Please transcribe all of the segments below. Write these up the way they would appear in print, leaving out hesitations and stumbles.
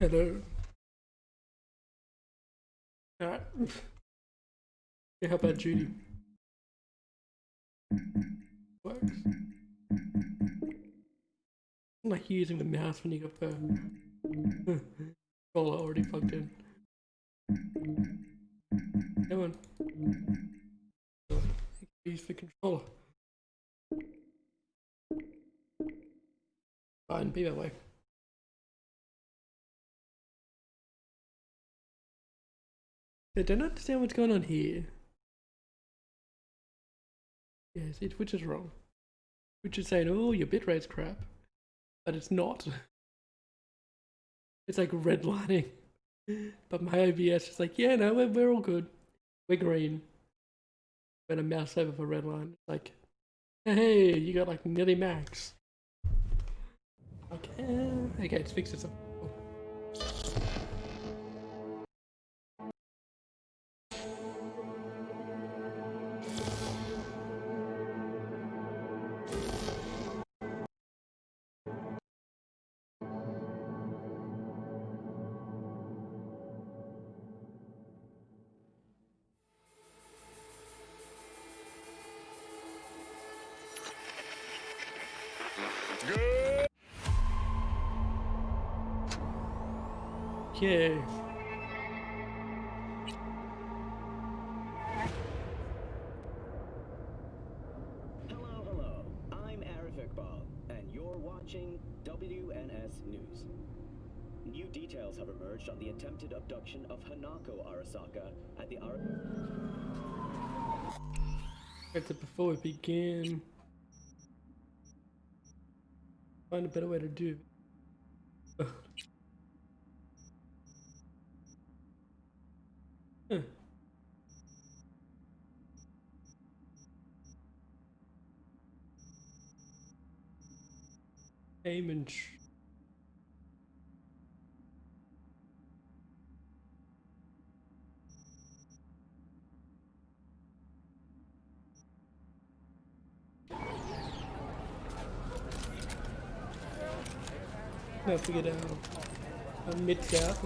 Hello. Alright. Yeah, how about Judy? Works. Like you're using the mouse when you got the controller already plugged in. Come on. Use the controller. Fine, be that way. I don't understand what's going on here. Yeah, see, Twitch is wrong. Twitch is saying, oh, your bitrate's crap. But it's not. It's like redlining. But my OBS is like, yeah, no, we're all good. We're green. When a mouse over for redline, it's like, hey, you got like nearly max. Okay, it's fixed itself. Okay. Hello. I'm Arif Iqbal, and you're watching WNS News. New details have emerged on the attempted abduction of Hanako Arasaka at the Before we begin, find a better way to do it. Aim now figured out mid out.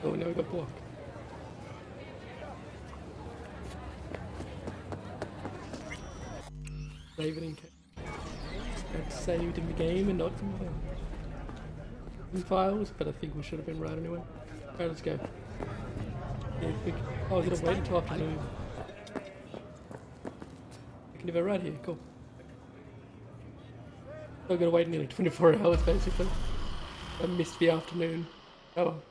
Oh, now we got blocked. Save it in case. It's saved in the game and not in files, but I think we should have been right anyway. Alright, let's go. Yeah, I was gonna wait until afternoon. I can do it right here, cool. I'm gonna wait nearly 24 hours basically. I missed the afternoon. Oh well.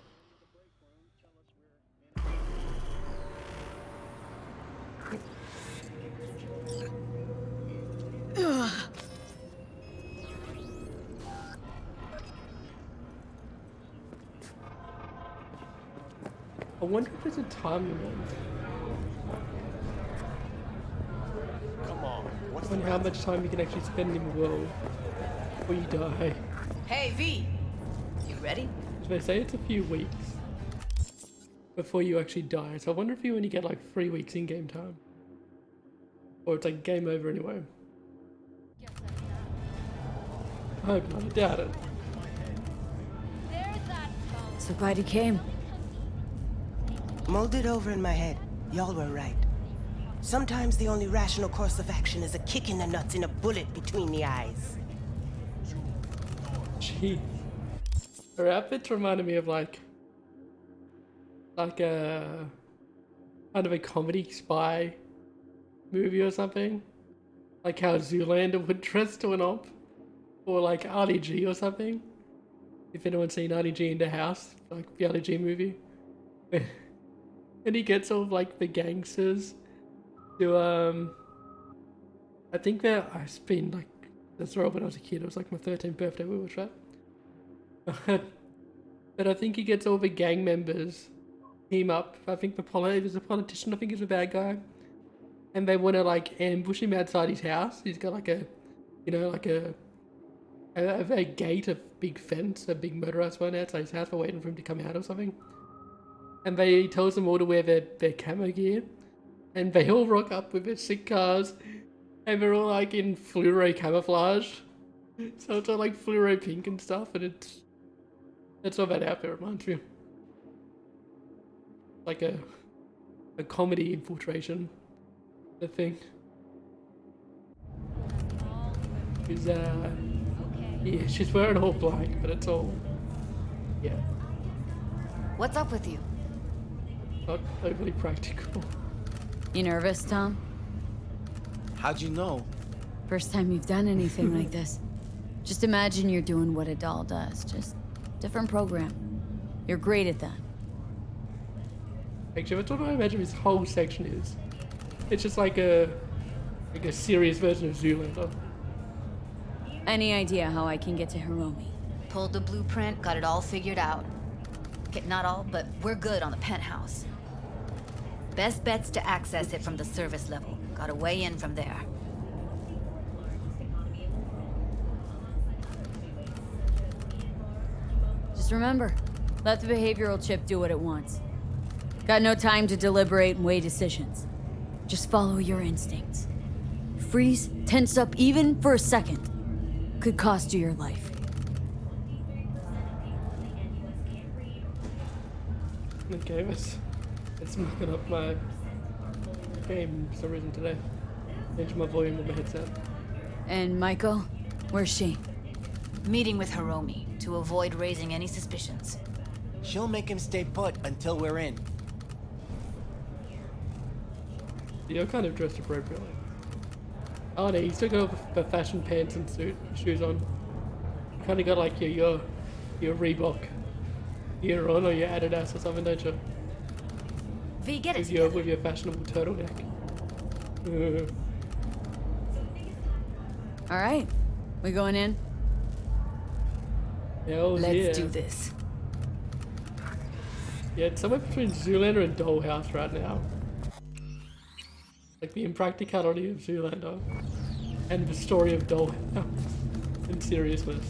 I wonder if there's a time limit Come on, on how much time you can actually spend in the world before you die. Hey, V! You ready? So they say it's a few weeks before you actually die. So I wonder if you only get like 3 weeks in game time. Or it's like game over anyway. I hope not, I doubt it. So glad you came. Mulled it over in my head. Y'all were right. Sometimes the only rational course of action is a kick in the nuts and a bullet between the eyes. Gee. Her outfits reminded me of like a kind of a comedy spy movie or something. Like how Zoolander would dress to an op. Or like Ali G or something. If anyone's seen Ali G in the house, like the Ali G movie. And he gets all of like the gangsters to I think that I've been like that's right when I was a kid, it was like my 13th birthday we watched that. But I think he gets all the gang members team up. I think there's a politician, I think he's a bad guy. And they wanna like ambush him outside his house. He's got like a like a gate, a big fence, a big motorized one outside his house. We're waiting for him to come out or something. And he tells them all to wear their camo gear. And they all rock up with their sick cars. And they're all like in fluoro camouflage. So it's all like fluoro pink and stuff. And That's what that outfit reminds me of. Like a comedy infiltration, the thing. She's yeah, she's wearing all black, but it's all, yeah, What's up with you? not overly practical. You nervous, Tom? How'd you know? First time you've done anything like this. Just imagine you're doing what a doll does, just different program. You're great at that. Actually, that's what I imagine this whole section is. It's just like a serious version of Zoolander. Any idea how I can get to Hiromi? Pulled the blueprint, got it all figured out. Okay, not all, but we're good on the penthouse. Best bet's to access it from the service level. Got a way in from there. Just remember, let the behavioral chip do what it wants. Got no time to deliberate and weigh decisions. Just follow your instincts. Freeze, tense up even for a second. Could cost you your life. Okay, it's mucking up my game for some reason today. Changed my volume on my headset. And Michael, where's she? Meeting with Hiromi to avoid raising any suspicions. She'll make him stay put until we're in. You're kind of dressed appropriately. Oh no, you still got the fashion pants and shoes on. You kind of got like your Reebok gear on, or your Adidas or something, don't you? V, get it With your fashionable turtleneck. All right, we going in? Hell Let's yeah. do this. Yeah, it's somewhere between Zoolander and Dollhouse right now. Like the impracticality of Zoolander and the story of Dollhouse in seriousness.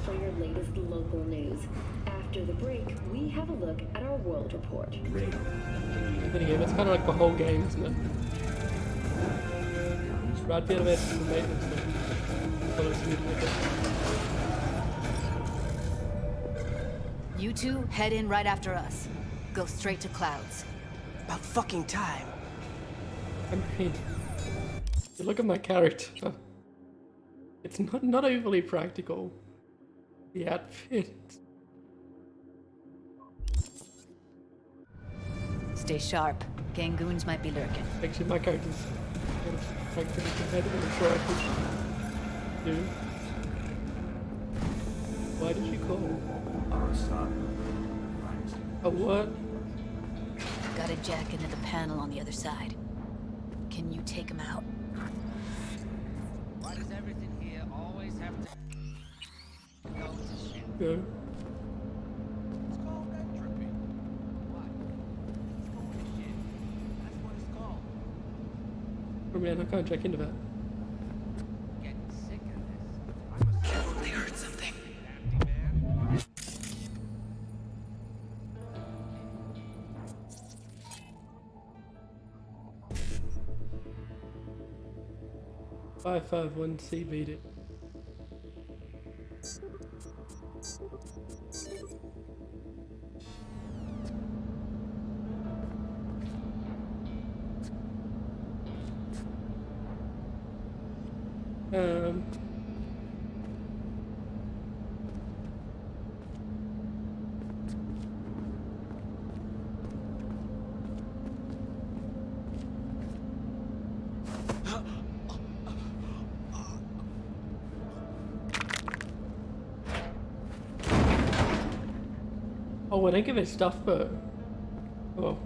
For your latest local news. After the break, we have a look at our world report. Then again, it's kind of like the whole game, isn't it? It's right bit of it, the maintenance thing. Follow suit with it. You two head in right after us. Go straight to Clouds. About fucking time. I mean, you look at my character. It's not overly practical. The outfit. Stay sharp. Gangoons might be lurking. Actually, my character's kind of practically competitive. I'm sure I could do. Why did you call? Our son. A what? Got a jack into the panel on the other side. Can you take him out? Why does everything here always have to go to shit? Yeah. It's called entropy. Why? It's going to shit. That's what it's called. Oh man, I can't check into that. Getting sick of this. Careful, they heard something. Nasty man. 551C beat it. Um. Oh, when I give it stuff for... Oh.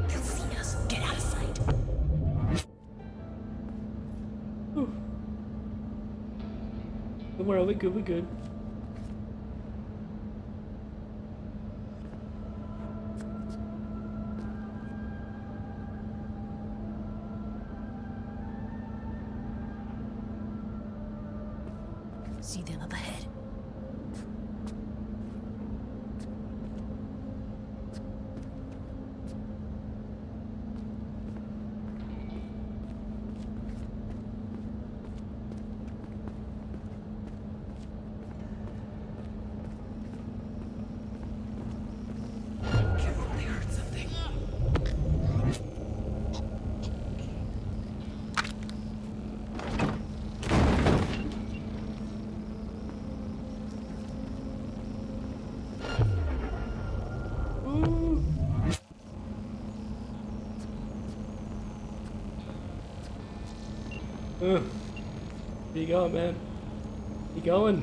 They'll see us. Get out of sight. Whew. Don't worry, we're good, we're good. See them up ahead. Where you going, man? You going?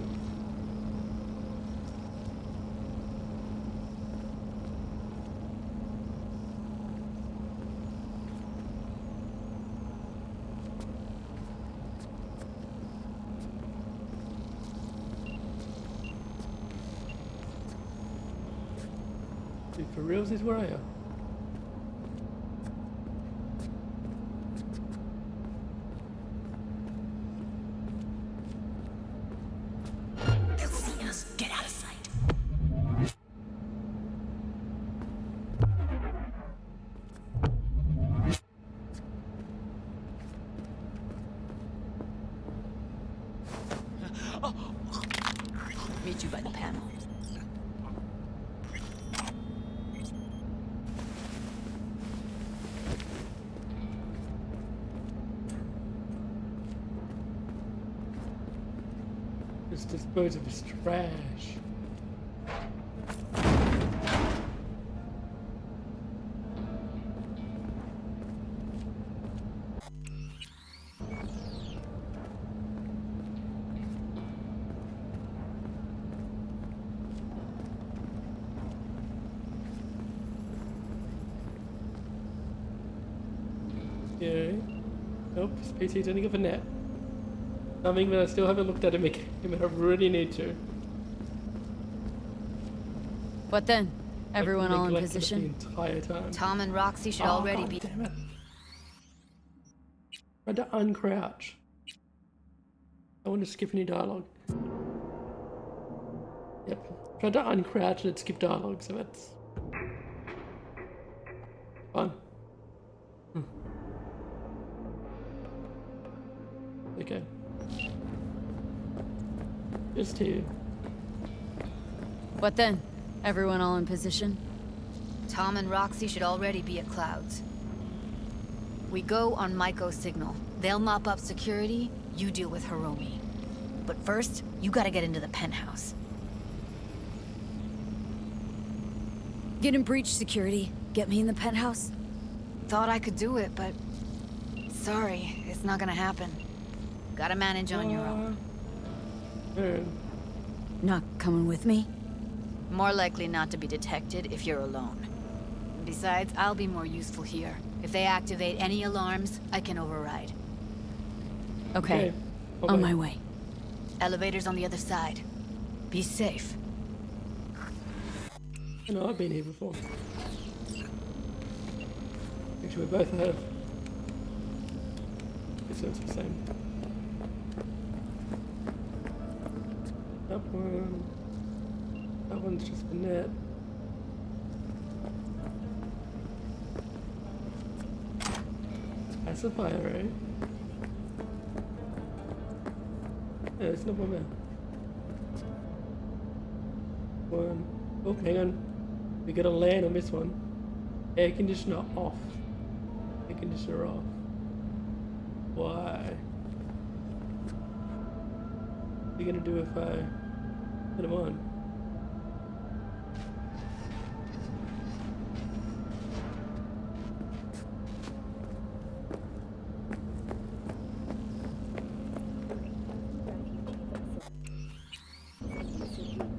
Dude, for reals is where I am. They'll see us. Get out of sight. Meet you by the panel. Just dispose of his trash. Yeah. Nope, this PC's only got for net. Something that I still haven't looked at him again, and I really need to. What then? Everyone all in Neglected it position? the entire time. Tom and Roxy should Oh, already God be. damn it. Tried to uncrouch. I want to skip any dialogue. Yep. Tried to uncrouch and it skipped dialogue, so that's fun. Okay. Just here. What then? Everyone all in position? Tom and Roxy should already be at Clouds. We go on Maiko's signal. They'll mop up security, you deal with Hiromi. But first, you gotta get into the penthouse. Get in breach security. Get me in the penthouse. Thought I could do it, but... Sorry, it's not gonna happen. Gotta manage on your own. Not coming with me? More likely not to be detected if you're alone. Besides, I'll be more useful here. If they activate any alarms, I can override. Okay. On my way. Elevator's on the other side. Be safe. I know I've been here before. Actually, we both have. It's the same. That one. That one's just for net. Pacifier, right? Yeah, there's no one there. One. Oh, hang on. We gotta land on this one. Air conditioner off. Air conditioner off. Why? What are you gonna do if I put them on?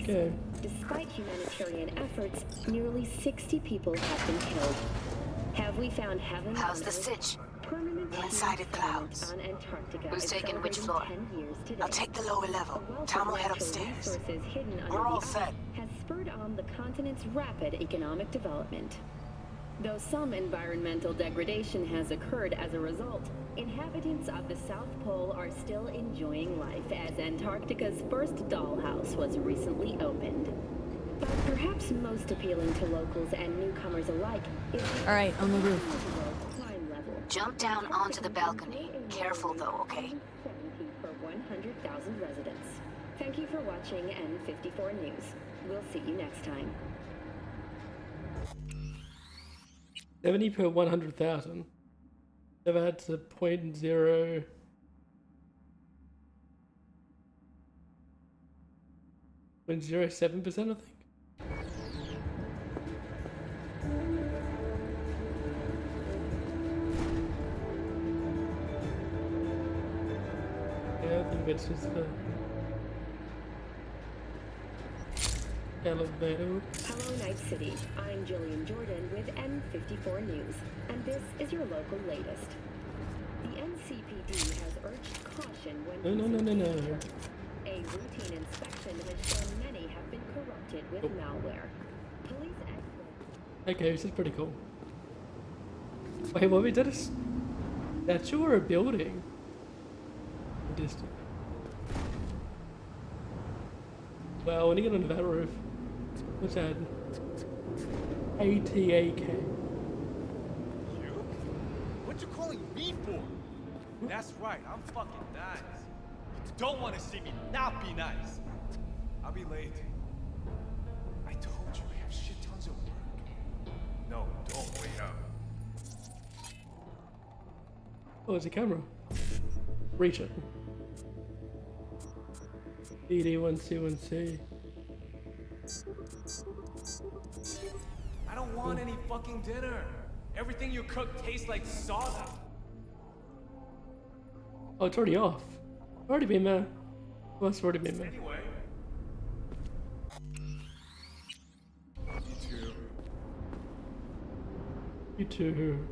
Okay. Despite humanitarian efforts, nearly 60 people have been killed. Have we found heaven? How's on the Earth? sitch? Permanent Inside peace the clouds. on Antarctica Who's is taking which celebrating floor? 10 years today. I'll take the lower level. A wealth Tom will of head natural upstairs. resources hidden under We're all the set. ice has spurred on the continent's rapid economic development. Though some environmental degradation has occurred as a result, inhabitants of the South Pole are still enjoying life as Antarctica's first dollhouse was recently opened. But perhaps most appealing to locals and newcomers alike is the All right, on the roof. crime level. Jump down onto the balcony. Careful though, okay? 70 per 100,000 residents. Thank you for watching N54 News. We'll see you next time. 70 per 100,000. So that's a 0.0. 0.07%, I think. that's just the elevator. Hello, Night City. I'm Jillian Jordan with N54 News, and this is your local latest. The NCPD has urged caution when No. A routine inspection has shown many have been corrupted with malware. Police experts. Okay, this is pretty cool. Wait, what? Is that a statue or a building? Distant. Well, I want to get onto that roof. What's that? ATAK. You? What you calling me for? That's right, I'm fucking nice. You don't want to see me not be nice. I'll be late. I told you we have shit tons of work. No, don't wait up. Oh, it's a camera. Reach it. BD1C1C. I don't want any fucking dinner. Everything you cook tastes like sawdust. Oh, it's already off. Already been there. Well, it's already been there. Anyway. You too. You too.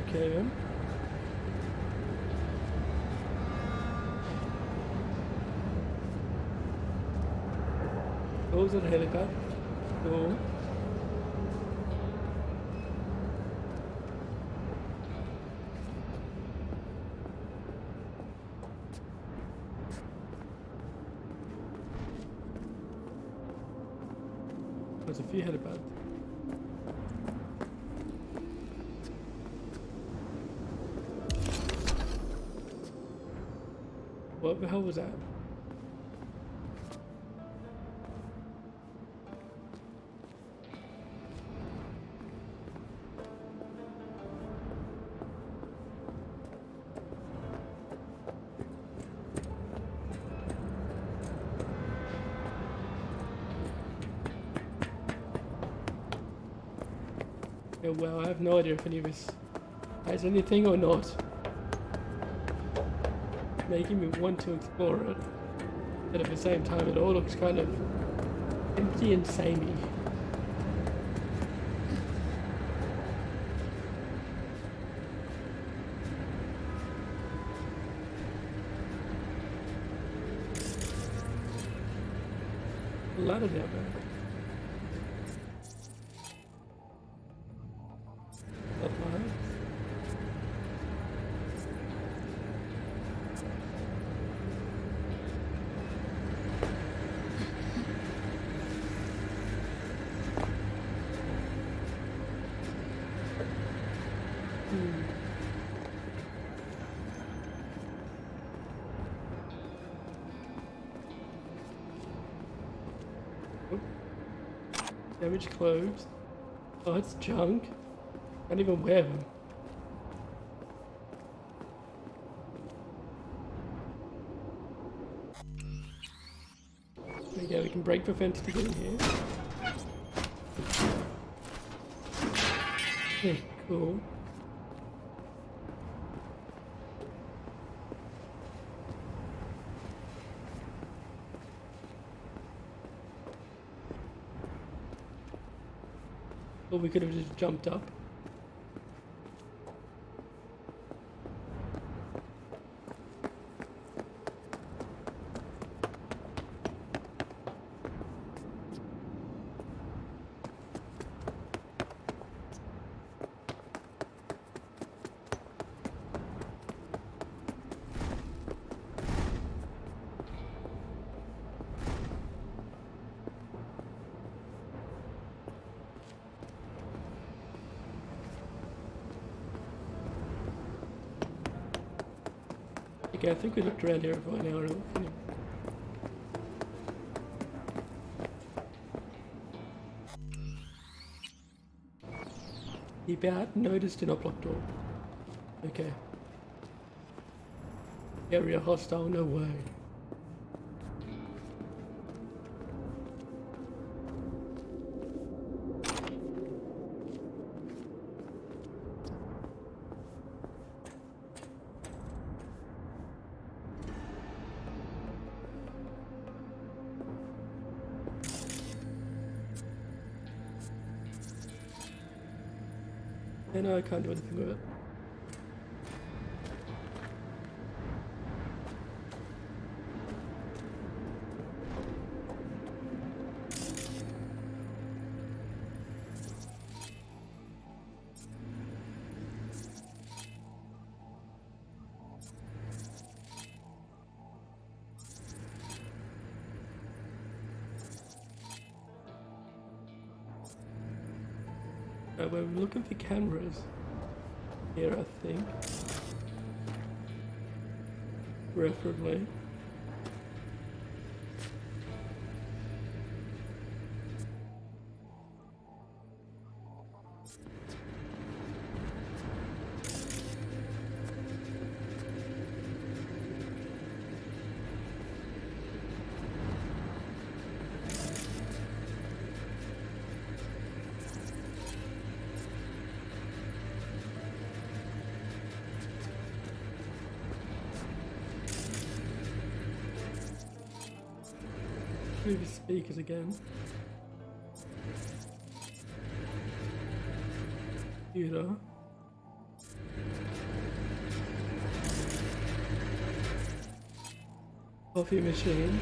Okay then. Oh, is it a helipad? Cool. There's a few helipads. What the hell was that? Yeah, well, I have no idea if any of this has anything or not. Making me want to explore it, but at the same time it all looks kind of empty and samey. A lot of that, man. Damaged clothes. Oh, it's junk. Can't even wear them. There we go, we can break the fence to get in here. Yeah, cool. Or we could have just jumped up. Okay, I think we looked around here for an hour. Keep out, noticed in block door. Okay. Area hostile, no way. Yeah, no, I can't do anything with it. We're looking for cameras here, I think. Preferably. Through the speakers again. Computer. Coffee machine.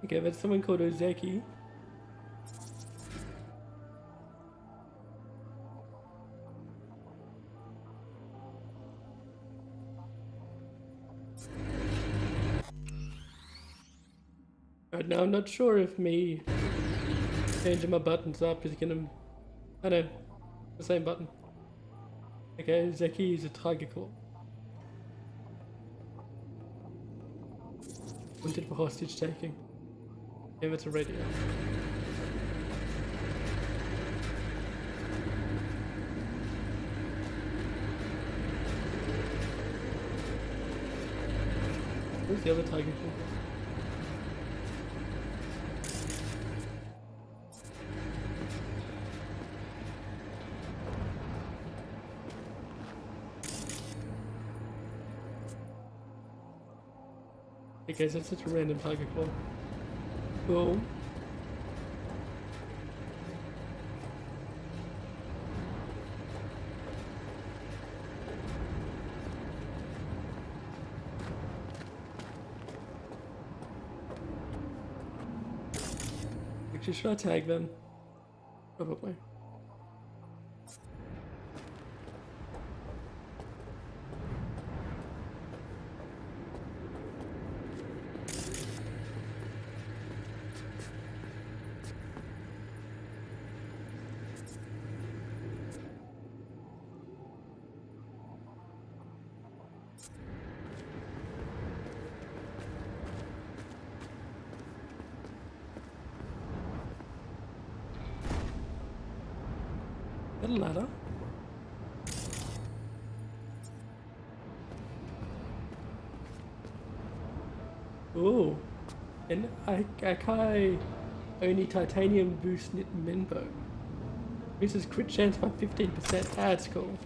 Okay, that's someone called Ozeki. Right now, I'm not sure if me changing my buttons up is gonna. I know, the same button. Okay, Zeki is a tiger claw. Wanted for hostage taking. Give it a radio. Where's the other tiger claw? Okay, so that's such a random tiger claw. Cool. Actually, should I tag them? Probably. Is that a ladder? Ooh, an Akai Oni titanium boost knit minbo. Increases crit chance by 15%. That's cool.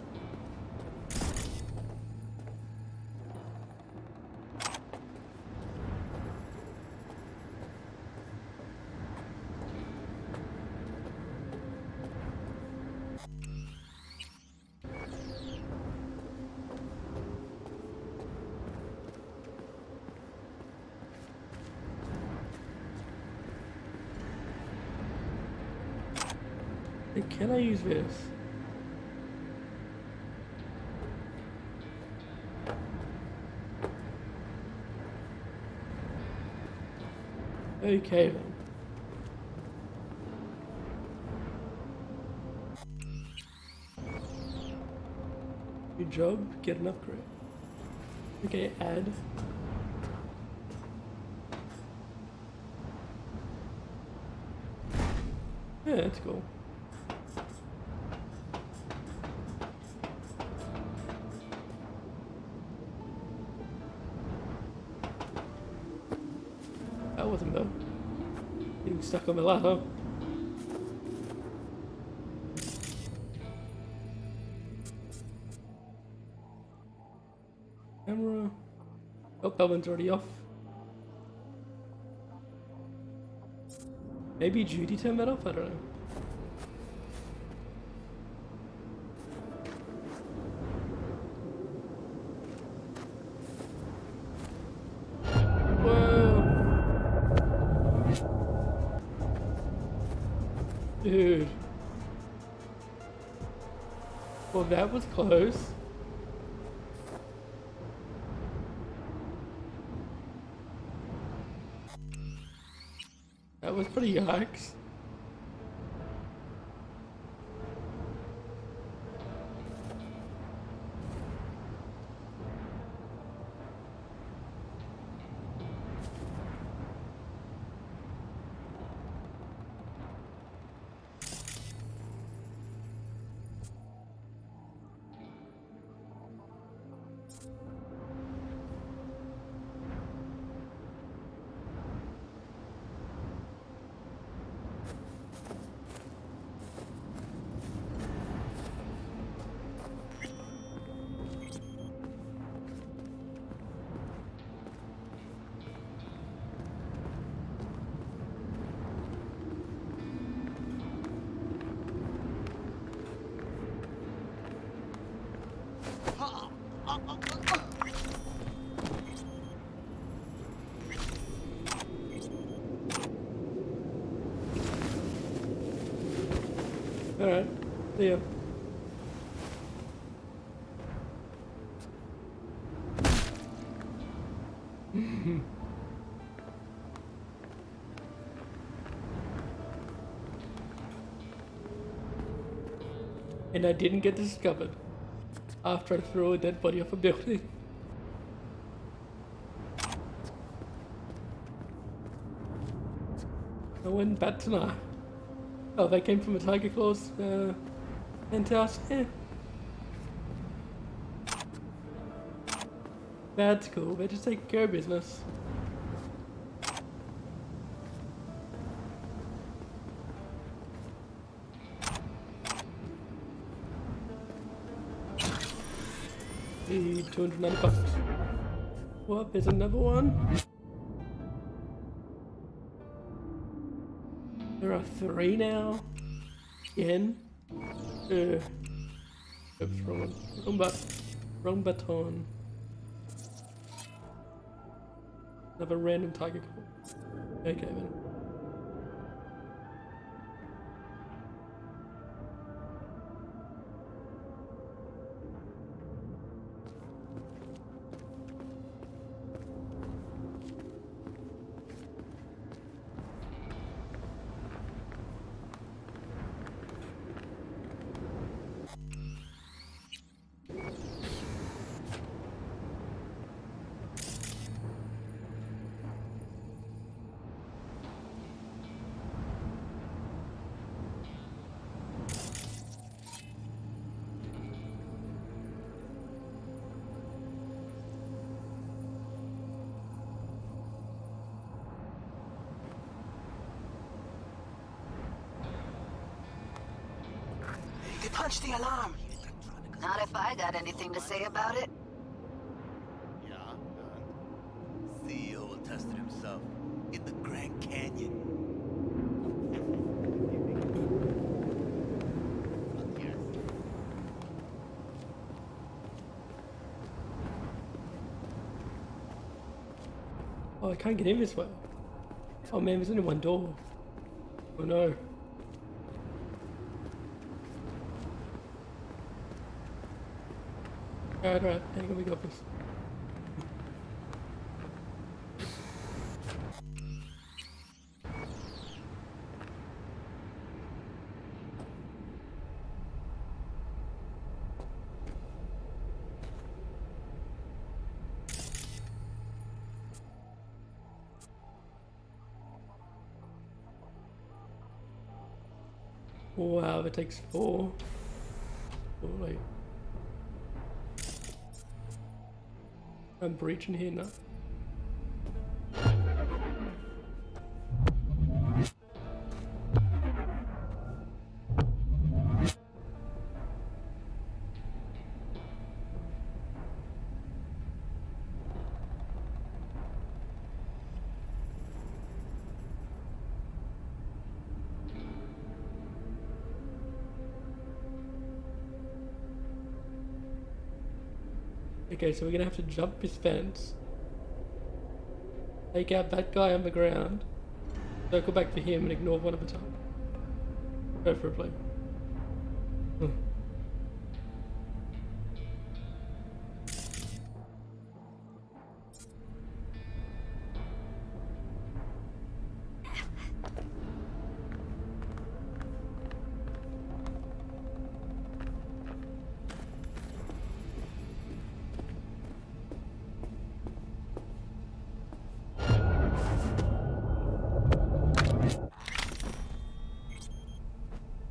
Can I use this? Okay then. Good job, get an upgrade. Okay, add. Yeah, that's cool. That wasn't bad. Getting stuck on my lap, huh? Camera. Oh, that one's already off. Maybe Judy turned that off? I don't know. Dude. Well, that was close. That was pretty yikes. Alright, see ya. And I didn't get discovered after I threw a dead body off a building. I went back tonight. Oh, they came from a Tiger Claws penthouse? Yeah. That's cool, they just take care of business. Need 290 bucks. What? There's another one? There are 3 now. Again. Oops, wrong one. Wrong baton. Another random tiger call. Okay then. They punched the alarm. Not if I got anything to say about it. Yeah, CEO tested himself in the Grand Canyon. Oh, I can't get in this way. Oh man, there's only one door. Oh no. Alright, hang on, we got this. Wow, that takes 4. Oh, wait. I'm breaching here now. Okay, so we're gonna have to jump this fence, take out that guy on the ground, circle back to him and ignore one at a time. Preferably.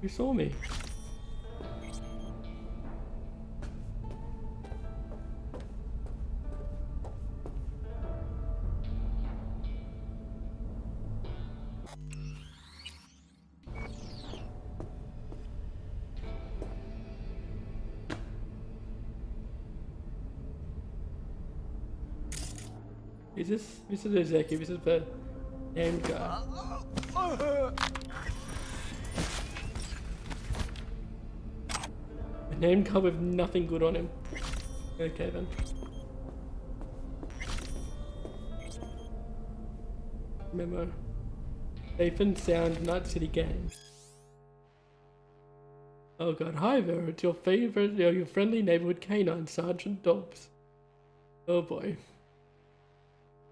You saw me. This is Ozeki, this is the named guy. A named guy with nothing good on him. Okay then. Memo. Safe and sound Night City game. Oh god, hi there, it's your favorite, your friendly neighborhood canine, Sergeant Dobbs. Oh boy.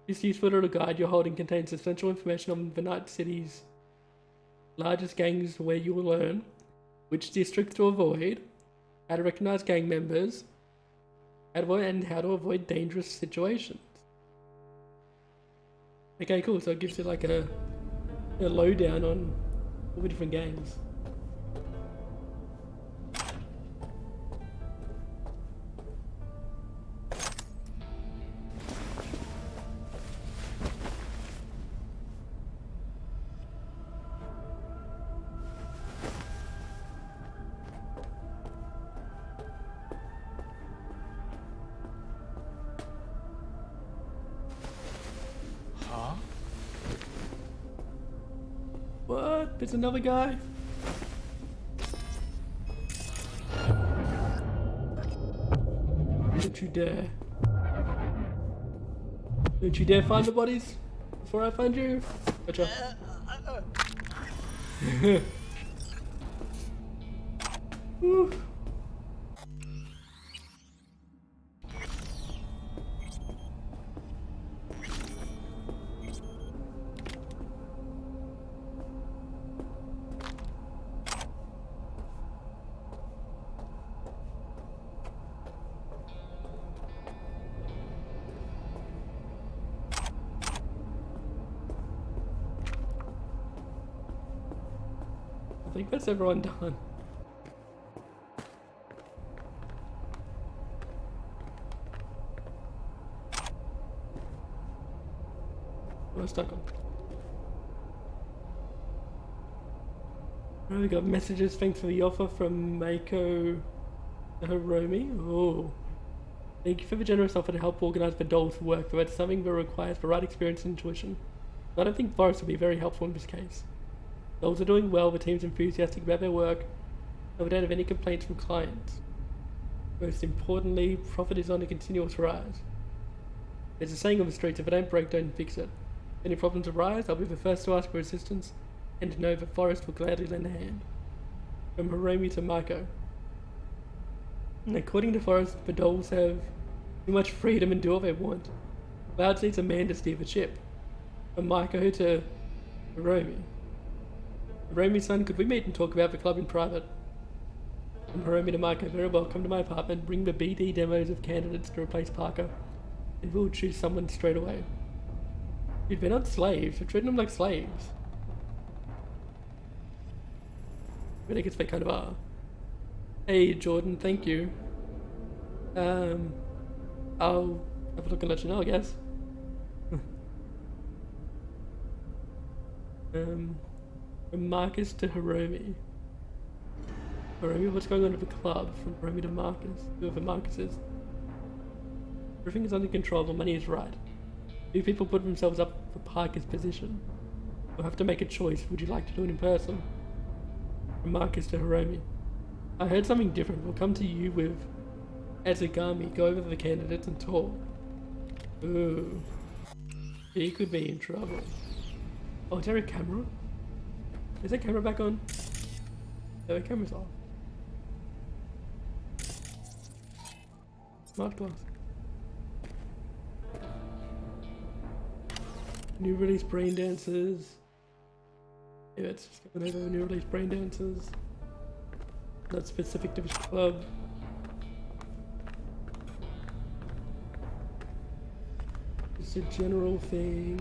This useful little guide you're holding contains essential information on the Night City's largest gangs, where you will learn which districts to avoid, how to recognize gang members, and how to avoid dangerous situations. Okay, cool, so it gives you like a lowdown on all the different gangs. What? There's another guy? Don't you dare. Don't you dare find the bodies before I find you. Gotcha. Whew. I think that's everyone done. We're stuck on. Oh, we got messages. Thanks for the offer from Mako Hiromi. Oh. Thank you for the generous offer to help organize the dolls work, though it's something that requires the right experience and intuition. I don't think Forrest will be very helpful in this case. Dolls are doing well, the team's enthusiastic about their work, and we don't have any complaints from clients. Most importantly, profit is on a continuous rise. There's a saying on the streets, if it don't break, don't fix it. If any problems arise, I'll be the first to ask for assistance, and to know that Forrest will gladly lend a hand. From Hiromi to Mako. And according to Forrest, the dolls have too much freedom and do what they want. Clouds needs a man to steer the ship. From Mako to Hiromi. Hiromi, son, could we meet and talk about the club in private? From Hiromi to Mako, very well, come to my apartment, bring the BD demos of candidates to replace Parker, and we'll choose someone straight away. Dude, they're not slaves, they're treating them like slaves. but I guess they kind of are. Hey Jordan, thank you. I'll have a look and let you know, I guess. From Marcus to Hiromi. Hiromi, what's going on with the club? From Hiromi to Marcus, whoever Marcus is. Everything is under control, the money is right. Do people put themselves up for Parker's position? You'll have to make a choice. Would you like to do it in person? From Marcus to Hiromi. I heard something different. We'll come to you with Azagami. Go over the candidates and talk. Ooh. He could be in trouble. Oh, is there a camera? Is that camera back on? No, the camera's off. Smart glass. New release brain dancers. Yeah, it's just going over new release brain dancers. Not specific to this club. It's a general thing.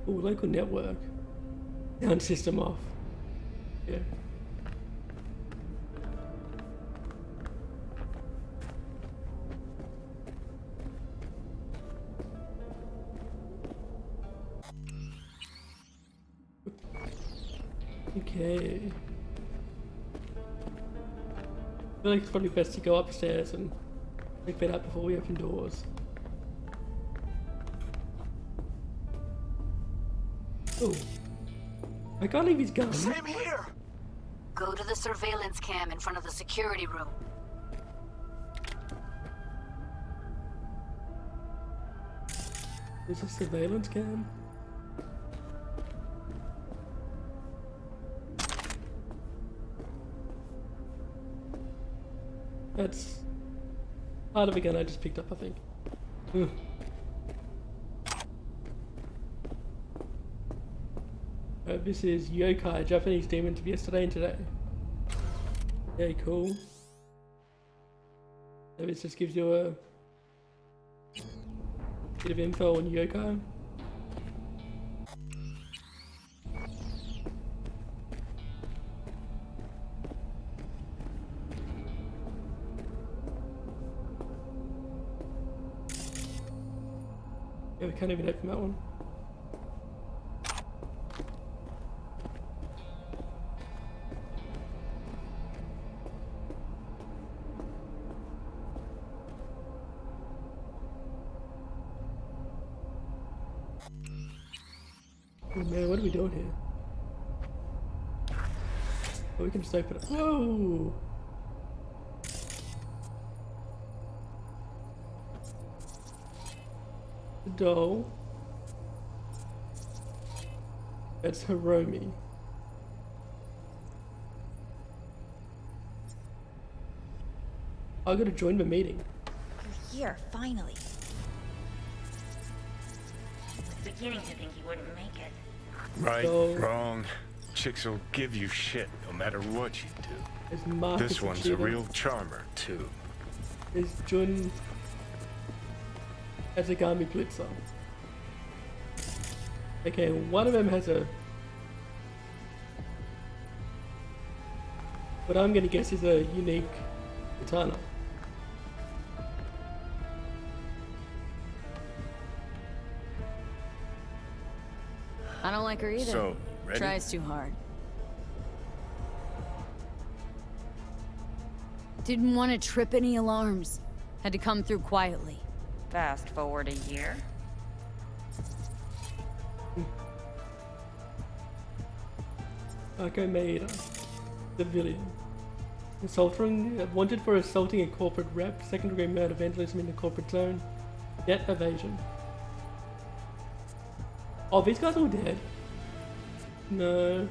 Oh, local network. Sound system off. Yeah. Okay. I feel like it's probably best to go upstairs and check that out before we open doors. Oh. I can't leave his gun. Same here. Go to the surveillance cam in front of the security room. There's a surveillance cam? That's part of a gun I just picked up, I think. This is yokai, Japanese demons of yesterday and today. Yeah, cool. So this just gives you a bit of info on yokai. Yeah, we can't even open that one. Oh man, what are we doing here? Oh, we can just open it. Whoa! The doll. That's Hiromi. I gotta join the meeting. You're here, finally. I was beginning to think you wouldn't make it. Right, So- wrong. Chicks will give you shit no matter what you do. There's Marcus This one's a Achiever. real charmer, too. There's Jun Azagami Blitzer. Okay, one of them has a... what I'm gonna guess is a unique katana. I don't like her either. So, ready? Tries too hard. Didn't want to trip any alarms. Had to come through quietly. Fast forward a year. Akko Maeda, civilian. Wanted for assaulting a corporate rep, second degree murder, vandalism in the corporate zone, debt evasion. Oh, these guys all dead? No.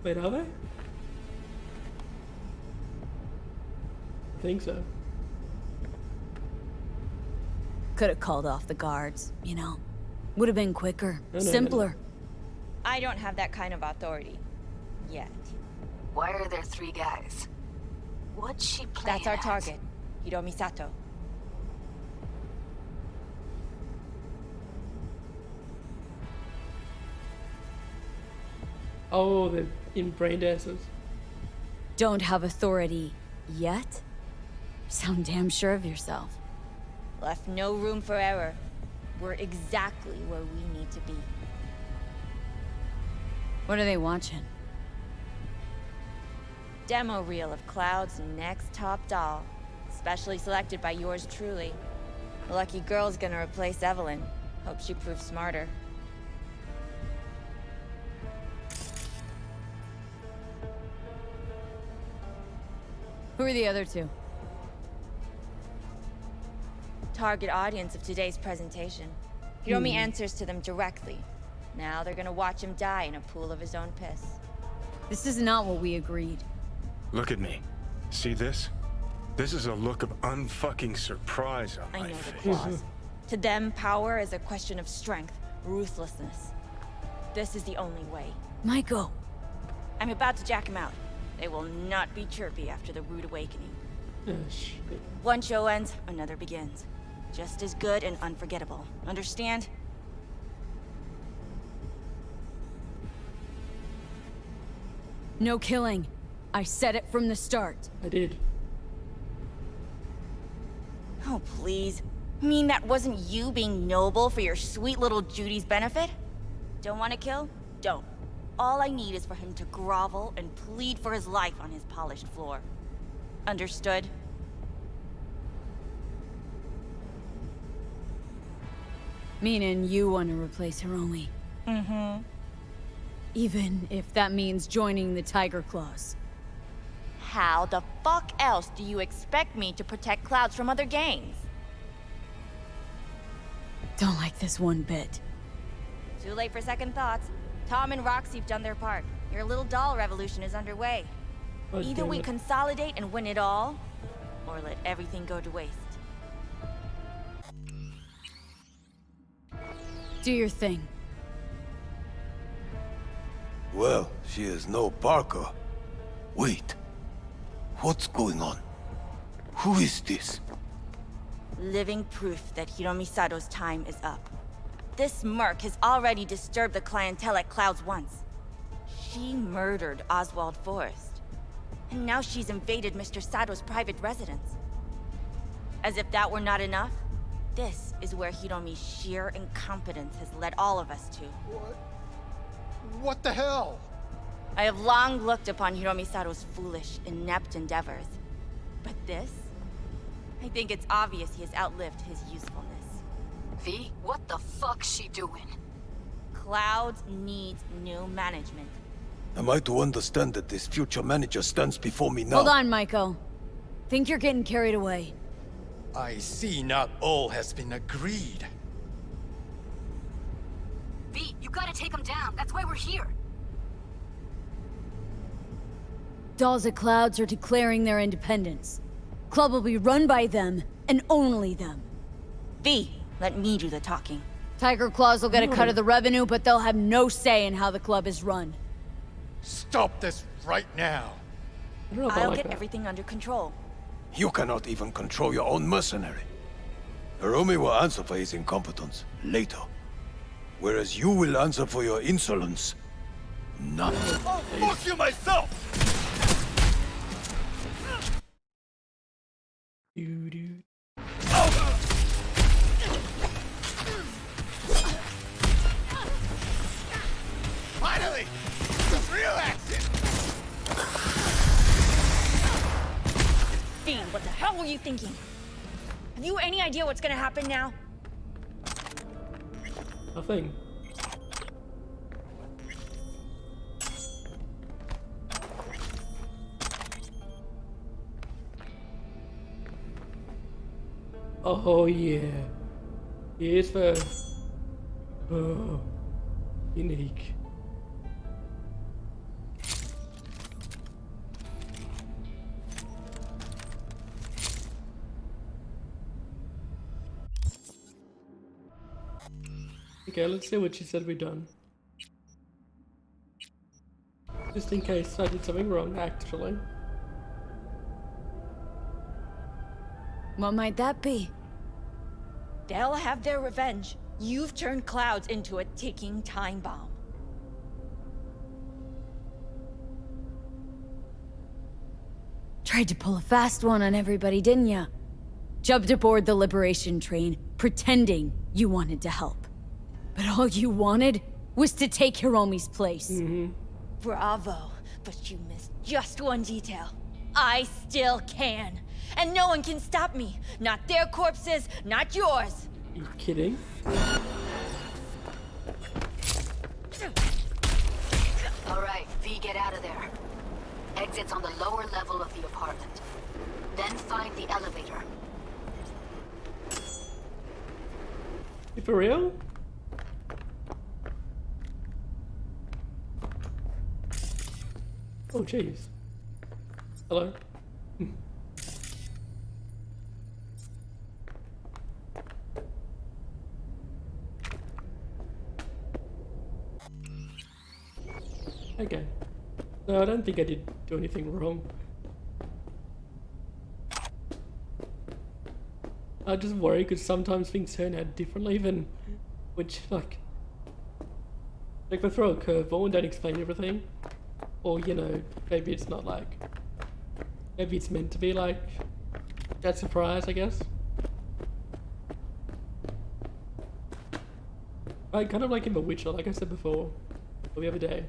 Wait, are they? I think so. Could have called off the guards, you know. Would have been quicker, No. simpler. I don't have that kind of authority. yet. Why are there 3 guys? What's she playing That's our at? target, Hiromi Sato. Oh, they're in brain dances. Don't have authority yet? Sound damn sure of yourself. Left no room for error. We're exactly where we need to be. What are they watching? Demo reel of Cloud's next top doll. Specially selected by yours truly. The lucky girl's gonna replace Evelyn. Hope she proves smarter. Who are the other 2? Target audience of today's presentation. Hiromi answers to them directly. Now they're gonna watch him die in a pool of his own piss. This is not what we agreed. Look at me. See this? This is a look of unfucking surprise on I my know the face. clause. To them, power is a question of strength, ruthlessness. This is the only way. Maiko! I'm about to jack him out. They will not be chirpy after the rude awakening. Shit. One show ends, another begins. Just as good and unforgettable. Understand? No killing. I said it from the start. I did. Oh, please. Mean that wasn't you being noble for your sweet little Judy's benefit? Don't want to kill? Don't. All I need is for him to grovel and plead for his life on his polished floor. Understood? Meaning you want to replace Hiromi. Mm-hmm. Even if that means joining the Tiger Claws. How the fuck else do you expect me to protect Clouds from other gangs? Don't like this one bit. Too late for second thoughts. Tom and Roxy've done their part. Your little doll revolution is underway. God Either damn we it. consolidate and win it all, or let everything go to waste. Do your thing. Well, she is no Parker. Wait. What's going on? Who is this? Living proof that Hiromi Sato's time is up. This merc has already disturbed the clientele at Clouds once. She murdered Oswald Forrest. And now she's invaded Mr. Sato's private residence. As if that were not enough, this is where Hiromi's sheer incompetence has led all of us to. What the hell? I have long looked upon Hiromi Sato's foolish, inept endeavors. But this? I think it's obvious he has outlived his usefulness. V, what the fuck's she doing? Clouds needs new management. Am I to understand that this future manager stands before me now? Hold on, Maiko. Think you're getting carried away. I see not all has been agreed. V, you gotta take him down. That's why we're here. Dolls at Clouds are declaring their independence. Club will be run by them, and only them. V, let me do the talking. Tiger Claws will get a cut of the revenue, but they'll have no say in how the club is run. Stop this right now. I don't know if I I'll like get that. everything under control. You cannot even control your own mercenary. Hiromi will answer for his incompetence later. Whereas you will answer for your insolence. Now. Oh, fuck you myself! Doo-doo. Finally! The real action! Fiend, what the hell were you thinking? Have you any idea what's gonna happen now? Nothing. Oh yeah. Here's for unique. Okay, let's see what she said we done. Just in case I did something wrong, actually. What might that be? They'll have their revenge. You've turned Clouds into a ticking time bomb. Tried to pull a fast one on everybody, didn't ya? Jumped aboard the Liberation train, pretending you wanted to help. But all you wanted was to take Hiromi's place. Bravo, but you missed just one detail. I still can. And no one can stop me. Not their corpses, not yours. You kidding? All right, V, get out of there. Exit's on the lower level of the apartment. Then find the elevator. You for real? Oh jeez. Hello. Okay. No, I don't think I did do anything wrong. I just worry because sometimes things turn out differently than which like if I throw a curveball and don't explain everything, or you know maybe it's not like maybe it's meant to be like that surprise, I guess. I kind of like in The Witcher, like I said before, or the other day.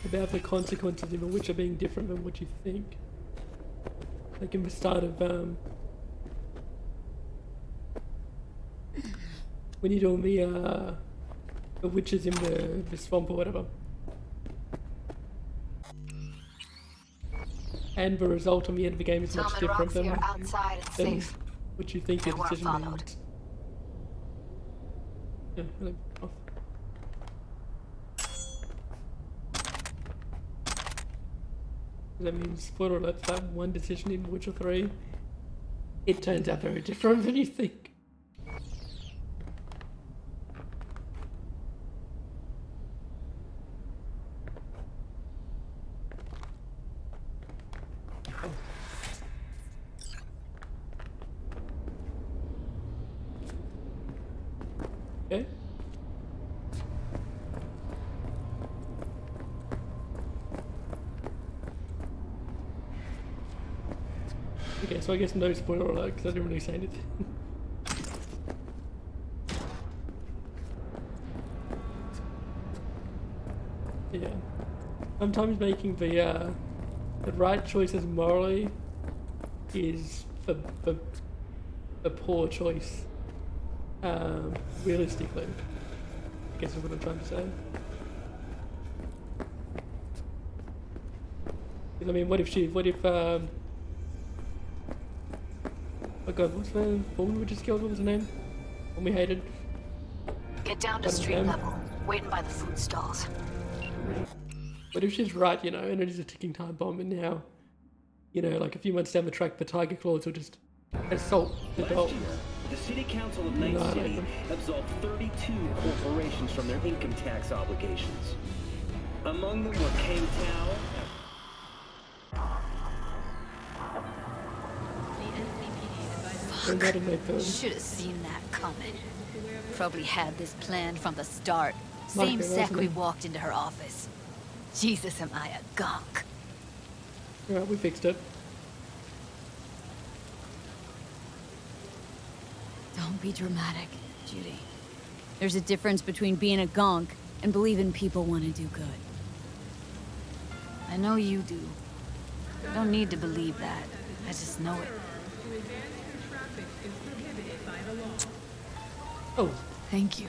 About the consequences in The Witcher being different than what you think. Like in the start of when you're doing the witches in the swamp or whatever. And the result on the end of the game is much Tom and different Roxy than are outside and safe. what you think your They weren't decision followed. means. Yeah, really off. That means, spoiler alert, that one decision in Witcher 3, it turns out very different than you think. Okay. Okay, so I guess no spoiler alert because I didn't really say anything. Yeah. Sometimes making the right choices morally is the poor choice. Realistically, I guess is what I'm trying to say. 'Cause I mean, what if oh god, what's the woman we just killed? What was her name? One we hated. Get down to street level, waiting by the food stalls. What if she's right, you know, and it is a ticking time bomb, and now, you know, like a few months down the track, the Tiger Claws will just assault the dogs. The City Council of Night City absolved 32 corporations from their income tax obligations. Among them were Kang Tao. Should have seen that coming. Probably had this planned from the start. Mark Same it, sec wasn't we it? walked into her office. Jesus, am I a gunk? Yeah, we fixed it. Don't be dramatic, Judy. There's a difference between being a gonk and believing people want to do good. I know you do. I don't need to believe that. I just know it. Oh. Thank you.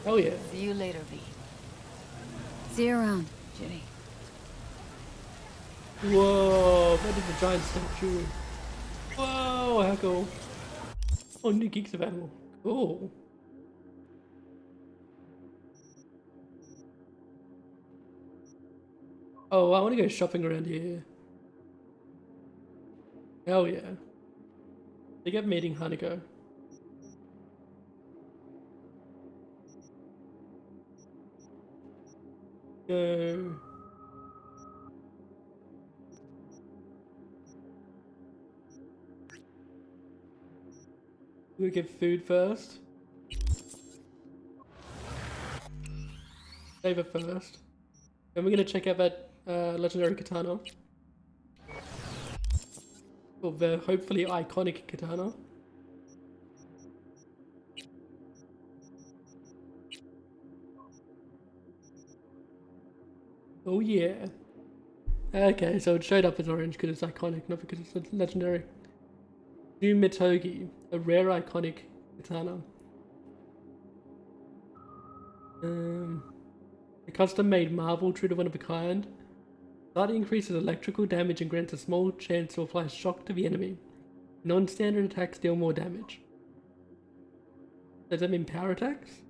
Oh yeah. See you later, V. See you around, Judy. Whoa, that is a giant statue. Whoa, how cool. Oh, new geeks of animal. Cool. Oh, I want to go shopping around here. Hell yeah. They get meeting Hanako. Go. We get food first. Save it first. Then we're gonna check out that legendary katana. Or the hopefully iconic katana. Oh yeah. Okay, so it showed up as orange because it's iconic, not because it's legendary. Zumitogi, a rare iconic katana. A custom-made marvel, true to one of a kind. That increases electrical damage and grants a small chance to apply shock to the enemy. Non-standard attacks deal more damage. Does that mean power attacks?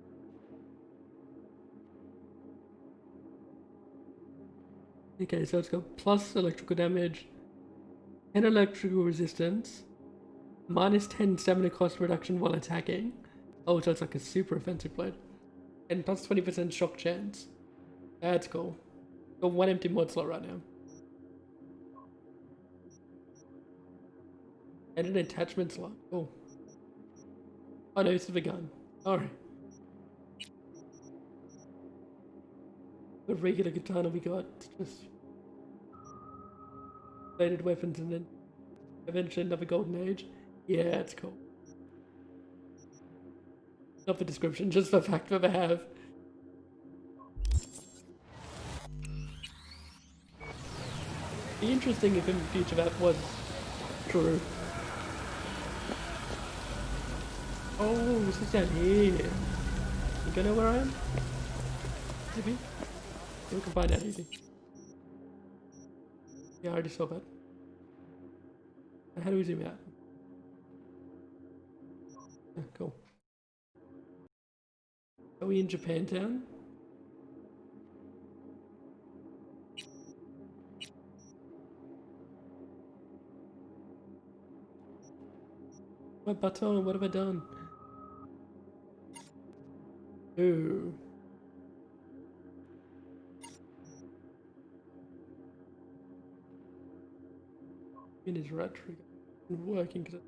Okay, so it's got plus electrical damage, 10 electrical resistance, minus 10 stamina cost reduction while attacking. Oh, so it's like a super offensive blade. And plus 20% shock chance. That's cool. Got one empty mod slot right now. And an attachment slot. Cool. Oh no, this is a gun. Alright. The regular katana we got. Just bladed weapons and then eventually another golden age. Yeah, it's cool. Not for description, just for fact that they have. Be interesting if in the future that was true. Oh, this is down here. You gonna know where I am? Maybe? We can find out easy. Yeah, I already saw that. How do we zoom out? Yeah, cool. Are we in Japantown? My baton, what have I done? Ooh. In his right trigger. Working because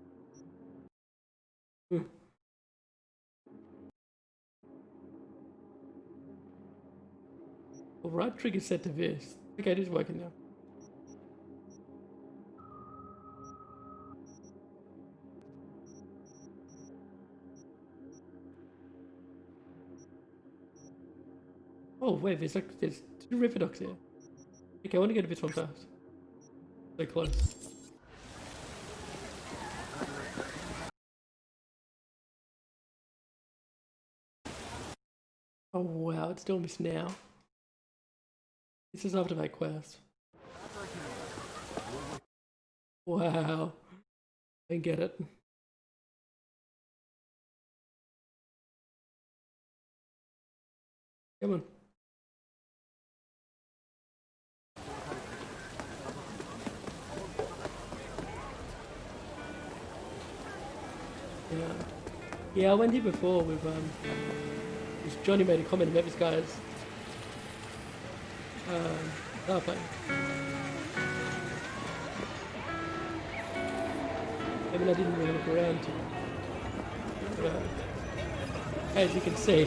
it... Well, right trigger set to this. Okay, it is working now. Oh wait, there's two river docks here. Okay, I want to go to this one first. So close. Oh wow, it's doing this now. This is after that quest. Wow. I get it. Come on. Yeah, I went here before with Johnny made a comment about this guy's plane. I mean, I didn't really look around too much. As you can see,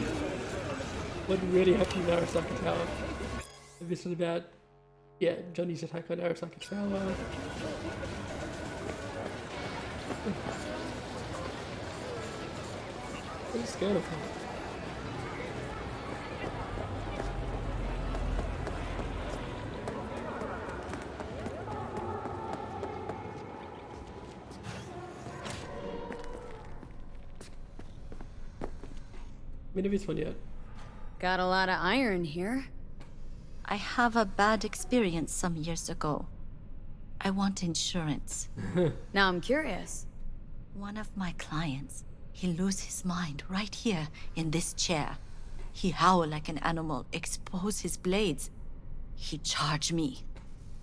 what really happened in Arasaka Tower. This was about, yeah, Johnny's attack on Arasaka Tower. What is scared of him? Maybe this one yet. Got a lot of iron here. I have a bad experience some years ago. I want insurance. Now I'm curious. One of my clients, he lose his mind right here in this chair. He howl like an animal, expose his blades. He charge me.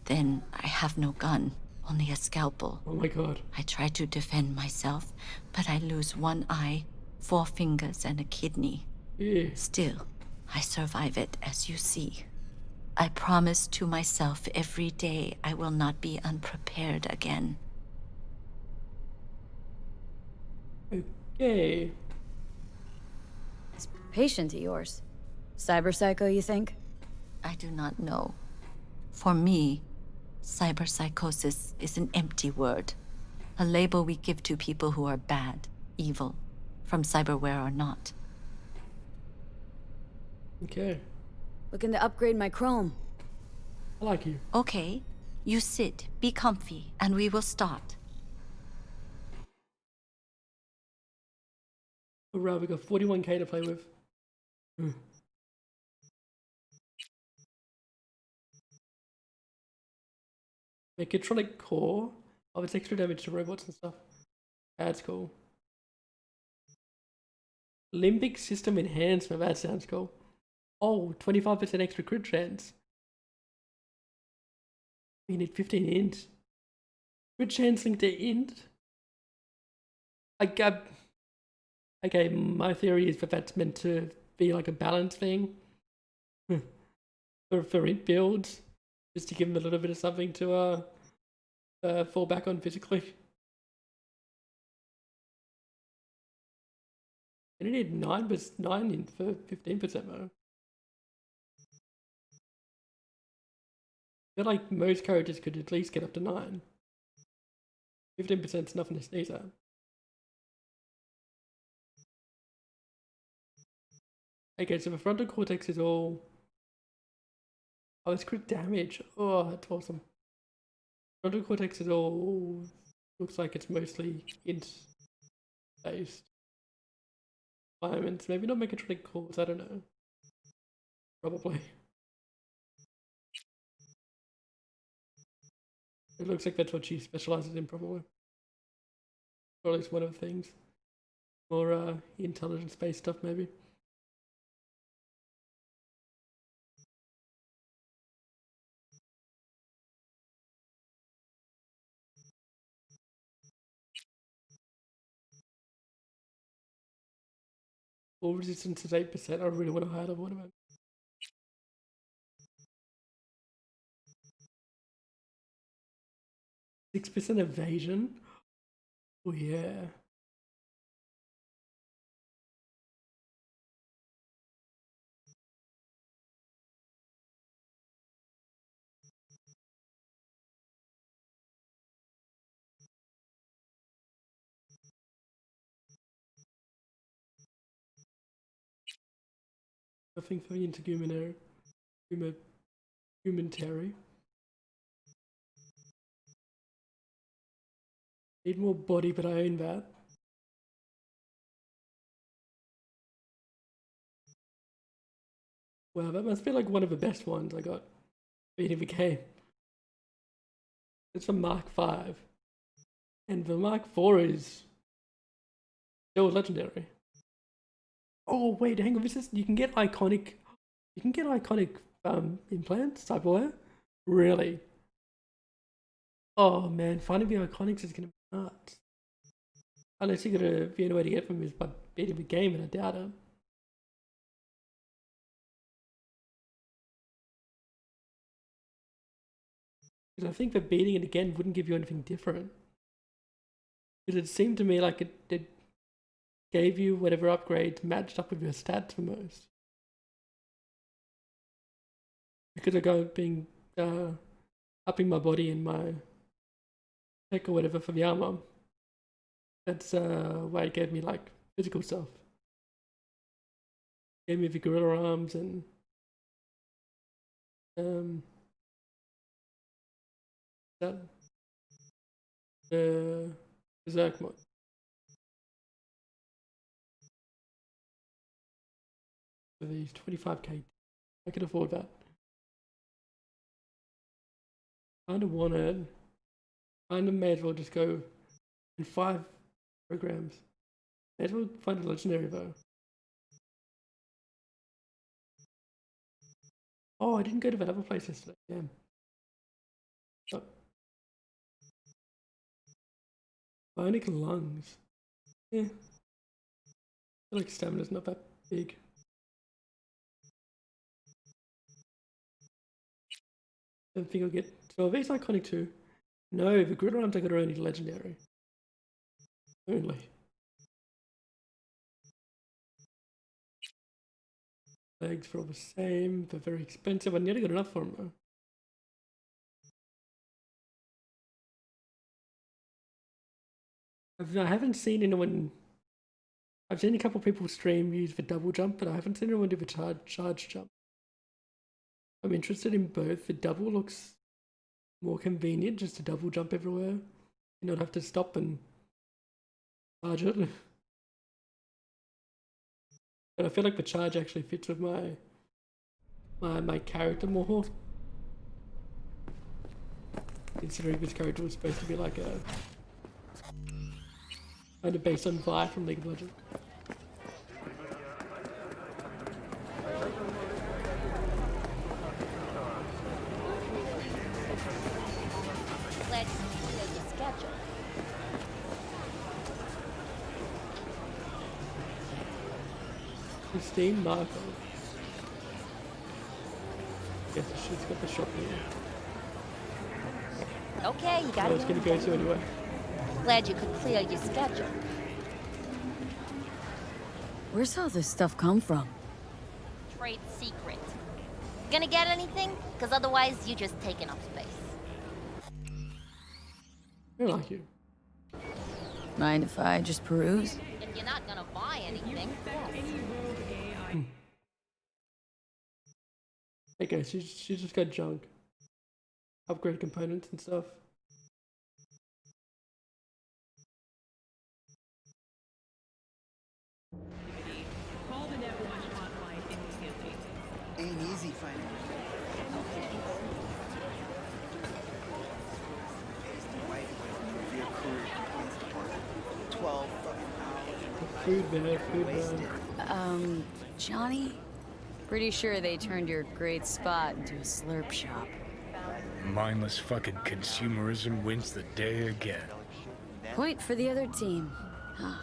Then I have no gun. only a scalpel. Oh my god. I try to defend myself, but I lose one eye, 4 fingers, and a kidney. Yeah. Still, I survive it, as you see. I promise to myself every day I will not be unprepared again. Okay. This patient of yours. Cyberpsycho, you think? I do not know. For me, cyberpsychosis is an empty word. A label we give to people who are bad, evil, from cyberware or not. Okay. Looking to upgrade my chrome. I like you. Okay, you sit, be comfy, and we will start. Alright, we got 41k to play with. Mechatronic core. Oh, it's extra damage to robots and stuff. That's cool. Limbic system enhancement. That sounds cool. Oh, 25% extra crit chance. We need 15 int. Crit chance linked to int. Okay, my theory is that that's meant to be like a balance thing. for int builds. Just to give them a little bit of something to fall back on physically. And you need 9 in for 15% though. I feel like most characters could at least get up to 9. 15% is nothing to sneeze at. Okay, so the frontal cortex is all... Oh, it's crit damage. Oh, that's awesome. Frontal cortex is all... Looks like it's mostly int-based environments. Maybe not mechatronic cores, I don't know. Probably. It looks like that's what she specializes in, probably. Or at least one of the things. More intelligence-based stuff, maybe. All resistance is 8%. I really want a higher level one of them. 6% evasion? Oh yeah. Nothing for the interhumanary. Humanitary. Need more body, but I own that. Wow, that must be like one of the best ones I got beating the game. It's a Mark V. And the Mark IV is still legendary. Oh wait, hang on, this is you can get iconic implants, cyberware? Really? Oh man, finding the iconics is gonna be nuts. Unless you're gonna the only way to get them is by beating the game, and I doubt it. Because I think that beating it again wouldn't give you anything different. Because it seemed to me like it gave you whatever upgrades matched up with your stats for most. Because I go being upping my body and my tech or whatever for the armor. That's why it gave me like physical stuff. Gave me the gorilla arms and that Berserk mod. For these 25k, I can afford that. Kinda want it. Kinda may as well just go in 5 programs. May as well find a legendary though. Oh, I didn't go to that other place yesterday. Damn. Oh. Bionic lungs. Yeah. I feel like stamina's not that big. I don't think I'll get 12. He's iconic too. No, the grid arms I got are only legendary. Only. Legs are all the same. They're very expensive. I nearly got enough for them though. I haven't seen anyone. I've seen a couple people stream use the double jump, but I haven't seen anyone do the charge jump. I'm interested in both. The double looks more convenient, just to double jump everywhere. You not have to stop and charge it. But I feel like the charge actually fits with my character more. Considering this character was supposed to be like a kind of based on Vi from League of Legends. Let's clear the schedule. Christine Marco. Guess she's got the shop here. Okay, you got I was it. gonna go to anyway. Glad you could clear your schedule. Where's all this stuff come from? Trade secret. Gonna get anything? Because otherwise, you just taking up space. I like you. Mind if I just peruse? If you're not gonna buy anything, yes. Okay, she's just got junk. Upgrade components and stuff. Ain't easy finding. 12 Food there. Johnny? Pretty sure they turned your great spot into a slurp shop. Mindless fucking consumerism wins the day again. Point for the other team. Huh.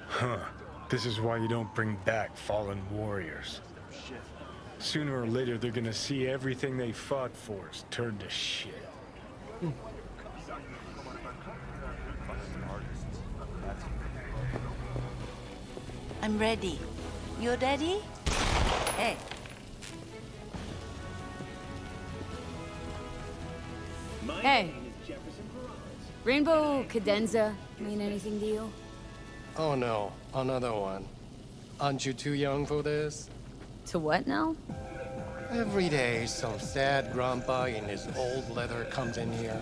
Huh. This is why you don't bring back fallen warriors. Sooner or later, they're gonna see everything they fought for is turned to shit. I'm ready. You ready? Hey. Hey. Rainbow Cadenza mean anything to you? Oh no, another one. Aren't you too young for this? To what now? Every day, some sad grandpa in his old leather comes in here,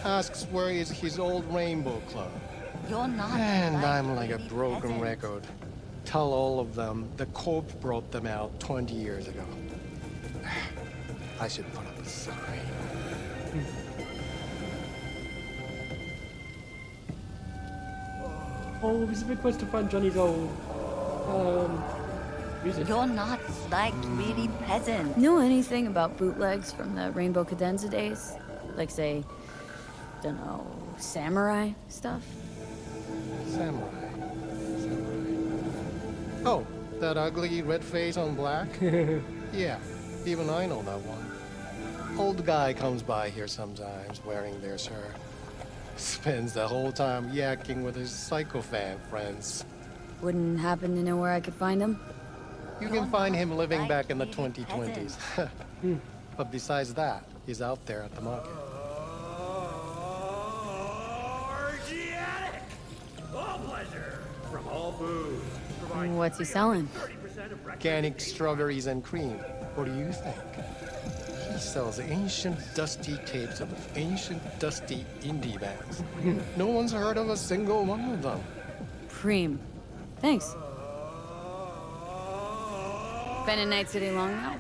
asks where is his old Rainbow Club. You're not. And I'm like a broken record. Tell all of them the Corp brought them out 20 years ago. I should put up a sign. Oh, it was a big quest to find Johnny's old music. You're not like really peasant. Know anything about bootlegs from the Rainbow Cadenza days? Like, say, dunno, samurai stuff? Samurai. Oh, that ugly red face on black? Yeah, even I know that one. Old guy comes by here sometimes wearing their shirt. Spends the whole time yakking with his psychophant friends. Wouldn't happen to know where I could find him? You can find him living back in the 2020s. But besides that, he's out there at the market. All pleasure from all foods. What's he selling? Organic strawberries and cream. What do you think? He sells ancient, dusty tapes of ancient, dusty indie bands. No one's heard of a single one of them. Preem. Thanks. Been in Night City long now?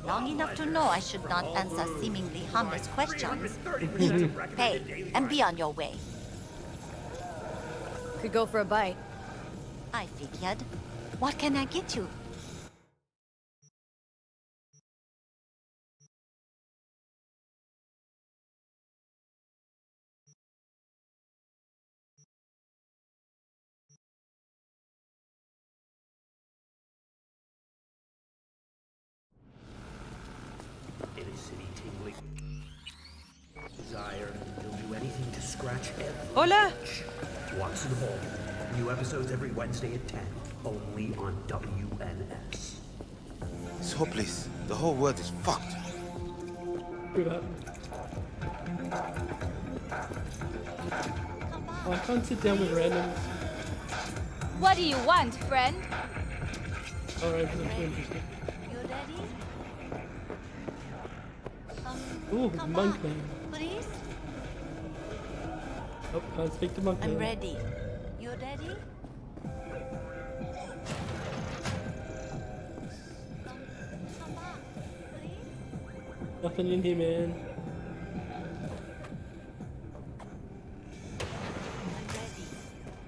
Long enough to know I should not answer seemingly harmless questions. Pay and be on your way. Could go for a bite. I figured. What can I get you? Scratchhead. Hola! Watson Hall. New episodes every Wednesday at 10. Only on WNS. It's hopeless. The whole world is fucked. Do that. Oh, I can't sit down with randoms. What do you want, friend? Alright, that's interesting. You ready? Ooh, monk man. Please? Oh, can't speak to monk man. I'm ready. You ready? Nothing in here, man.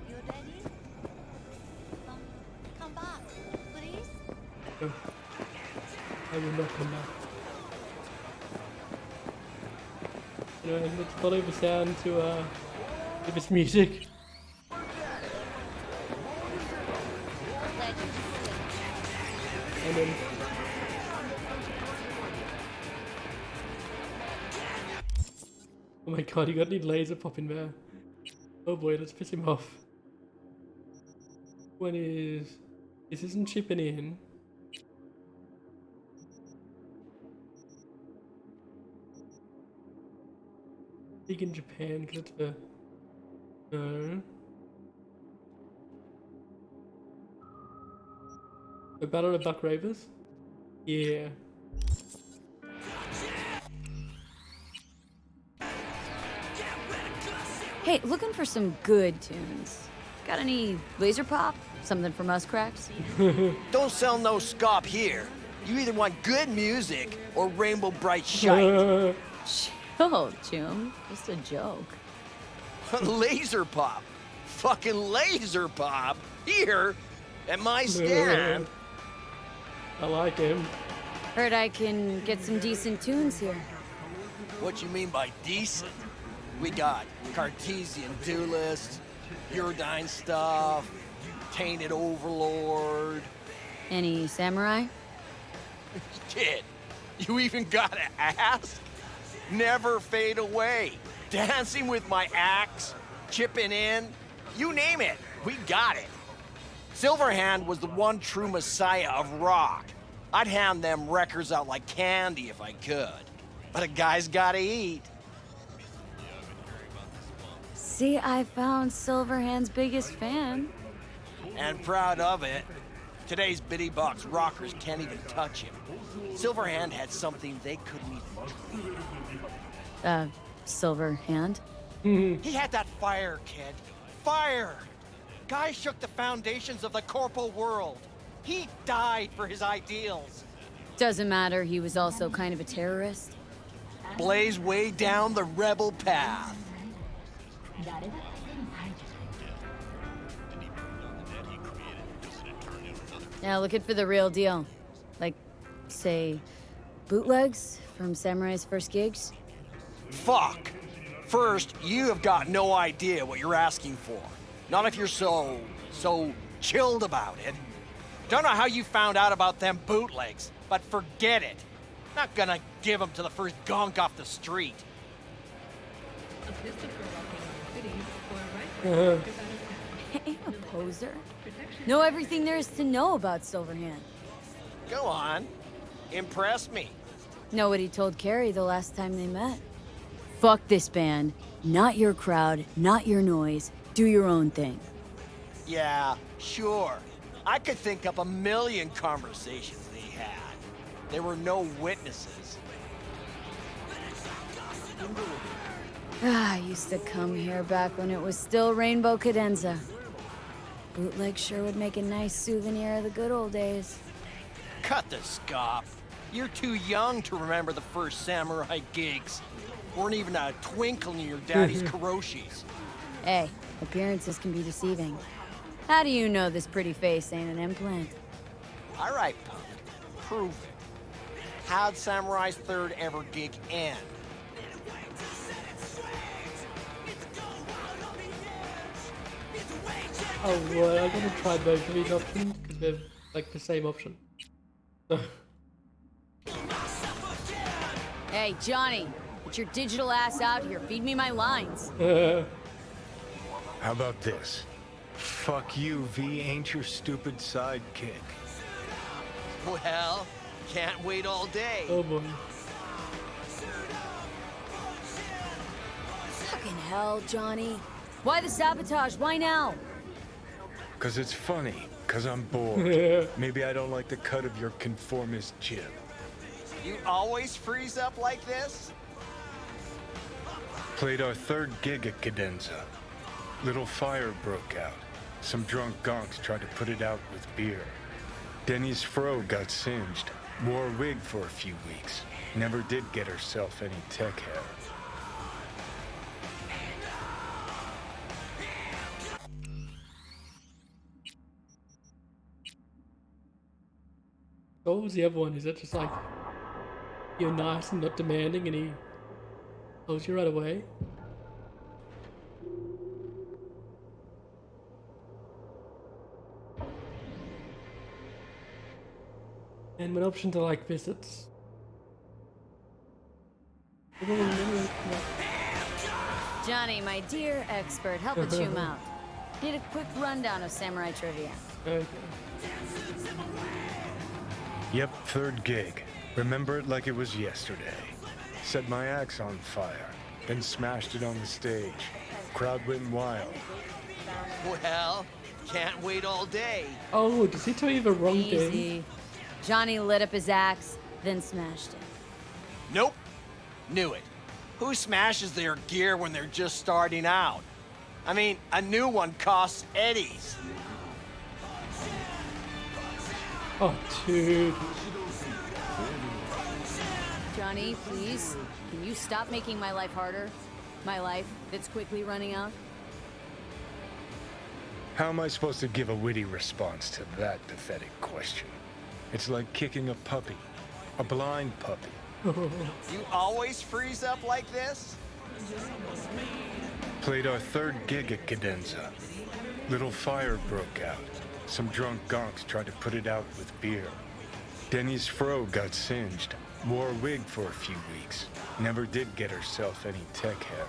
You ready? Come back, please. Oh. I will not come back. Anyway, let's follow the sound to this music. And then oh my god, you got any laser pop in there? Oh boy, let's piss him off. One is... This isn't chipping in. Big in Japan, because it's the... No. The Battle of Buck Ravers? Yeah. Hey, looking for some good tunes. Got any laser pop? Something from us cracks? Don't sell no scop here. You either want good music or Rainbow Bright shite. Chill, Jim. Just a joke. Laser pop. Fucking laser pop. Here, at my stand. I like him. Heard I can get some decent tunes here. What you mean by decent? We got Cartesian Duelist, Uridine stuff, Tainted Overlord. Any samurai? Kid, you even gotta ask? Never fade away. Dancing with my axe, chipping in, you name it, we got it. Silverhand was the one true messiah of rock. I'd hand them records out like candy if I could. But a guy's gotta eat. See, I found Silverhand's biggest fan. And proud of it. Today's Bitty Box rockers can't even touch him. Silverhand had something they couldn't even dream. Silverhand? He had that fire, kid. Fire! Guy shook the foundations of the corpo world. He died for his ideals. Doesn't matter, he was also kind of a terrorist. Blaze way down the rebel path. Now looking for the real deal. Like, say, bootlegs from Samurai's first gigs? Fuck! First, you have got no idea what you're asking for. Not if you're so chilled about it. Don't know how you found out about them bootlegs, but forget it. Not gonna give them to the first gonk off the street. Hey, a poser. Know everything there is to know about Silverhand. Go on. Impress me. Know what he told Carrie the last time they met? Fuck this band. Not your crowd, not your noise. Do your own thing. Yeah, sure. I could think up a million conversations they had. There were no witnesses. I used to come here back when it was still Rainbow Cadenza. Bootleg sure would make a nice souvenir of the good old days. Cut the scop. You're too young to remember the first samurai gigs. Weren't even a twinkle in your daddy's Kuroshis. Hey, appearances can be deceiving. How do you know this pretty face ain't an implant? All right, punk. Prove it. How'd Samurai's third ever gig end? Oh, well, I'm gonna try both of these options because they're like the same option. Hey, Johnny, Get your digital ass out here. Feed me my lines. How about this? Fuck you, V ain't your stupid sidekick. Well, can't wait all day. Oh boy. Fucking hell, Johnny. Why the sabotage? Why now? Cause it's funny. Cause I'm bored. Maybe I don't like the cut of your conformist jib. You always freeze up like this? Played our third gig at Cadenza. Little fire broke out. Some drunk gonks tried to put it out with beer. Denny's fro got singed. Wore a wig for a few weeks. Never did get herself any tech hair. What was the other one? Is it just like you're nice and not demanding and he tells you right away? And when options are like visits. Johnny, my dear expert, help a chum out. Need a quick rundown of samurai trivia. Okay. Yep, third gig. Remember it like it was yesterday. Set my axe on fire, then smashed it on the stage. Crowd went wild. Well, can't wait all day. Oh, does he tell you the wrong thing? Easy. Johnny lit up his axe, then smashed it. Nope. Knew it. Who smashes their gear when they're just starting out? I mean, a new one costs eddies. Oh, dude. Johnny, please, can you stop making my life harder? My life that's quickly running out? How am I supposed to give a witty response to that pathetic question? It's like kicking a puppy. A blind puppy. You always freeze up like this? Played our third gig at Cadenza. Little fire broke out. Some drunk gonks tried to put it out with beer. Denny's fro got singed. Wore a wig for a few weeks. Never did get herself any tech hair.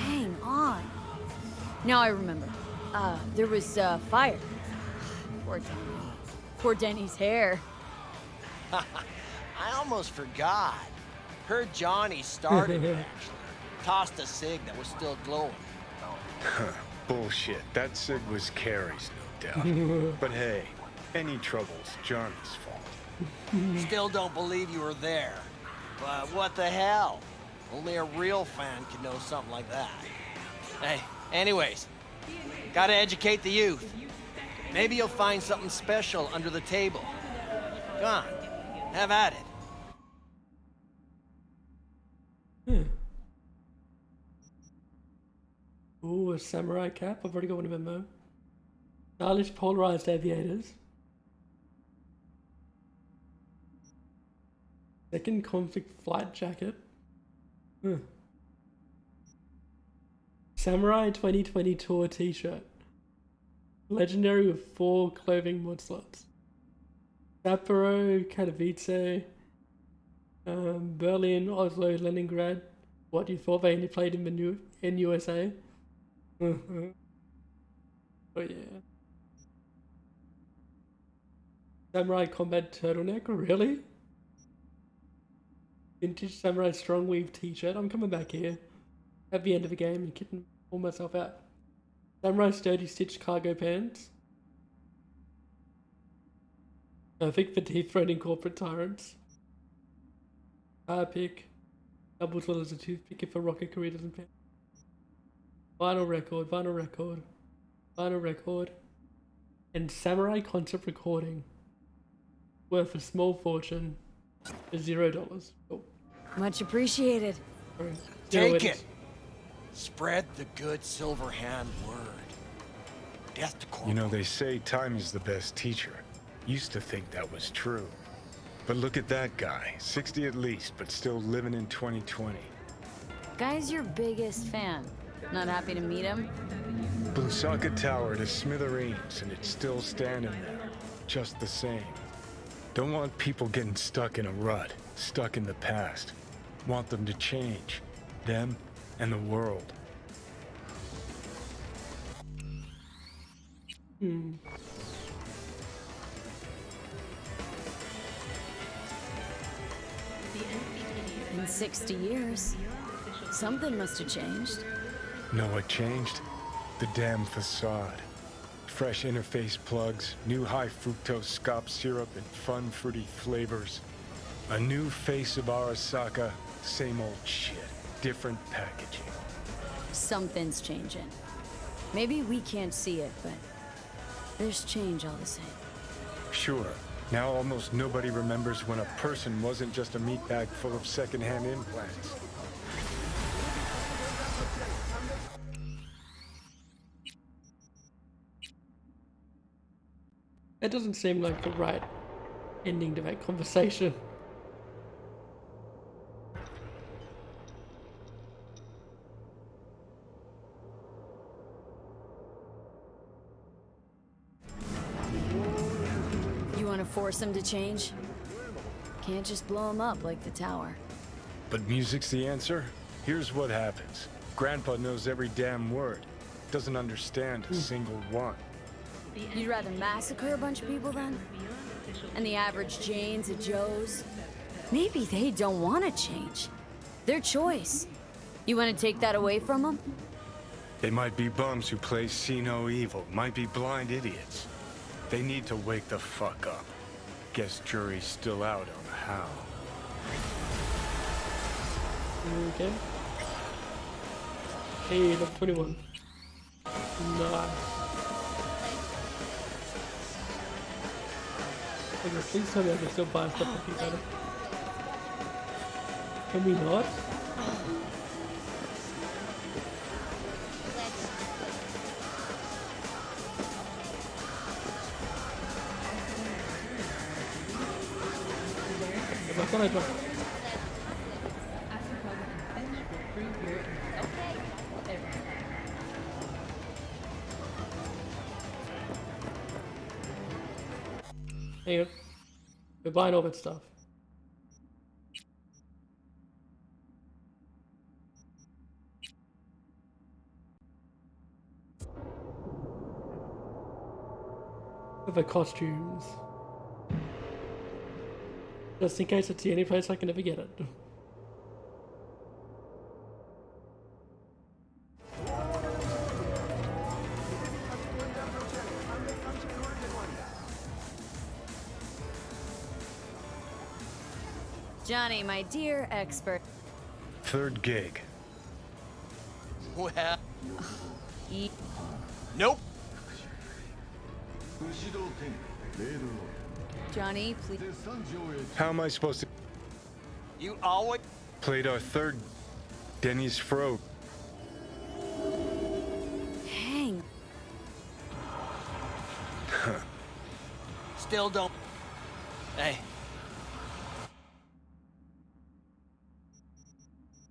Hang on. Now I remember. There was fire. Poor Denny. Poor Denny's hair. I almost forgot. Heard Johnny started it, actually. Tossed a cig that was still glowing. Bullshit. That cig was Carrie's, no doubt. But hey, any trouble's Johnny's fault. Still don't believe you were there. But what the hell? Only a real fan could know something like that. Hey, anyways, gotta educate the youth. Maybe you'll find something special under the table. Go on, have at it. Ooh, a samurai cap. I've already got one of them though. Stylish polarized aviators. Second conflict flight jacket. Samurai 2020 tour t-shirt. Legendary with 4 clothing mod slots. Sapporo, Katowice, Berlin, Oslo, Leningrad. What, you thought they only played in USA? Oh yeah. Samurai combat turtleneck, really? Vintage samurai strong weave t-shirt. I'm coming back here at the end of the game and getting all myself out. Samurai sturdy stitched cargo pants. I think the teeth threading corporate tyrants. Tire pick. Double as well as a toothpick if a rocket career doesn't pay. Vinyl record, vinyl record, vinyl record, and samurai concert recording. Worth a small fortune for $0. Oh. Much appreciated. Right. Take it. Spread the good silver hand word. Death to Corporal. You know, they say time is the best teacher. Used to think that was true. But look at that guy. 60 at least, but still living in 2020. Guy's your biggest fan. Not happy to meet him? Blusaka Tower to smithereens, and it's still standing there. just the same. Don't want people getting stuck in a rut, stuck in the past. Want them to change. Them and the world. Hmm. In 60 years, something must have changed. Know what changed? The damn facade. Fresh interface plugs, new high fructose scop syrup, and fun fruity flavors. A new face of Arasaka, same old shit, different packaging. Something's changing. Maybe we can't see it, but there's change all the same. Sure, now almost nobody remembers when a person wasn't just a meat bag full of secondhand implants. That doesn't seem like the right ending to that conversation. You want to force them to change? Can't just blow them up like the tower. But music's the answer? Here's what happens. Grandpa knows every damn word. Doesn't understand a single one. You'd rather massacre a bunch of people then? And the average Janes at Joe's? Maybe they don't want to change. Their choice. You want to take that away from them? They might be bums who play see no evil, might be blind idiots. They need to wake the fuck up. Guess jury's still out on how. Okay. Hey, level 21. Nice. Okay, please tell me I can still buy stuff with you better. Can we not? I thought I dropped. Hang on. We're buying all that stuff. With the costumes. Just in case it's the only place I can ever get it. Johnny, my dear expert. Third gig. Well... Nope. Johnny, please. How am I supposed to... You always... Played our third... Denny's Fro. Hang. Still don't... Hey.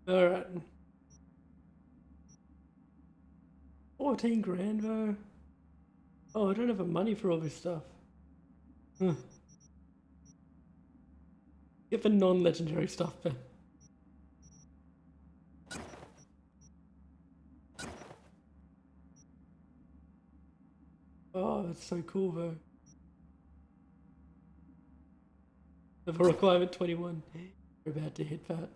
Alright. 14 grand though. Oh, I don't have the money for all this stuff. Get the non-legendary stuff then. Oh, that's so cool though. Level requirement 21. We're about to hit that.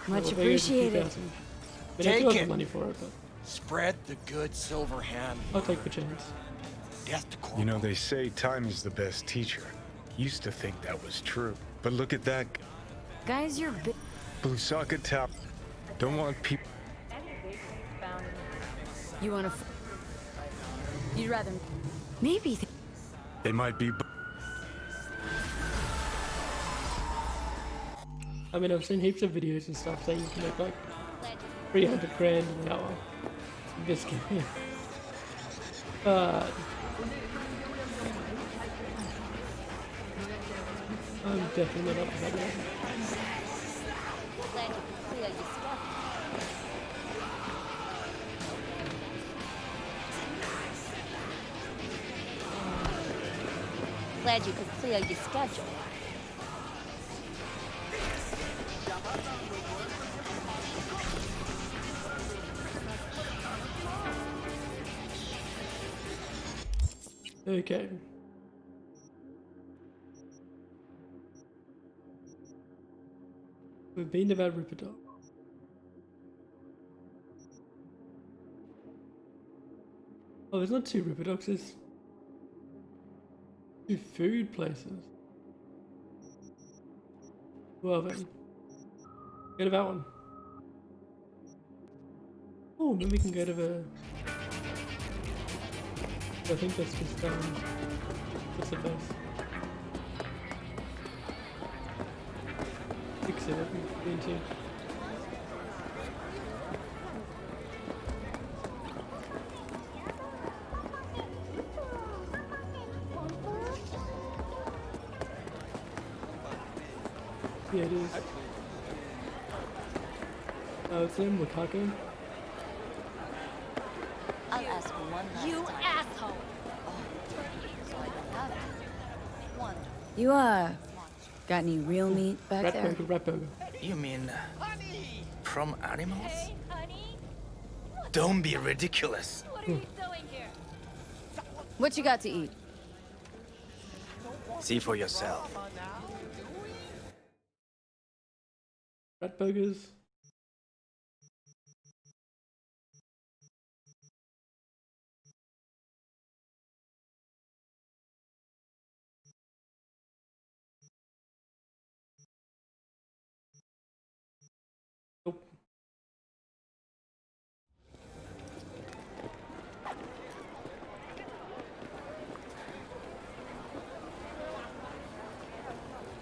Much appreciated. Take it. Money for it, but Spread the good silver hand. I'll take the chance. Death to Corporal. You know, they say time is the best teacher. Used to think that was true. But look at that. Guys, you're Blusaka top. Don't want people... You want to... You'd rather... Maybe... They might be... I mean, I've seen heaps of videos and stuff saying you can make like 300 grand an hour in this game. I'm definitely not up for that. Glad you could clear your schedule. Okay. We've been to that Ripperdoc. Oh, there's not 2 Ripperdocs, there's 2 food places. Well then. Go to that one. Oh, maybe we can go to the... I think that's just, what's the place? Fix it, I've been to. Yeah, it is. It's in Wakako. I'll ask one last You time. asshole! So I don't have to. Wonderful. You, got any real meat back there? Rat burger. You mean from animals? Don't be ridiculous. What you got to eat? See for yourself. Rat burgers. Nope.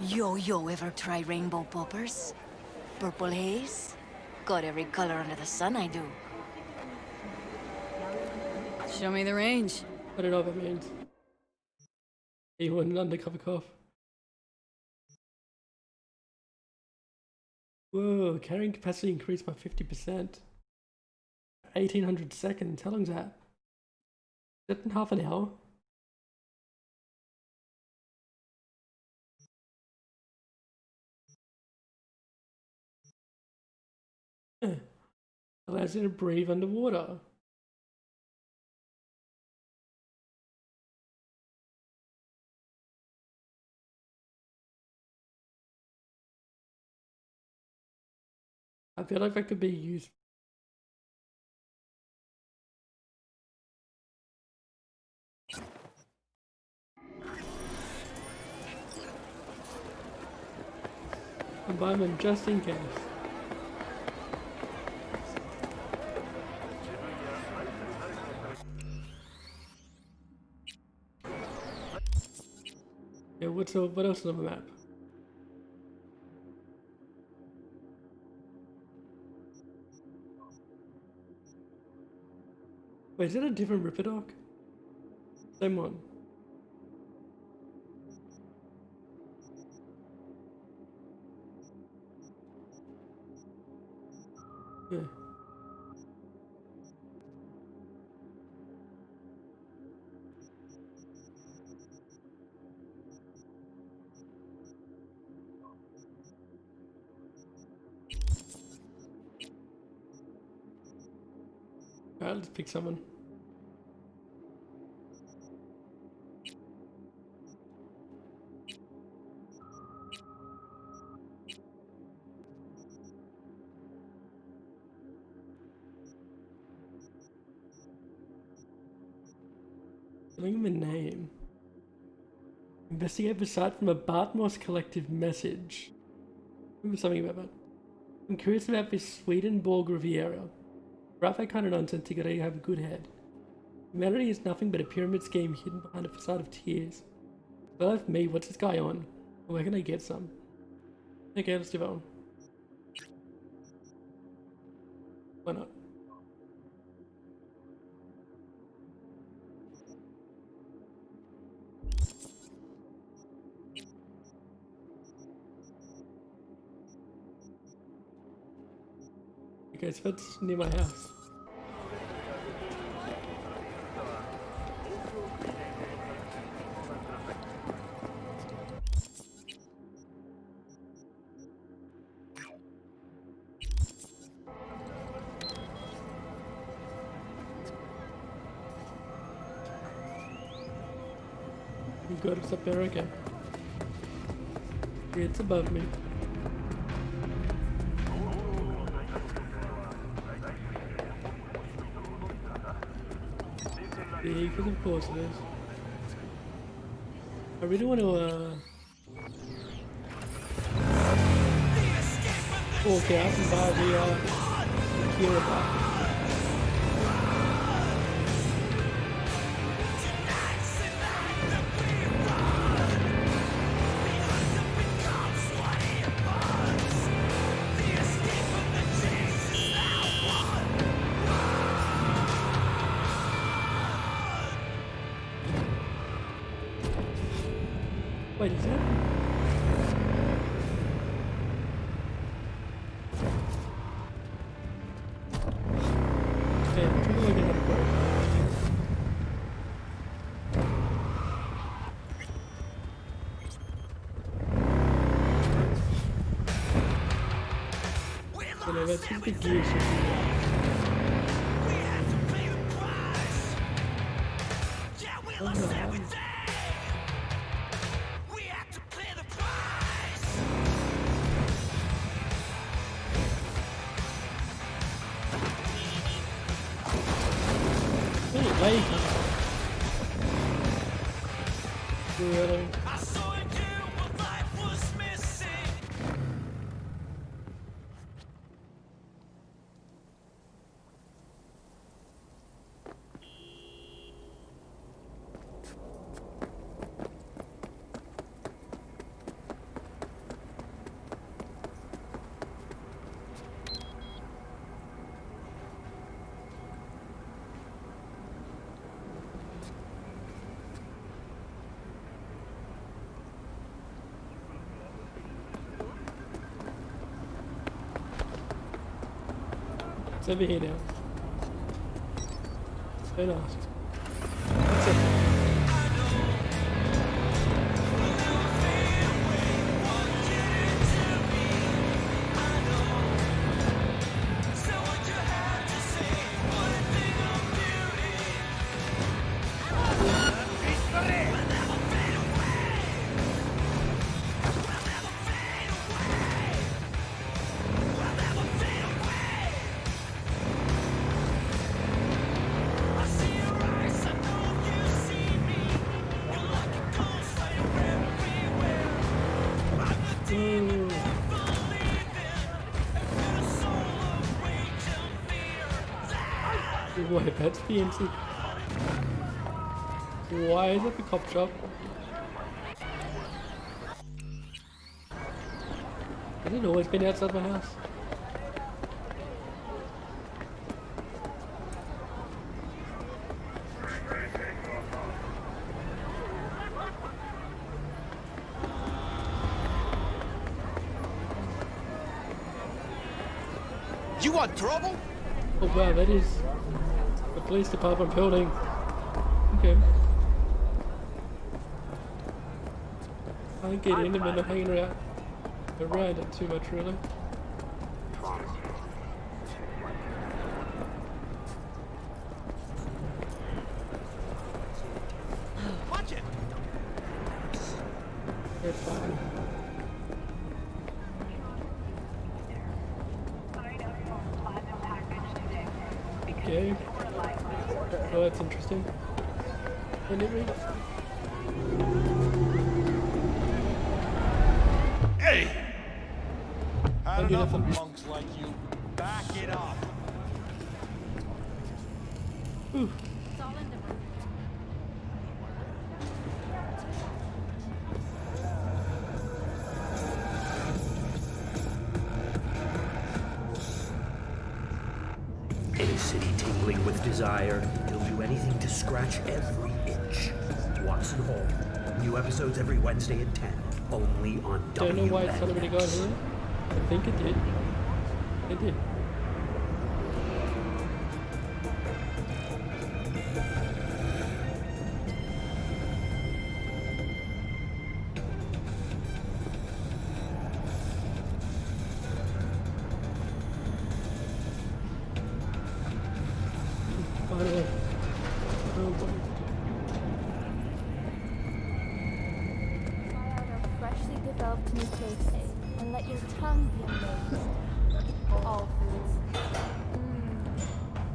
Yo, ever try rainbow poppers? Purple haze? Got every color under the sun, I do. Show me the range. I don't know what that means. You want an undercover cough? Whoa, carrying capacity increased by 50%. 1800 seconds. How long's that? Is that in half an hour? Allows you to breathe underwater. I feel like that could be used. I'll buy them just in case. Yeah, what else is on the map? Wait, is that a different Ripperdoc? Same one. Yeah. Alright, let's pick someone. Giving him a name. Investigate the site from a Bartmoss collective message. Remember something about that. I'm curious about this Swedenborg Riviera. Write that kind of nonsense, you gotta have a good head. Humanity is nothing but a pyramid scheme hidden behind a facade of tears. Well, that's me, what's this guy on? Where can I get some? Okay, let's do that one. Why not? Okay, so that's near my house. You got us up there, okay. It's above me. Yeah, because of course it is. I really want to, walk out and buy the, Kira bar. Wait, is that? Okay, I'm trying to look at how to work. You know, that's just the gear shifting. Oh no. Really? It's over here now. Don't ask. That's it. Wait, that's PNC. Why is it the cop shop? Has it always been outside my house? You want trouble? Oh wow, that is the police department building. Okay. I don't get in them and they're hanging around it too much, really. Watch it. They're fine. Okay. Oh, that's interesting. And it reads. Hey! Don't do nothing. Punks like you. Back it up. Ooh. In a city tingling with desire, he'll do anything to scratch every itch. Watson Hall. New episodes every Wednesday at 10. Only on WNS. Don't know why it's already got here. I think it did. It did. Finally. Oh boy. your tongue be amazed. All foods.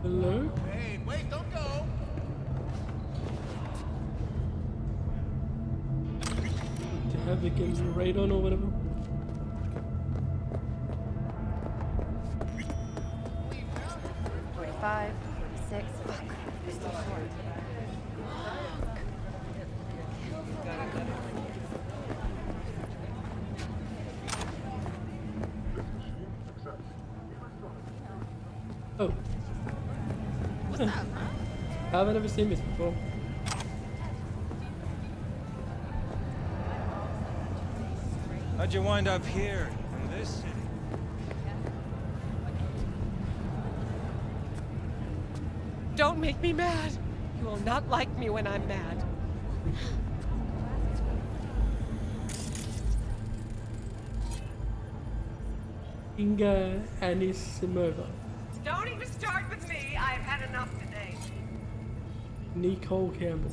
Hello? Hey, wait, don't go! To have the game's radon or whatever. $45, $46. Fuck, you're still short. Oh. What's up, huh? How have I never seen this before? How'd you wind up here, in this city? Don't make me mad. You will not like me when I'm mad. Inga Anisimova. Don't even start with me. I've had enough today. Nicole Campbell.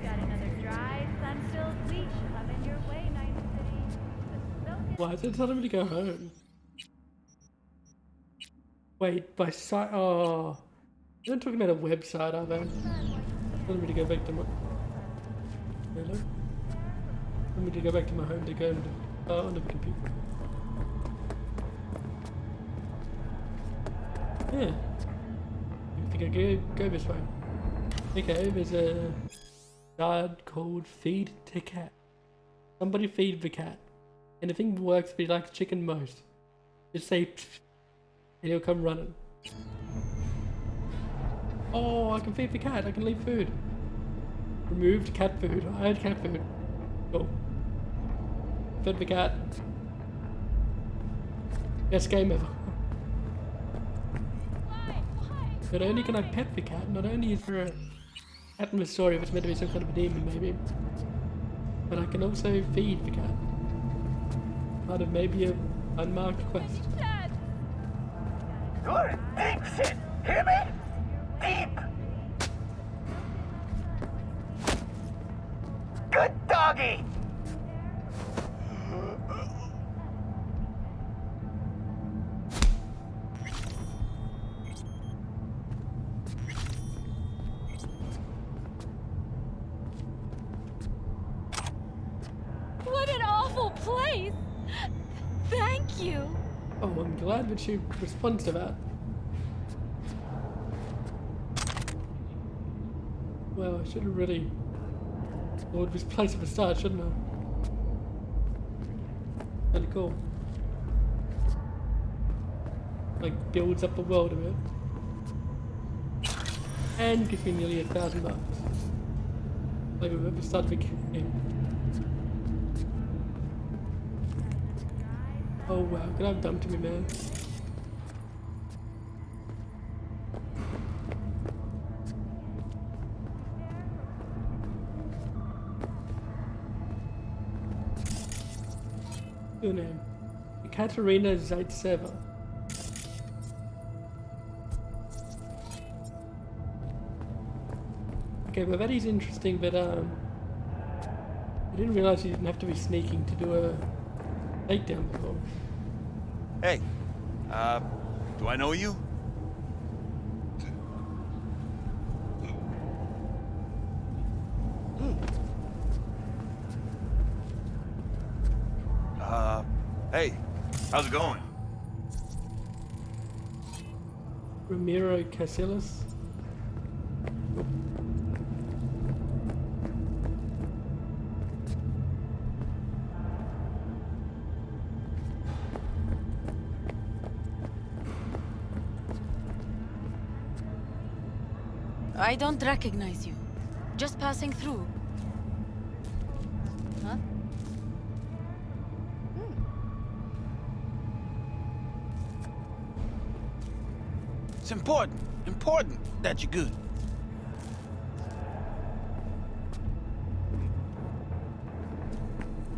Got another dry, sun-filled week coming your way, Night City. Why is it telling me to go home? Wait, by site. Oh. They're not talking about a website, are they? Telling me to go back to my. Hello? Telling me to go back to my home to go onto the computer. Yeah. I think I go this way. Okay, there's a guard called Feed to Cat. Somebody feed the cat. Anything works if you like chicken most. Just say pfft, and he'll come running. Oh, I can feed the cat. I can leave food. Removed cat food. I had cat food. Cool. Fed the cat. Best game ever. Not only can I pet the cat, not only is there a cat in the story if it's meant to be some kind of a demon maybe, but I can also feed the cat. Part of maybe a unmarked quest. You're in deep shit. Hear me? Deep. Good doggy. What an awful place! Thank you. Oh, I'm glad that she responds to that. Well, I should have really explored this place at the start, shouldn't I? Kinda cool. Like, builds up the world a bit. And gives me nearly $1,000. Like, we're at the start of the game. Oh wow, could I have done to me, man? Your name? Katerina Zaitseva. Okay, well that is interesting, but I didn't realize you didn't have to be sneaking to do a takedown before. Hey, do I know you? Hey, how's it going? Ramiro Casillas. I don't recognize you. Just passing through. Huh? It's important that you're good.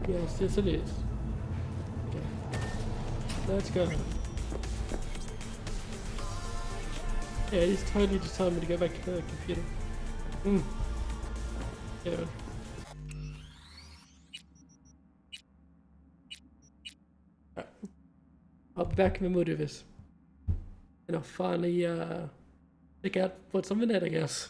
Yes, yes it is. Okay. Let's go. Yeah, he's totally just telling me to go back to the computer. Yeah. Alright. I'll be back in the mood of this. And I'll finally check out what's on the net, I guess.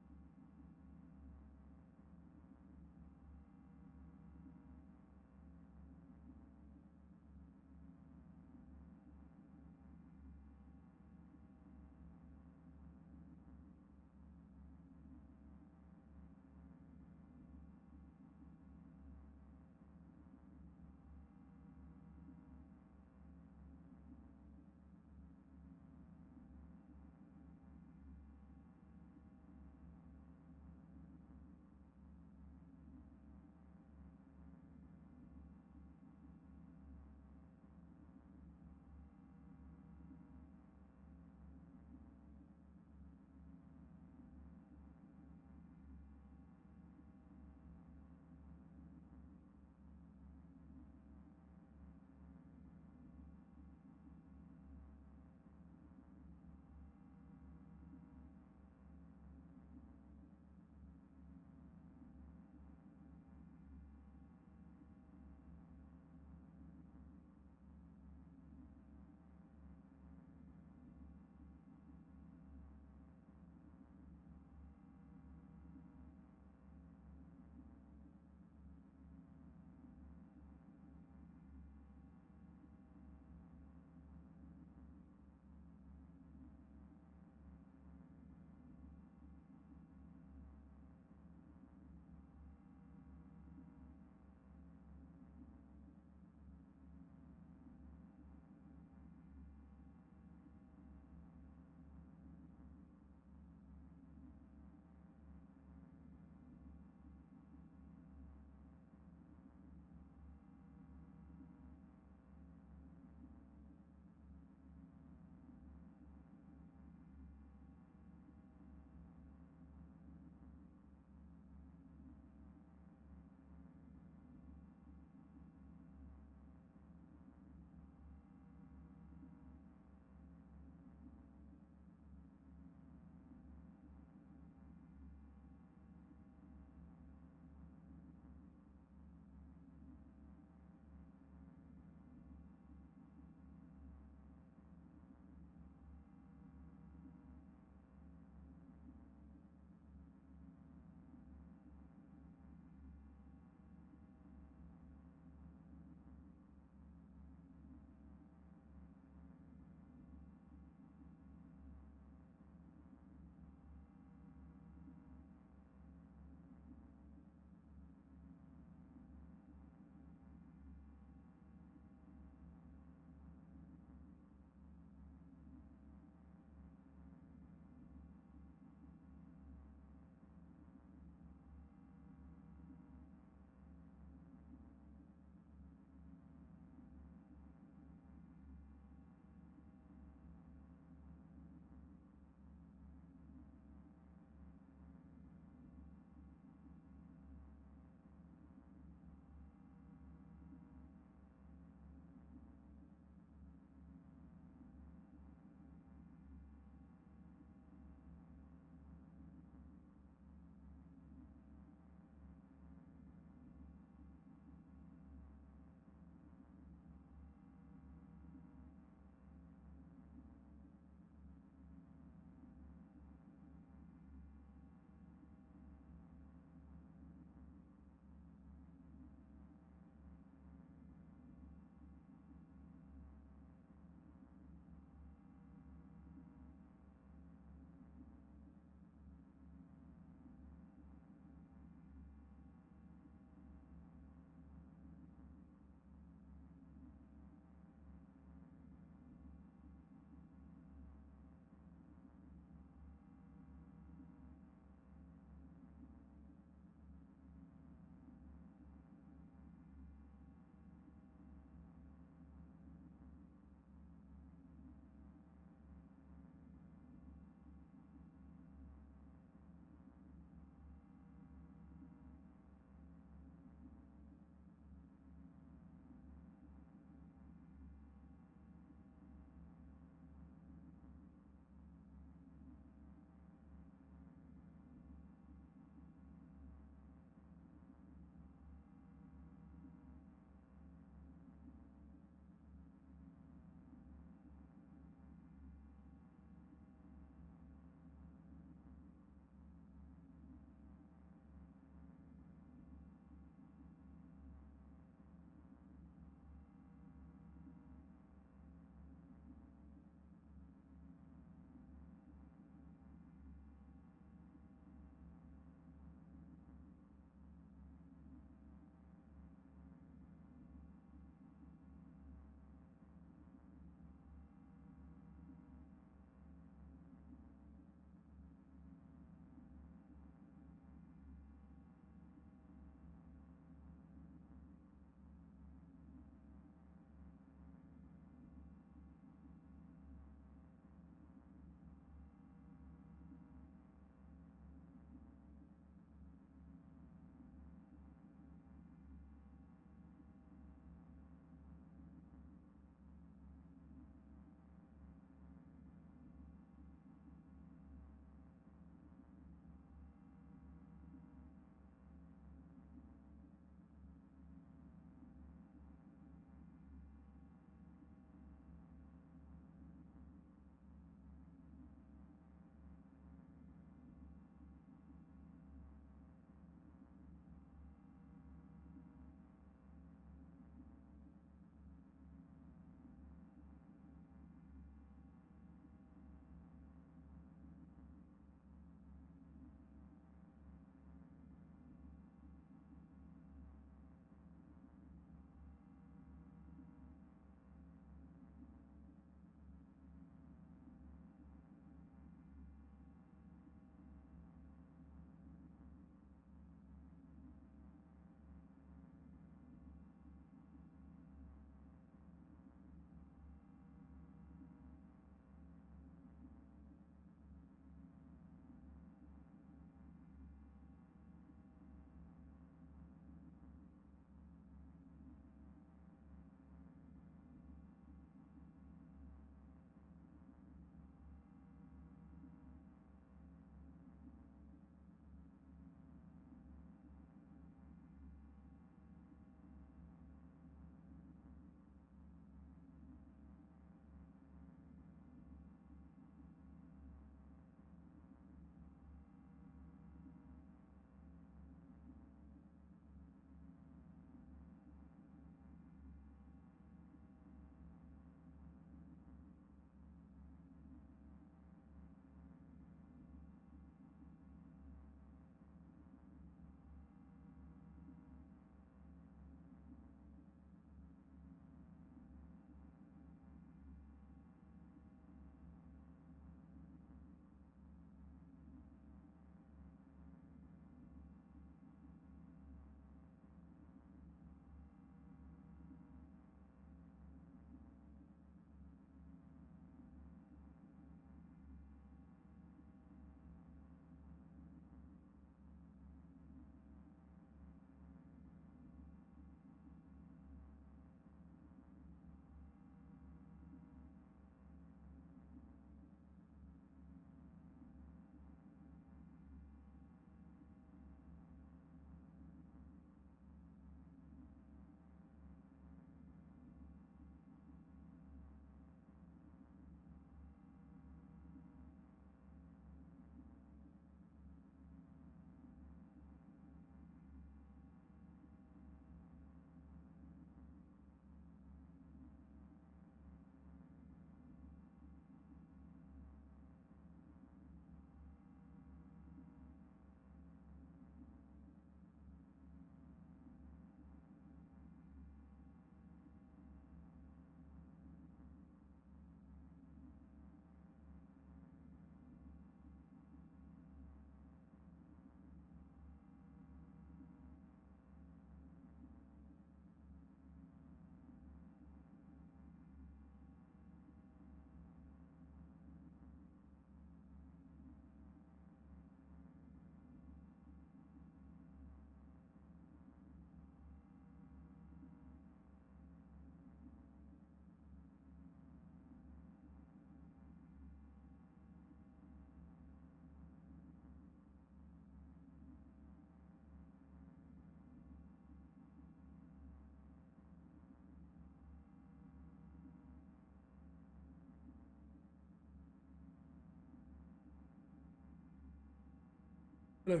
No.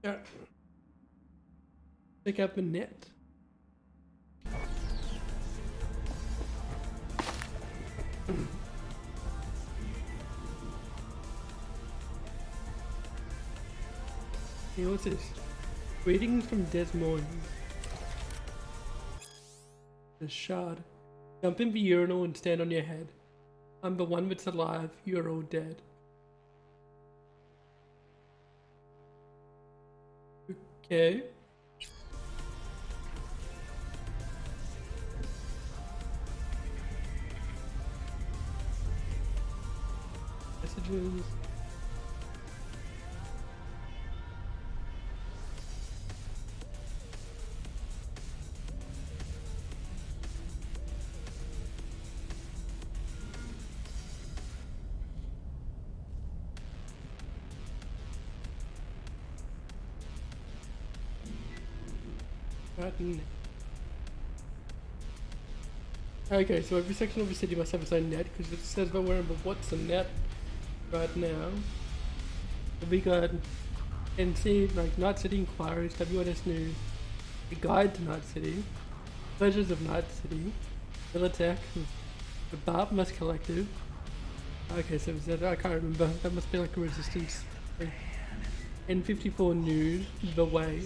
Yeah. Pick up a net. Hey, what's this? Greetings from Des Moines. The shard. Jump in the urinal and stand on your head. I'm the one that's alive, you're all dead. Okay. Messages. Button. Okay, so every section of the city must have its own net because it says that we're in the what's a net right now. We got NC, like Night City Inquiries, WNS News, The Guide to Night City, Pleasures of Night City, Militech, the Bartmus Collective. Okay, so is that, I can't remember, that must be like a resistance thing. N54 News, The Way,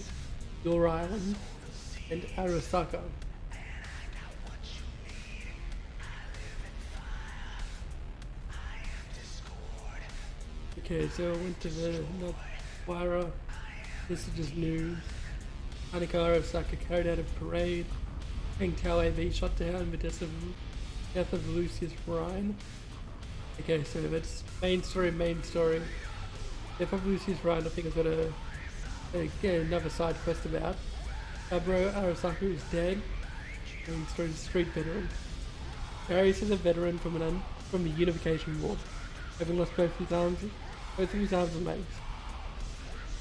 Your Island, and Arasaka. Okay, so I went to the Wara. This is just news. Hanaka Arasaka carried out a parade. Hang Tao AV shot down the death of Lucius Rhine. Okay, so that's main story. Death of Lucius Rhine, I think I've got another side quest about. Abro Arasaka is dead. Main story, street veteran. Darius is a veteran from the Unification War, having lost both of his arms and legs.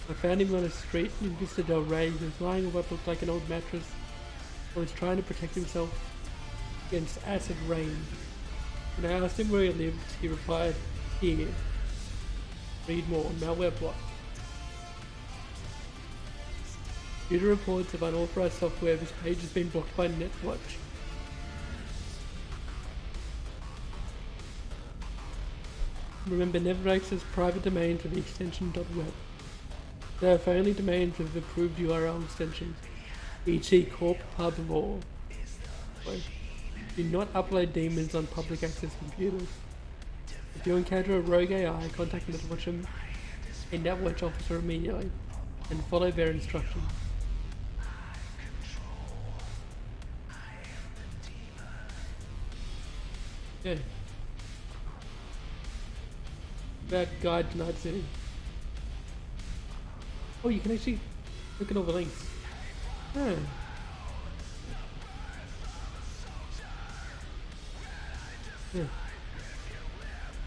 I found him on a street in Vista del Rey. He was lying on what looked like an old mattress and was trying to protect himself against acid rain. When I asked him where he lived, he replied, "Here. Read more. Malware block." Due to reports of unauthorized software, this page has been blocked by NetWatch. Remember, never access private domains with the extension .web. They are only domains with approved URL extensions, e.g. corp pub law. Do not upload daemons on public access computers. If you encounter a rogue AI, contact NetWatch, a NetWatch officer immediately, and follow their instructions. Okay. About Guide to Night City. Oh, you can actually look at all the links. Oh. Yeah.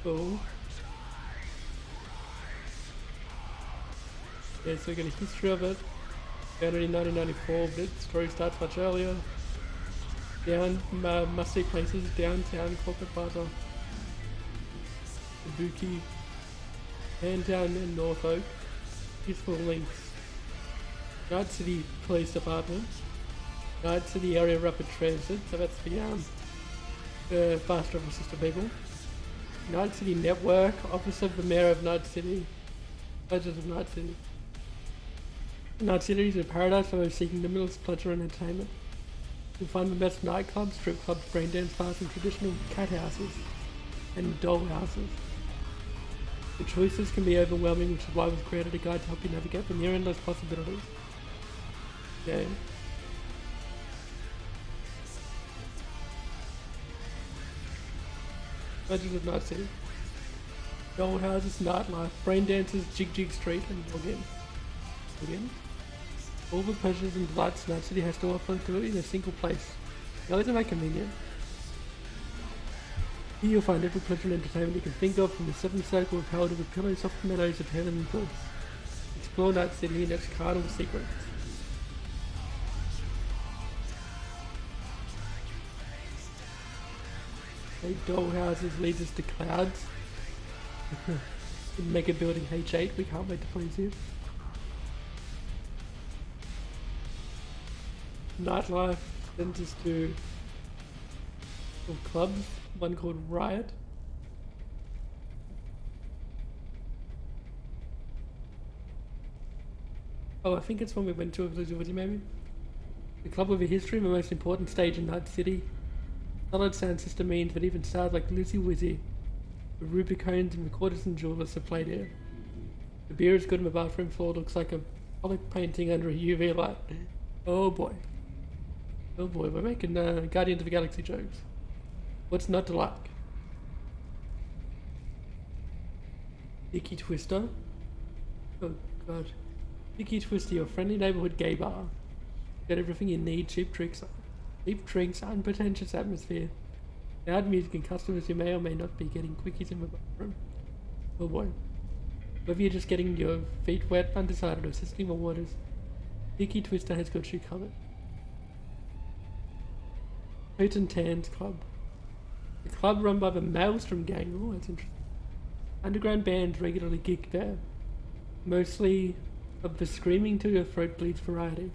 Cool. Yeah, so we get a history of it. Founded in 1994, but the story starts much earlier. Must-see places, downtown, Corporate Plaza, Kabuki, Pantown and North Oak. Useful links. Night City Police Department, Night City Area Rapid Transit, so that's the fast travel system people. Night City Network, Office of the Mayor of Night City, Pleasures of Night City. Night City is a paradise for those seeking limitless pleasure and entertainment. You'll find the best nightclubs, strip clubs, braindance bars, and traditional cat houses and doll houses. The choices can be overwhelming, which is why we've created a guide to help you navigate the near endless possibilities. Okay. Legends of Night City. Doll houses, nightlife, brain dances, Jig Street, and Again. All the pleasures and delights Night City has to offer in a single place. Now isn't that convenient? Here you'll find every pleasure and entertainment you can think of, from the seventh circle of hell to the pillow soft meadows of heaven and bliss. Explore Night City and its cardinal secrets. Dollhouses leads us to clouds. In Mega Building H8, we can't wait to please you. Nightlife sends us to clubs, one called Riot. Oh, I think it's one we went to with Lizzie, maybe? The club with a history, the most important stage in Night City. Solid sound system means that even stars like Lizzie Wizzy, the Rubicones and recorders and jewelers have played here. The beer is good and the bathroom floor looks like a Pollock painting under a UV light. Oh boy. Oh boy, we're making Guardians of the Galaxy jokes. What's not to like? Dicky Twister. Oh god. Dicky Twister, your friendly neighborhood gay bar. Got everything you need, cheap drinks, unpretentious atmosphere, loud music and customers who may or may not be getting quickies in the bathroom. Oh boy. Whether you're just getting your feet wet, undecided, or assisting the waters, Dicky Twister has got you covered. Coats and Tans Club. The club run by the Maelstrom Gang. Oh, that's interesting. Underground bands regularly gig there. Mostly of the screaming till your throat bleeds variety.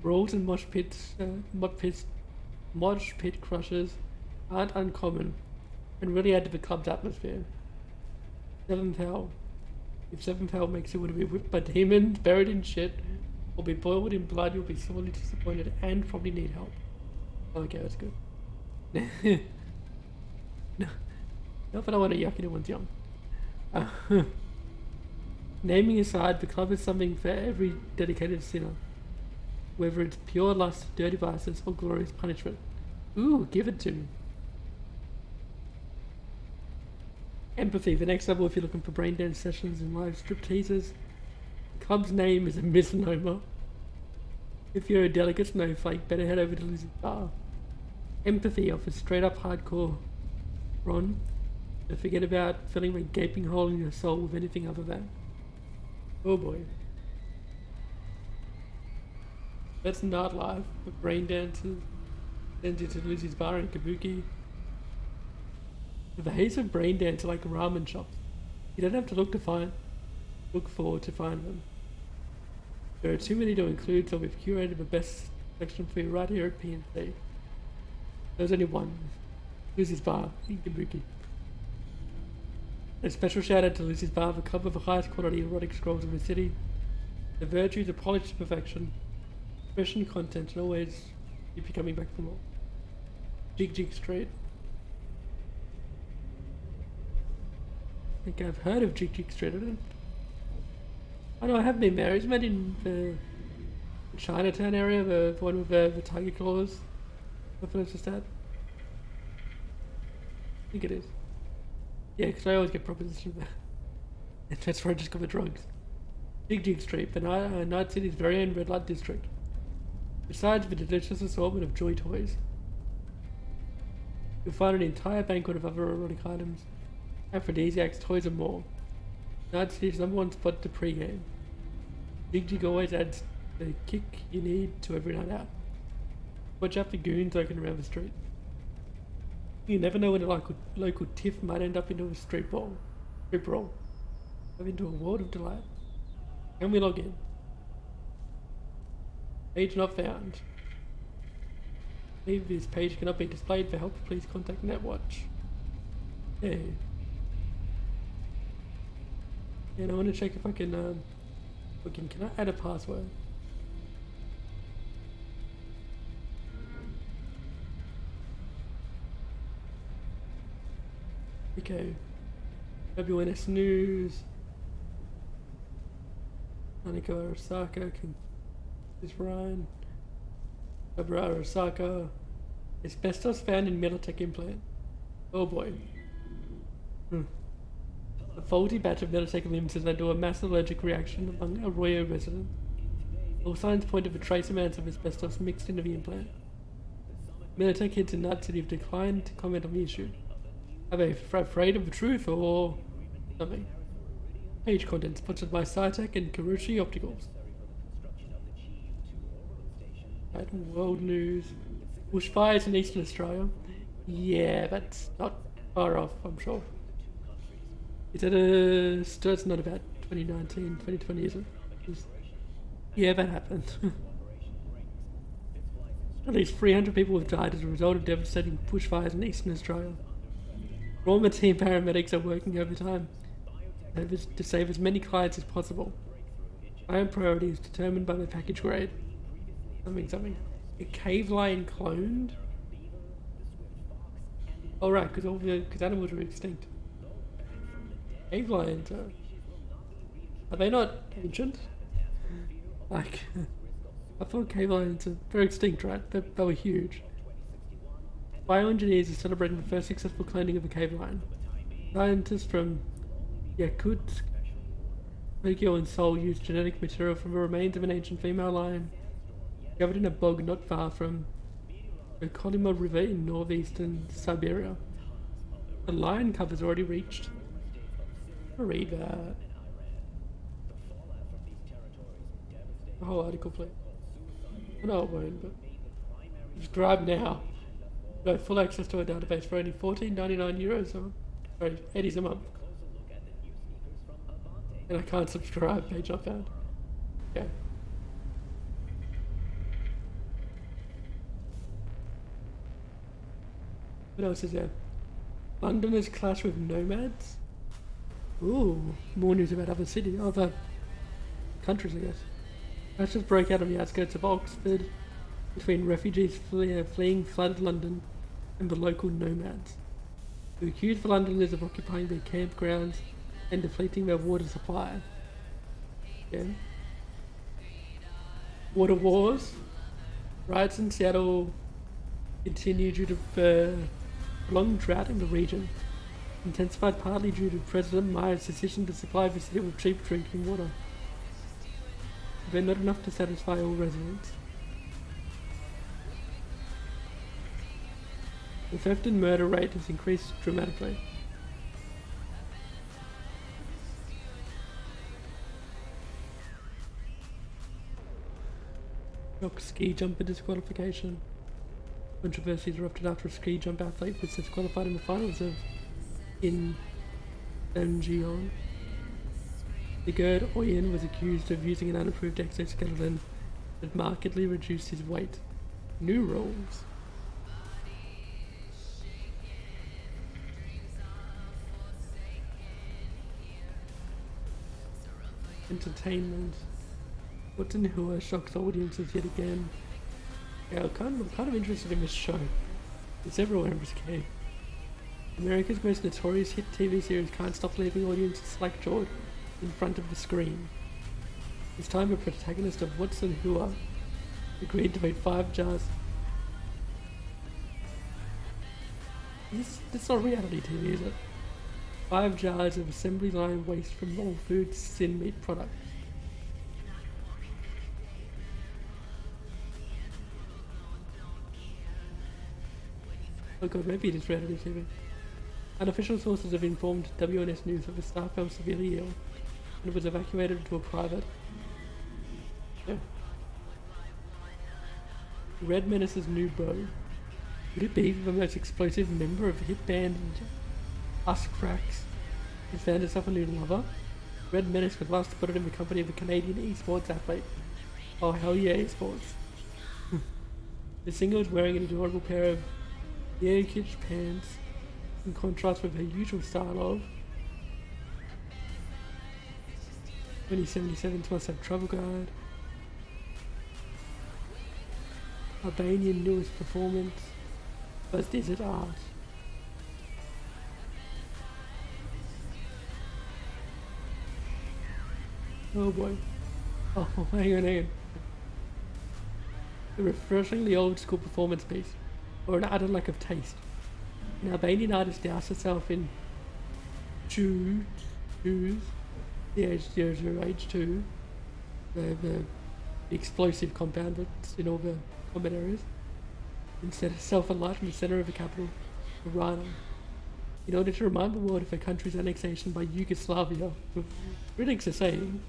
Brawls and mosh pit crushers aren't uncommon and really add to the club's atmosphere. Seventh Hell. If Seventh Hell makes you want to be whipped by demons, buried in shit, or be boiled in blood, you'll be sorely disappointed and probably need help. Okay, that's good. No, not that I want to yuck anyone's young. Naming aside, the club is something for every dedicated sinner. Whether it's pure lust, dirty vices, or glorious punishment. Ooh, give it to me. Empathy, the next level if you're looking for brain dance sessions and live strip teasers. The club's name is a misnomer. If you're a delicate snowflake, better head over to Lizzie's Bar. Empathy offers straight up hardcore Ron. So forget about filling a gaping hole in your soul with anything other than. Oh boy. That's not live, but brain dances sends you to Lizzie's Bar in Kabuki. The haze of brain dance are like ramen shops. You don't have to look forward to find them. There are too many to include, so we've curated the best section for you right here at PNC. There's only one. Lizzie's Bar in Kabuki. A special shout out to Lizzie's Bar, the club of the highest quality erotic scrolls in the city. The virtues are polished to perfection. Fresh content and always keep you coming back for more. Jig Street. I think I've heard of Jig Street. I know I have been there. Isn't that in the Chinatown area, the one with the tiger claws? I thought it's just that. I think it is. Yeah, because I always get propositions there. And that's where I just got the drugs. Jig Street, the Night City's very own red light district. Besides the delicious assortment of joy toys, you'll find an entire banquet of other erotic items, aphrodisiacs, toys and more. Night City's #1 spot to pre-game. Jig always adds the kick you need to every night out. Watch out for goons lurking around the street. You never know when a local tiff might end up into a strip brawl. Into a world of delight. Can we log in? Page not found. Leave this page cannot be displayed. For help, please contact Netwatch. Yeah. And I want to check if I can, can I add a password? Okay. WNS News. Hanako Arasaka is Ryan. Abra Arasaka. Asbestos found in Militech implant. Oh boy. A faulty batch of Militech limbs has led to a mass allergic reaction among Arroyo residents. All signs point to the trace amounts of asbestos mixed into the implant. Militech heads in Night City have declined to comment on the issue. Are they afraid of the truth or something? Page content sponsored by Cytec and Karushi Opticals. Right, world news. Bushfires in Eastern Australia. Yeah, that's not far off, I'm sure. Is it still it's not about 2019, 2020, is it? Yeah, that happened. At least 300 people have died as a result of devastating bushfires in eastern Australia. Roma team paramedics are working overtime to save as many clients as possible. My own priority is determined by the package grade. Something. A cave lion cloned? Oh right, because animals are extinct. Cave lions are they not ancient? Like, I thought cave lions they're extinct, right? They were huge. Bioengineers are celebrating the first successful cloning of a cave lion. Scientists from Yakutsk, Tokyo and Seoul used genetic material from the remains of an ancient female lion discovered in a bog not far from the Kolyma River in northeastern Siberia. The lion cub has already reached. I'll read that. The whole article, please. I know it won't, but subscribe now. Got full access to a database for only €14.99 sorry, 80s a month. And I can't subscribe, page not found. Okay. What else is there? Londoners clash with nomads? Ooh, more news about other cities, other countries, I guess. Clashes broke out on the outskirts of Oxford between refugees fleeing flooded London and the local nomads, who accused the Londoners of occupying their campgrounds and depleting their water supply. Yeah. Water wars. Riots in Seattle continue due to the prolonged drought in the region, intensified partly due to President Meyer's decision to supply the city with cheap drinking water. But not enough to satisfy all residents. The theft and murder rate has increased dramatically. Shock ski jumper disqualification. Controversies erupted after a ski jump athlete was disqualified in the finals in Nanjiong. The Gerd Oyen was accused of using an unapproved exoskeleton that markedly reduced his weight. New rules. Entertainment. Watson Hua shocks audiences yet again. Yeah, I'm kind of interested in this show. It's everywhere in this game. America's most notorious hit TV series can't stop leaving audiences like George in front of the screen. This time a protagonist of Watson Hua agreed to make 5 jars. This is not reality TV, is it? 5 jars of assembly line waste from Whole Foods Sin Meat products. Oh god, maybe it is reality TV. Unofficial sources have informed WNS News that the staff fell severely ill and was evacuated to a private. Yeah. Red Menace's new bow. Would it be the most explosive member of the hit band Us Cracks has found herself a new lover? Red Menace was last spotted in the company of a Canadian esports athlete. Oh hell yeah, esports. The singer was wearing an adorable pair of Jokic pants in contrast with her usual style of 2077 must have travel guide. Albanian newest performance. First desert art. Oh boy. Oh, hang on. A refreshingly old school performance piece, or an utter lack of taste. An Albanian artist doused herself in the H0H2, the explosive compound that's in all the combat areas, and set herself alight in the center of the capital, Tirana, in order to remind the world of her country's annexation by Yugoslavia. Critics are saying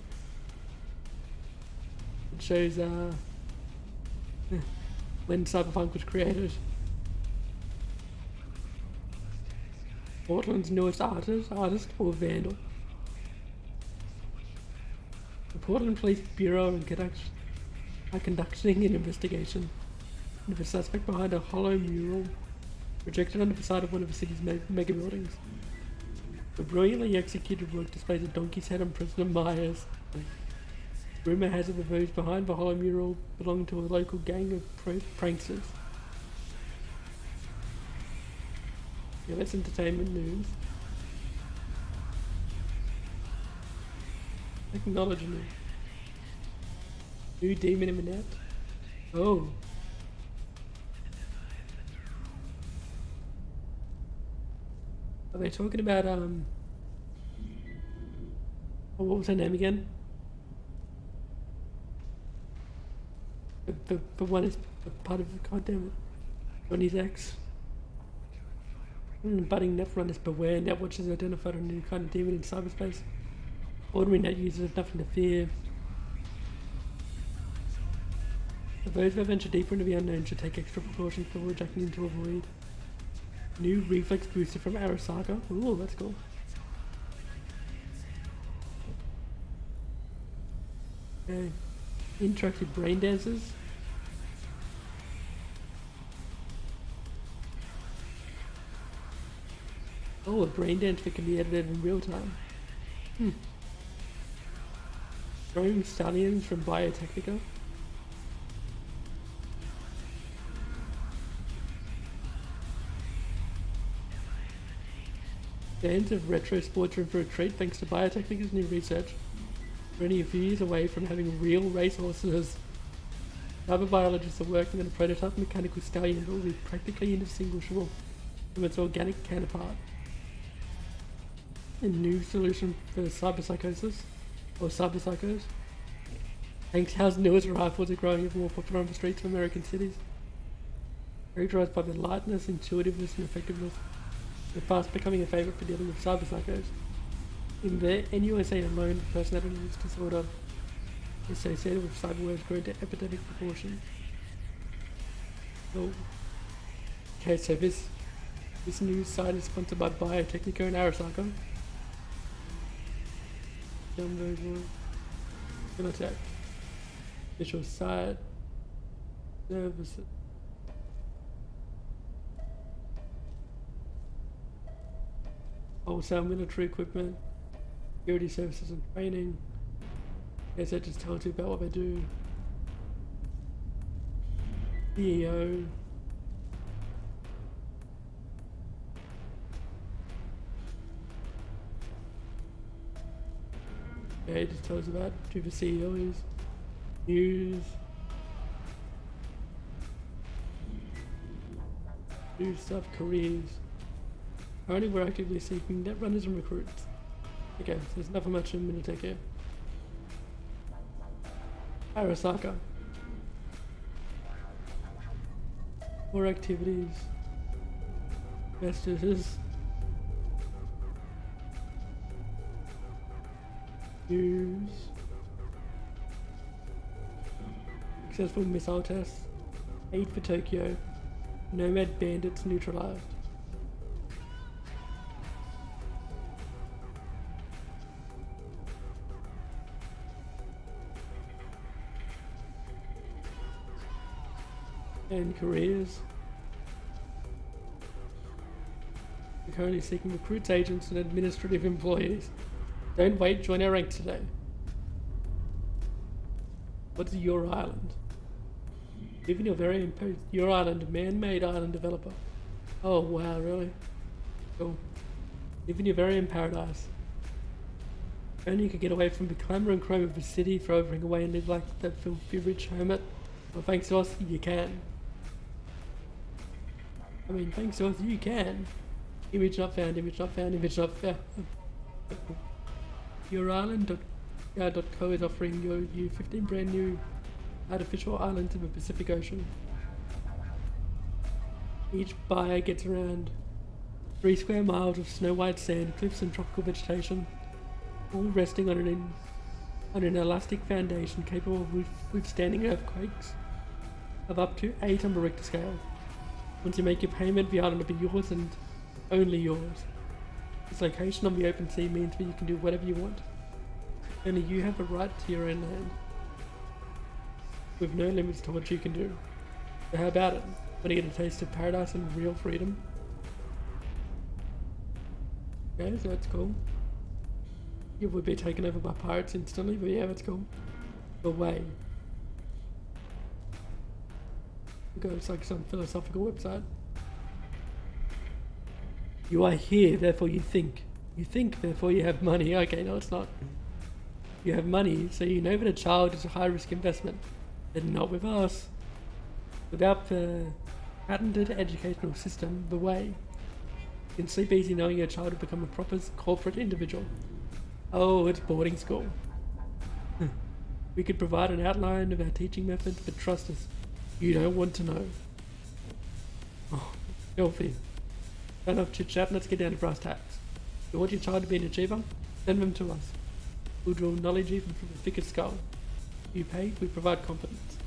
it shows when Cyberpunk was created. Portland's newest artist or vandal. The Portland Police Bureau are conducting an investigation into the suspect behind a hollow mural projected on the facade of one of the city's mega buildings. The brilliantly executed work displays a donkey's head on President Myers. Rumor has it that those behind the hollow mural belong to a local gang of pranksters. Yeah, that's entertainment news. Technology news. New demon in the net. Oh. Are they talking about oh, what was her name again? The one is a part of, goddammit, Johnny's ex. Budding net runners beware, Netwatch has identified a new kind of demon in cyberspace. Ordinary net users have nothing to fear. But those that venture deeper into the unknown should take extra precautions before jacking into a void. New reflex booster from Arasaka. Ooh, that's cool. Okay. Interactive brain dances. Oh, a brain dance that can be edited in real time. Growing stallions from Biotechnica. Fans of retro sports are in for a treat thanks to Biotechnica's new research. We're only a few years away from having real racehorses. Cyber biologists are working on a prototype mechanical stallion that will be practically indistinguishable from its organic counterpart. A new solution for cyberpsychosis, or cyberpsychos. Hank's newest rifles are growing ever more popular on the streets of American cities. Characterized by their lightness, intuitiveness, and effectiveness, they're fast becoming a favorite for dealing with cyberpsychos. In the NUSA alone, the personality disorder associated with cyberware has grown to epidemic proportions. Oh. Okay, so this news site is sponsored by Biotechnica and Arasaka. Attack. Official site. Services. Wholesale military equipment. Security services and training. Guess that just tells you about what they do. CEO. Okay, it just tells you about who the CEO is. News. New stuff, careers. Currently we're actively seeking net runners and recruits. Okay, so there's nothing much I'm going to take here. Arasaka. More activities. Messages. News. Successful missile tests. Aid for Tokyo. Nomad bandits neutralized. And careers. We're currently seeking recruits, agents, and administrative employees. Don't wait, join our ranks today. What's your island? Even your very imposed your island, man-made island developer. Oh wow, really? Cool. Even your very own paradise. If only you could get away from the clamor and chrome of the city, throw everything away and live like that filthy rich hermit. Well, thanks to us, you can. I mean, thanks to us, you can. Image not found, image not found, image not found. YourIsland.co is offering you 15 brand new artificial islands in the Pacific Ocean. Each buyer gets around 3 square miles of snow-white sand, cliffs and tropical vegetation, all resting on an elastic foundation capable of withstanding earthquakes of up to 8 on the Richter scale. Once you make your payment, the island will be yours and only yours. Its location on the open sea means that you can do whatever you want. Only you have a right to your own land, with no limits to what you can do. So how about it? Want to get a taste of paradise and real freedom? Okay, so that's cool. You would be taken over by pirates instantly, but yeah, that's cool. The way. It's like some philosophical website. You are here, therefore you think. You think, therefore you have money. Okay, no, it's not. You have money, so you know that a child is a high-risk investment. But not with us. Without the patented educational system, the way. You can sleep easy knowing your child will become a proper corporate individual. Oh, it's boarding school. We could provide an outline of our teaching methods, but trust us, you don't want to know. Oh, filthy. Enough chit-chat, let's get down to brass tacks. You want your child to be an achiever? Send them to us. We'll draw knowledge even from the thickest skull. You pay, we provide confidence.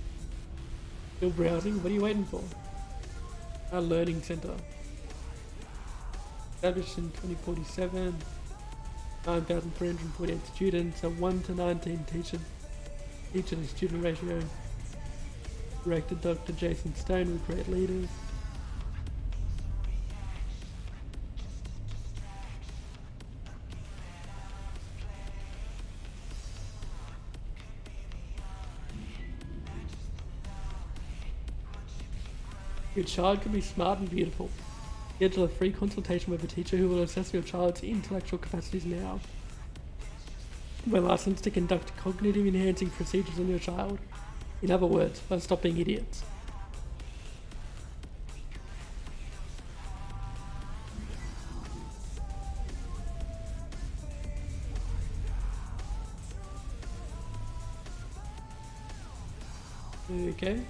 Still browsing? What are you waiting for? Our learning centre. Established in 2047. 9,348 students, a 1 to 19 teacher to student ratio. Director Dr. Jason Stone with great leaders. Your child can be smart and beautiful. Schedule a free consultation with a teacher who will assess your child's intellectual capacities now. We're licensed to conduct cognitive enhancing procedures on your child. In other words, let's stop being idiots. Okay.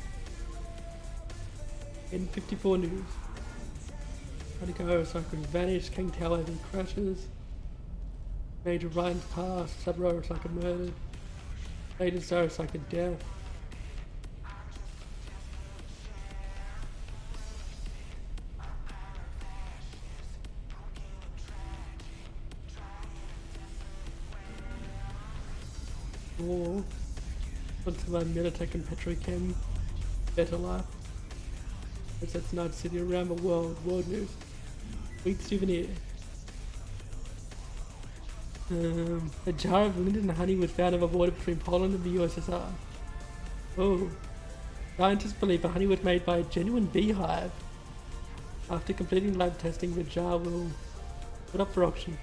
In 54 news. Hanako Arasaka vanished, King Tower crashes. Major Ryan's passed, Sub-Zero Arasaka murdered. Latest Arasaka death. War. Until Militech and Petrochem. Better life. That's Night City around the world. World news. Sweet souvenir. A jar of linden honey was found on the border between Poland and the USSR. Oh. Scientists believe the honey was made by a genuine beehive. After completing lab testing, the jar will put up for auction.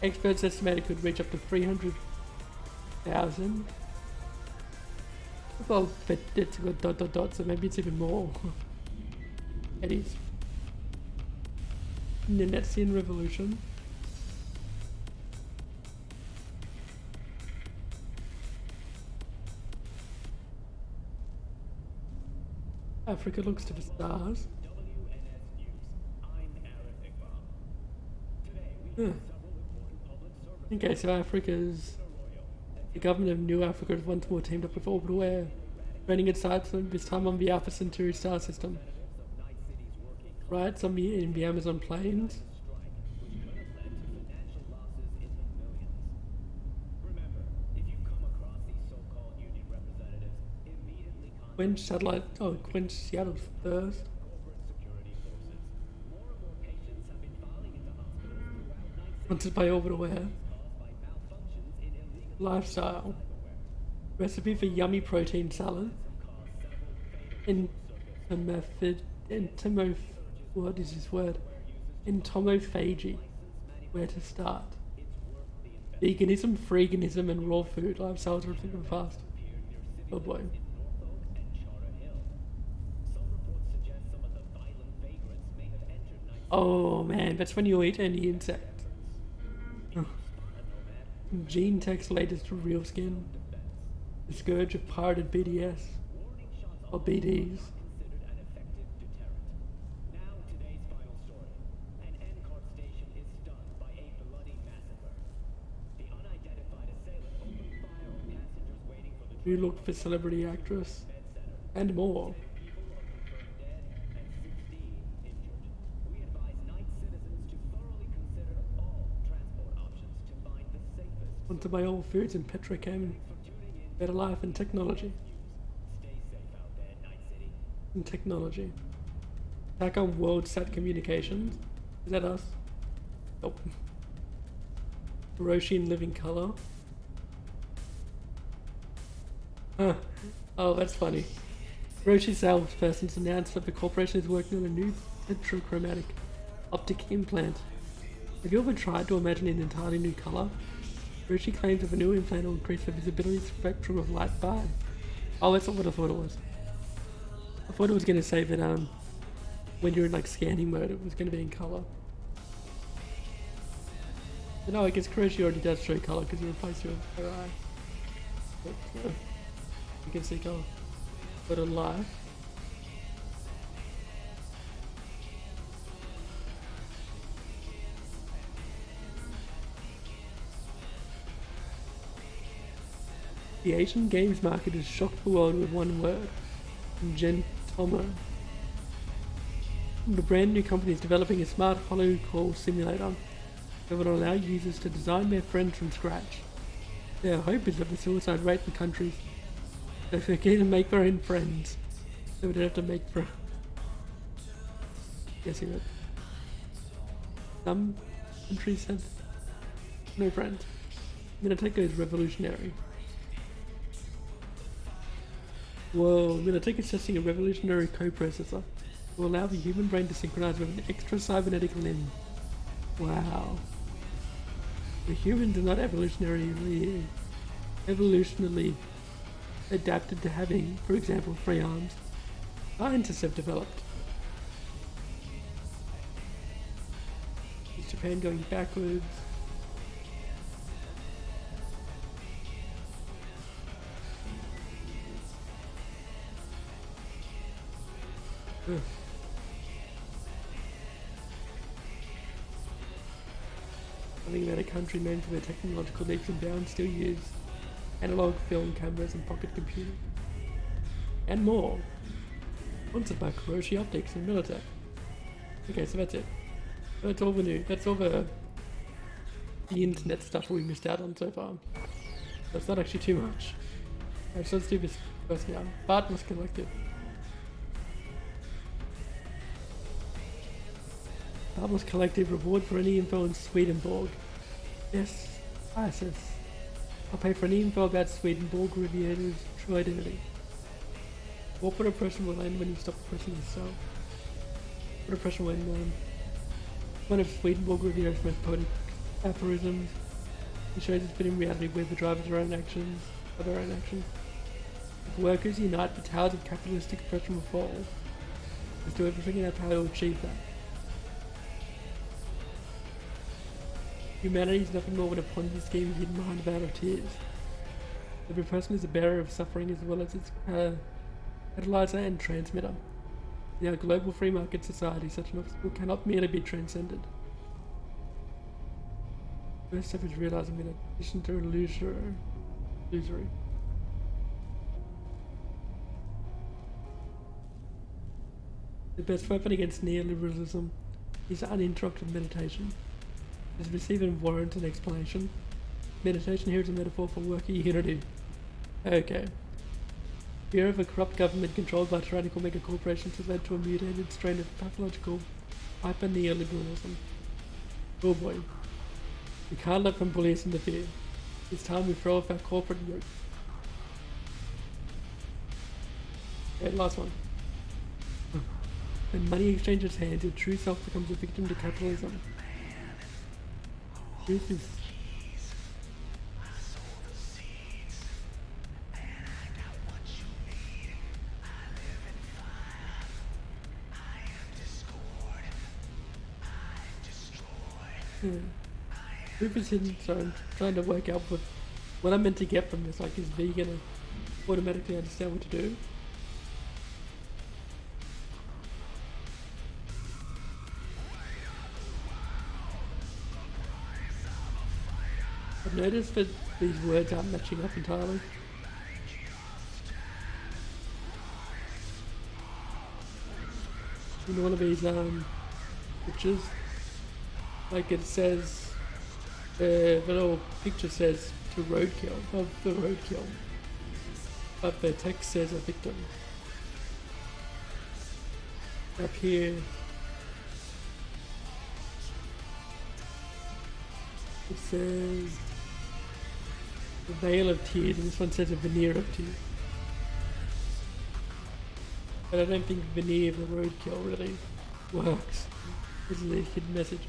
Experts estimate it could reach up to 300,000. Well, but it's got ... so maybe it's even more. Eddies. Nenetzian Revolution. Africa looks to the stars. Okay, so Africa's... The government of New Africa has once more teamed up with Orbital Air, training its sites this time on the Alpha Centauri star system. Right, some in the Amazon plains. Quench satellite, quench Seattle's thirst. Sponsored by Orbital Air. Lifestyle. Recipe for yummy protein salad. What is this word? Entomophagy. Where to start? Veganism, freeganism, and raw food lifestyles are thinking fast. Oh boy. Oh man, that's when you eat any insect. Gene Tech's latest real skin. The scourge of pirated BDS. Or BDs. New look for celebrity actress. And more. Want to buy all foods and petrochem, better life and technology. And technology. Attack on WorldSat Communications. Is that us? Nope. Hiroshi in living color. Huh. Oh, that's funny. Hiroshi salesperson's announced that the corporation is working on a new petrochromatic optic implant. Have you ever tried to imagine an entirely new color? Hiroshi claims that the new implant will increase the visibility spectrum of light by. Oh, that's not what I thought it was. I thought it was going to say that when you're in like scanning mode, it was going to be in color. But no, I guess Hiroshi already does show color because you replace your eye. But, you can see color. But in live. The Asian games market has shocked the world with one word. Gentomo. The brand new company is developing a smart hollow call simulator that will allow users to design their friends from scratch. Their hope is that the suicide rate in countries that they can make their own friends, so we don't have to make friends. Guessing that some countries have no friends. Minateko is revolutionary. Whoa, Minateko is testing a revolutionary coprocessor that will allow the human brain to synchronize with an extra cybernetic limb. Wow. The humans are not evolutionarily adapted to having, for example, 3 arms. Scientists have developed. Is Japan going backwards? Ugh. Something about a country known for their technological leaps and bounds still use analog film cameras and pocket computers. And more. Sponsored by Kuroshi Optics and Militech. Okay, so that's it. That's all the new. That's all the internet stuff we missed out on so far. That's not actually too much. Alright, so let's do this first now. Bart was collected. Harmless Collective reward for any info on Swedenborg. Yes, ISIS. I'll pay for any info about Swedenborg Riviera's true identity. Corporate oppression will end when you stop oppressing yourself. Corporate oppression when one of Swedenborg Riviera's most poetic aphorisms. He shows its fitting reality where the drivers are their own actions. If workers unite, the towers of capitalistic oppression will fall. Let's do everything in our power to achieve that. Humanity is nothing more than a Ponzi scheme hidden behind a veil of tears. Every person is a bearer of suffering as well as its catalyzer and transmitter. In our global free market society, such an obstacle cannot merely be transcended. First step is realizing that in addition to illusory. The best weapon against neoliberalism is uninterrupted meditation. Does this even warrant an explanation? Meditation here is a metaphor for worker unity. Okay. Fear of a corrupt government controlled by tyrannical megacorporations has led to a mutated strain of pathological hyper-neoliberalism. Oh boy. We can't let them bully us into fear. It's time we throw off our corporate yoke. Okay, last one. When money exchanges hands, your true self becomes a victim to capitalism. This is... Proof is hidden, so I'm trying to work out what I'm meant to get from this. Like, is V gonna automatically understand what to do? I've noticed that these words aren't matching up entirely. In one of these pictures, like it says The little picture says to roadkill, of the roadkill. But the text says a victim. Up here, it says a veil of tears, and this one says a veneer of tears. But I don't think veneer of the roadkill really works. This is a hidden message.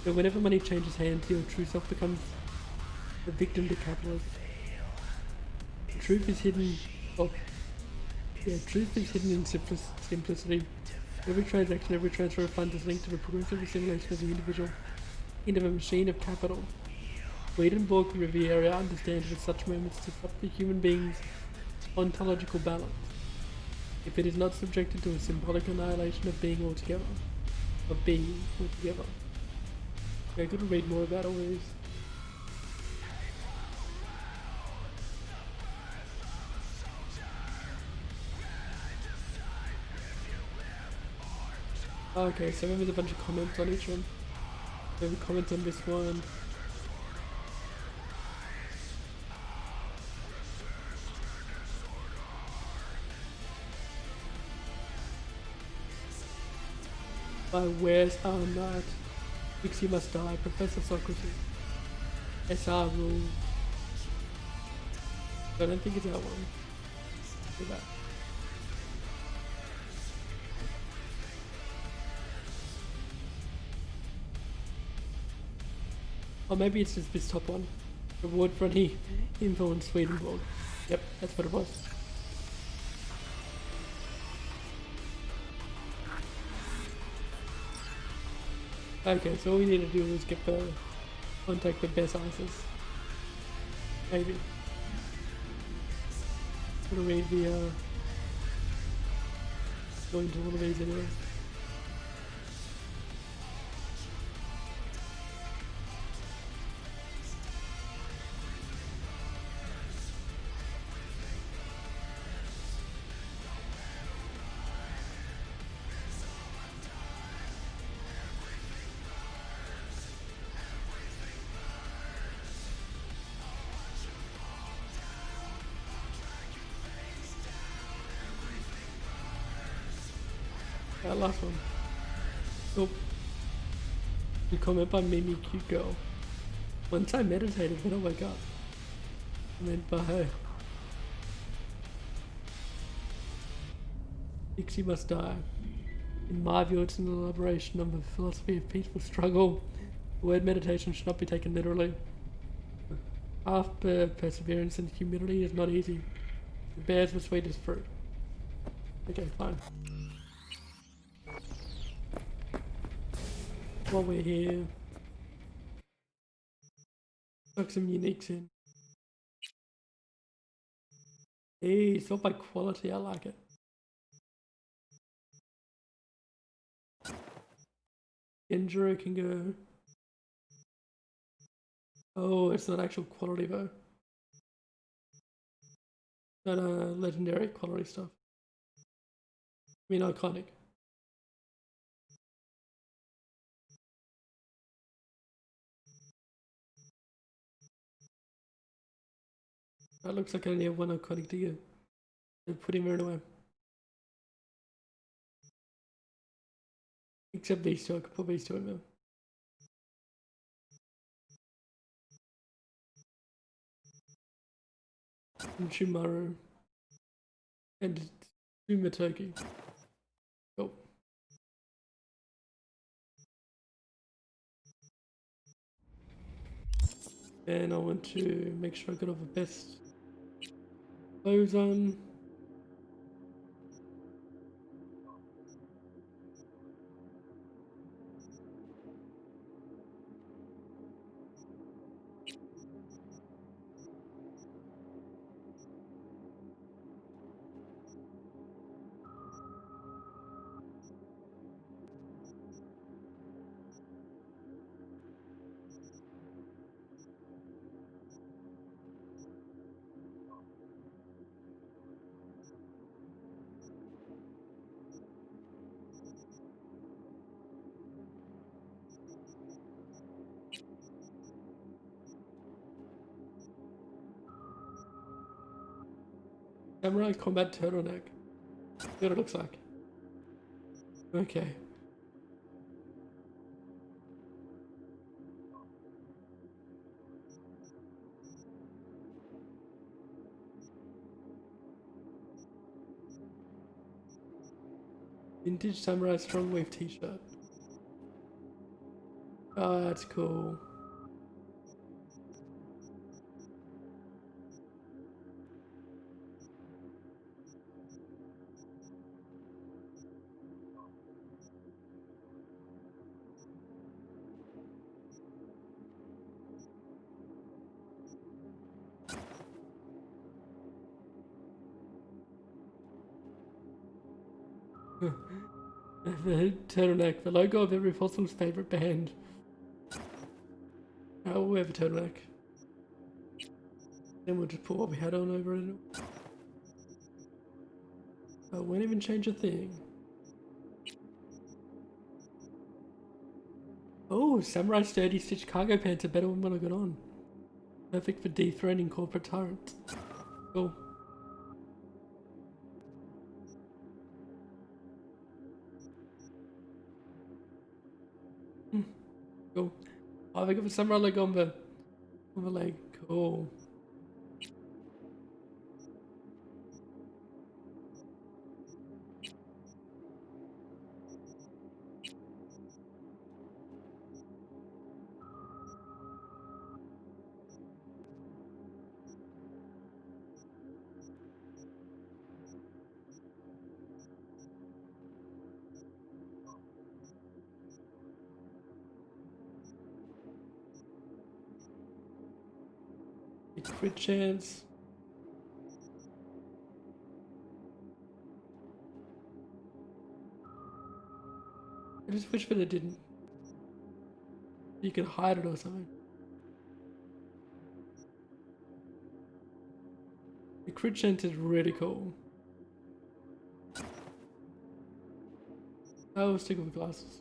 So whenever money changes hands, your true self becomes the victim to capitalism. Truth is hidden. Truth is hidden in simplicity. Every transaction, every transfer of funds is linked to the progressive assimilation of the individual into a machine of capital. Swedenborg and Riviera understand that such moments disrupt the human being's ontological balance. If it is not subjected to a symbolic annihilation of being altogether. Okay, I've got to read more about all these. Okay, so there's a bunch of comments on each one. Maybe comments on this one. By Where's Our Knight? Pixie Must Die, Professor Socrates. SR Rules. I don't think it's that one. Do that. Or maybe it's just this top one. Reward for any info in Swedenborg. Yep, that's what it was. Okay, so all we need to do is get the contact with Bess Isis. Maybe. I'm gonna read the go into all of these anyway. That last one. Oh. You comment by Mimi Cute Girl. Once I meditated, then I woke up. And then by Pixie Must Die. In my view, it's an elaboration of the philosophy of peaceful struggle. The word meditation should not be taken literally. After perseverance and humility is not easy. It bears the sweetest fruit. Okay, fine. While we're here, chuck some uniques in. Hey, sort by quality, I like it. Genjiro can go. Oh, it's not actual quality though. Not legendary quality stuff. I mean iconic. That looks like I only have one iconic to go. So put him right away. Except these two, I could put these two in there. And Shumaru. And Sumatoki. Cool. And I want to make sure I got all the best clothes on. Samurai combat turtleneck. See what it looks like. Okay. Vintage Samurai Strong Wave t-shirt. Oh, that's cool. The turtleneck, the logo of every fossil's favorite band. Oh, we have a turtleneck. Then we'll just put what we had on over it. Oh, won't even change a thing. Oh, Samurai Sturdy Stitch cargo pants are better than what I got on. Perfect for dethroning corporate tyrants. Cool. Cool. Oh, they got the samurai leg on the leg. Cool. Crit chance. I just wish that it didn't. You could hide it or something. The crit chance is really cool. I will stick with glasses.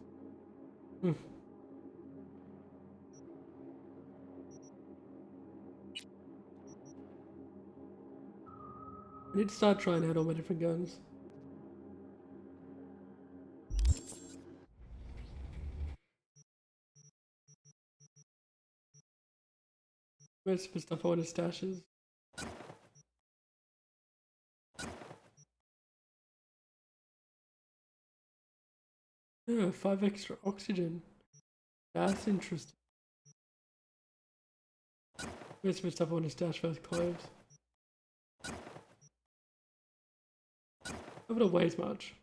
I need to start trying out all my different guns. Where's the stuff I want to stashes? Yeah, 5 extra oxygen. That's interesting. Where's the stuff I want to stash for clothes? I don't weigh as much.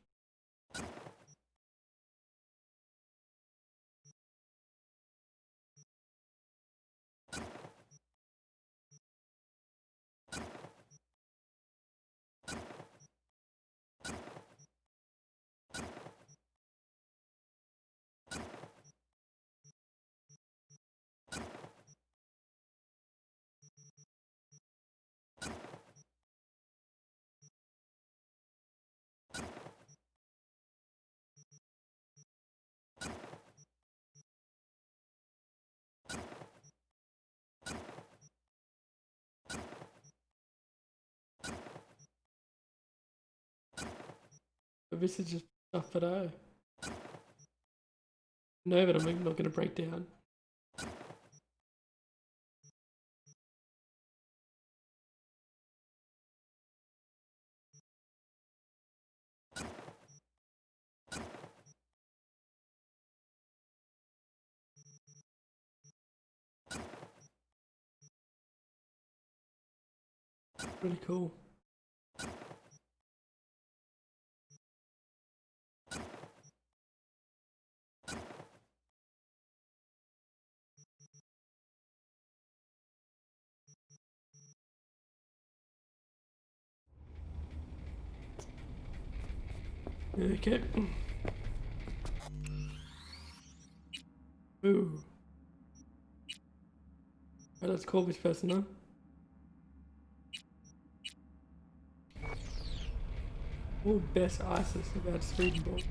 But this is just stuff that I know that I'm not going to break down. Really cool. Okay. Ooh. Right, let's call this person now. Oh, best ISIS about Swedenborg.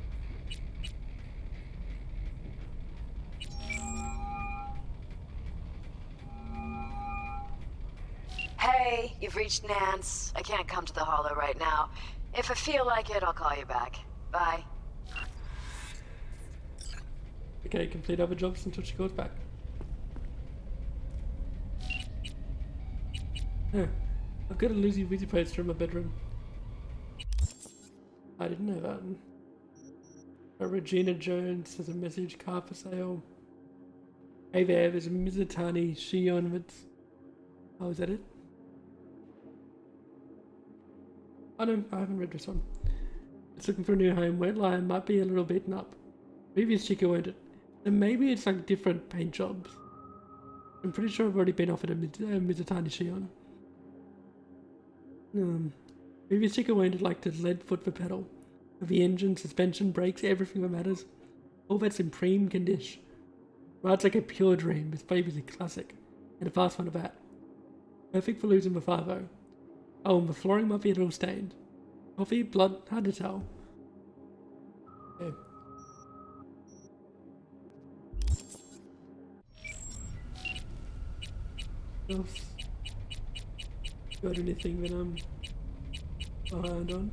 Hey, Hey, you've reached Nance. I can't come to the Hollow right now. If I feel like it, I'll call you back. Bye. Okay, complete other jobs until she goes back. Huh. I've got a Lucy Wheezy poster in my bedroom. I didn't know that. Regina Jones has a message, car for sale. Hey there's a Mizutani Shion with... Oh, is that it? Oh no, I haven't read this one. It's looking for a new home. Wet Lion might be a little beaten up. Previous chica won't it. And maybe it's like different paint jobs. I'm pretty sure I've already been offered a Mizutani Shion. Previous chica won't like the lead foot for pedal. The engine, suspension, brakes, everything that matters. All that's in prime condition. Rides like a pure dream. This baby's a classic. And a fast one at that. Perfect for losing the 5-0. Oh, and the flooring might be a little stained. Coffee, blood, hard to tell. Okay. Else? Got anything that I'm behind on?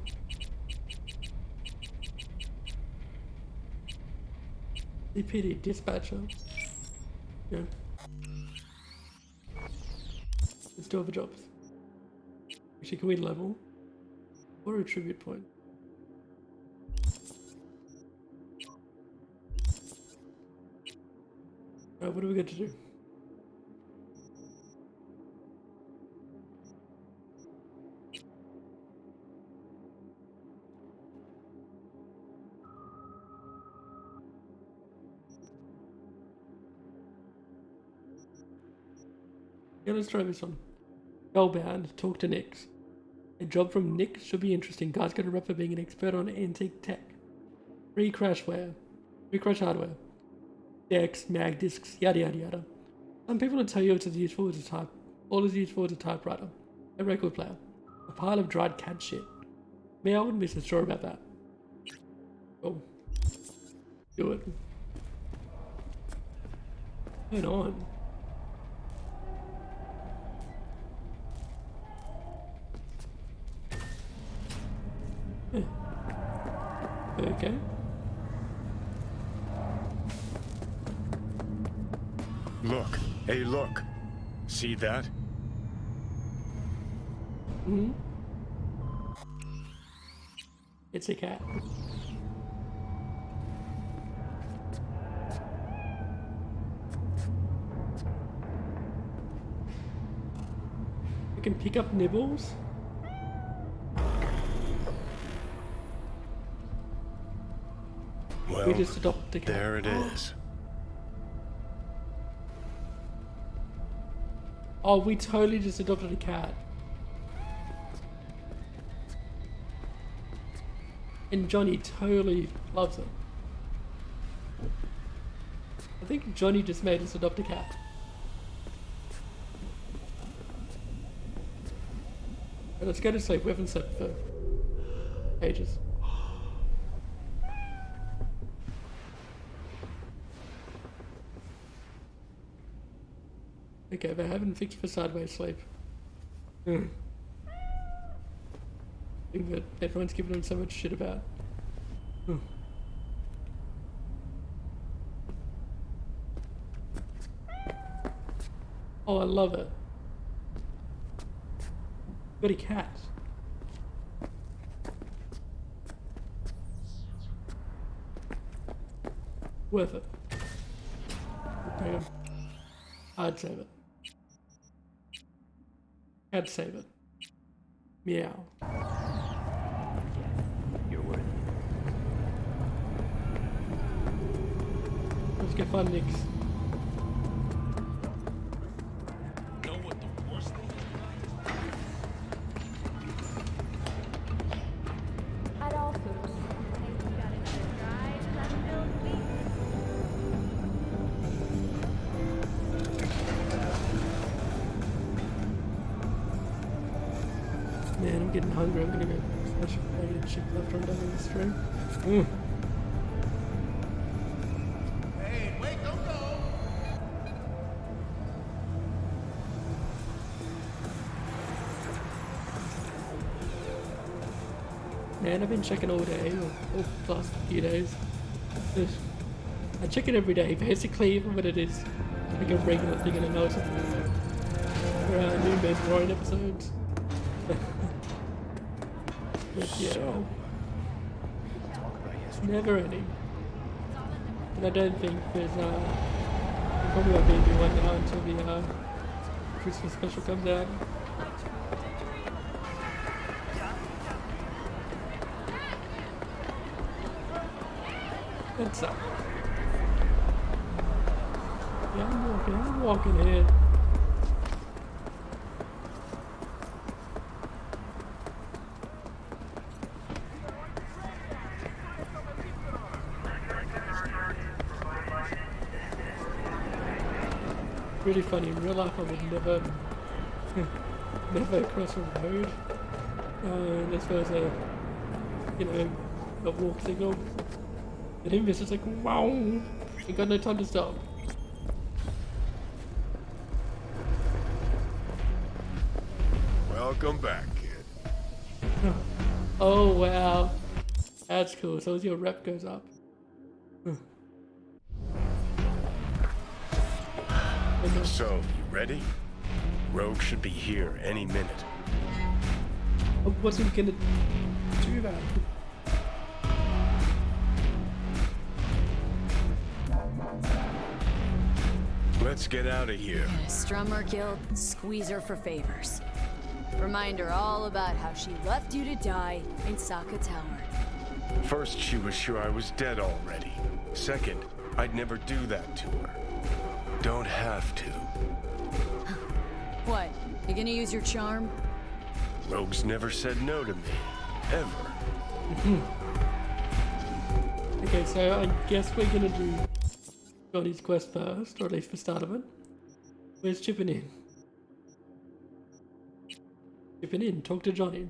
CPD dispatcher. Yeah. Let's do other jobs. Actually, can we level? Or a tribute point? Alright, what do we got to do? Yeah, let's try this one. Spellbound, talk to Nix. A job from Nix should be interesting. Guy's got a rep for being an expert on antique tech. Free crashware. Free crash hardware. Decks, mag discs, yada yada yada. Some people will tell you it's as useful as a typewriter. A record player. A pile of dried cat shit. Me, I wouldn't be so sure about that. Oh. Do it. Turn on. Okay. Look. Hey, look. See that? Mm-hmm. It's a cat. You can pick up nibbles. Well, we just adopt the cat. There it is. Oh, we totally just adopted a cat. And Johnny totally loves it. I think Johnny just made us adopt a cat. Right, let's go to sleep. We haven't slept for ages. Okay, they haven't fixed for sideways sleep. Thing that everyone's giving them so much shit about. Oh, I love it. Got a cat. Worth it. Hang on. I'd save it. I'd save it. Meow. You're worth it. Let's get fun, Nix. Know what the worst thing is? At all foods. Man, I'm getting hungry. I'm gonna go smash a plate of chicken after I'm done with this stream. Hey, wait, don't go! Man, I've been checking all day, or the last few days. I check it every day, basically, even when it is like a regular thing and I know it's for new Mandalorian episodes. But yeah, never ending. And I don't think there's probably won't be a new one now until the Christmas special comes out. What's up? Yeah, I'm walking here. Really funny, in real life I would never, never cross a road unless there was a, you know, a walk signal. And him, it's just like, wow, you got no time to stop. Welcome back, kid. Oh wow, that's cool. So as your rep goes up. So, you ready? Rogue should be here any minute. What's he gonna do about it? Let's get out of here. Strummer Guild, squeeze her for favors. Remind her all about how she left you to die in Sokka Tower. First, she was sure I was dead already. Second, I'd never do that to her. Don't have to. What? You gonna use your charm? Rogue's never said no to me. Ever. Okay, so I guess we're gonna do Johnny's quest first, or at least the start of it. Where's Chippin' In? Chippin' In, talk to Johnny.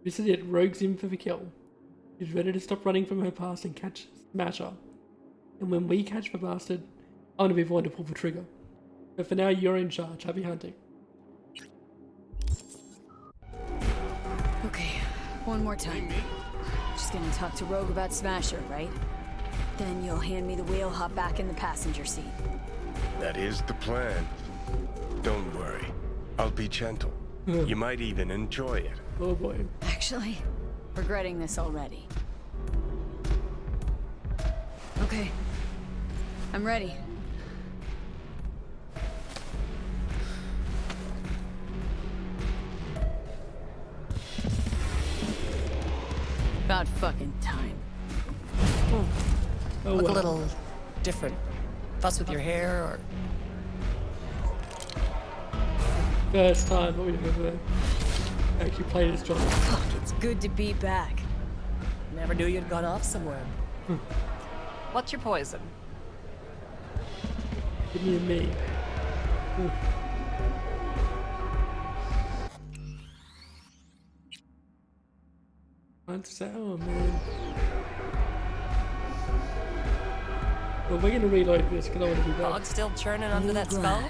This is it, Rogue's in for the kill. She's ready to stop running from her past and catch Smasher. And when we catch the bastard, I'm gonna be the one to pull the trigger. But for now, you're in charge. Happy hunting. Okay, one more time. Just gonna talk to Rogue about Smasher, right? Then you'll hand me the wheel, hop back in the passenger seat. That is the plan. Don't worry. I'll be gentle. You might even enjoy it. Oh boy. Actually, regretting this already. Okay. I'm ready. About fucking time. Oh, Look wow. a little different. Fuss with your hair or... First time that we've ever actually played as Johnny. Fuck, it's good to be back. Never knew you'd gone off somewhere. What's your poison? Give me a me. That's sour, man. Well, we're gonna reload this because I want to be back. Dog still churning under that skull?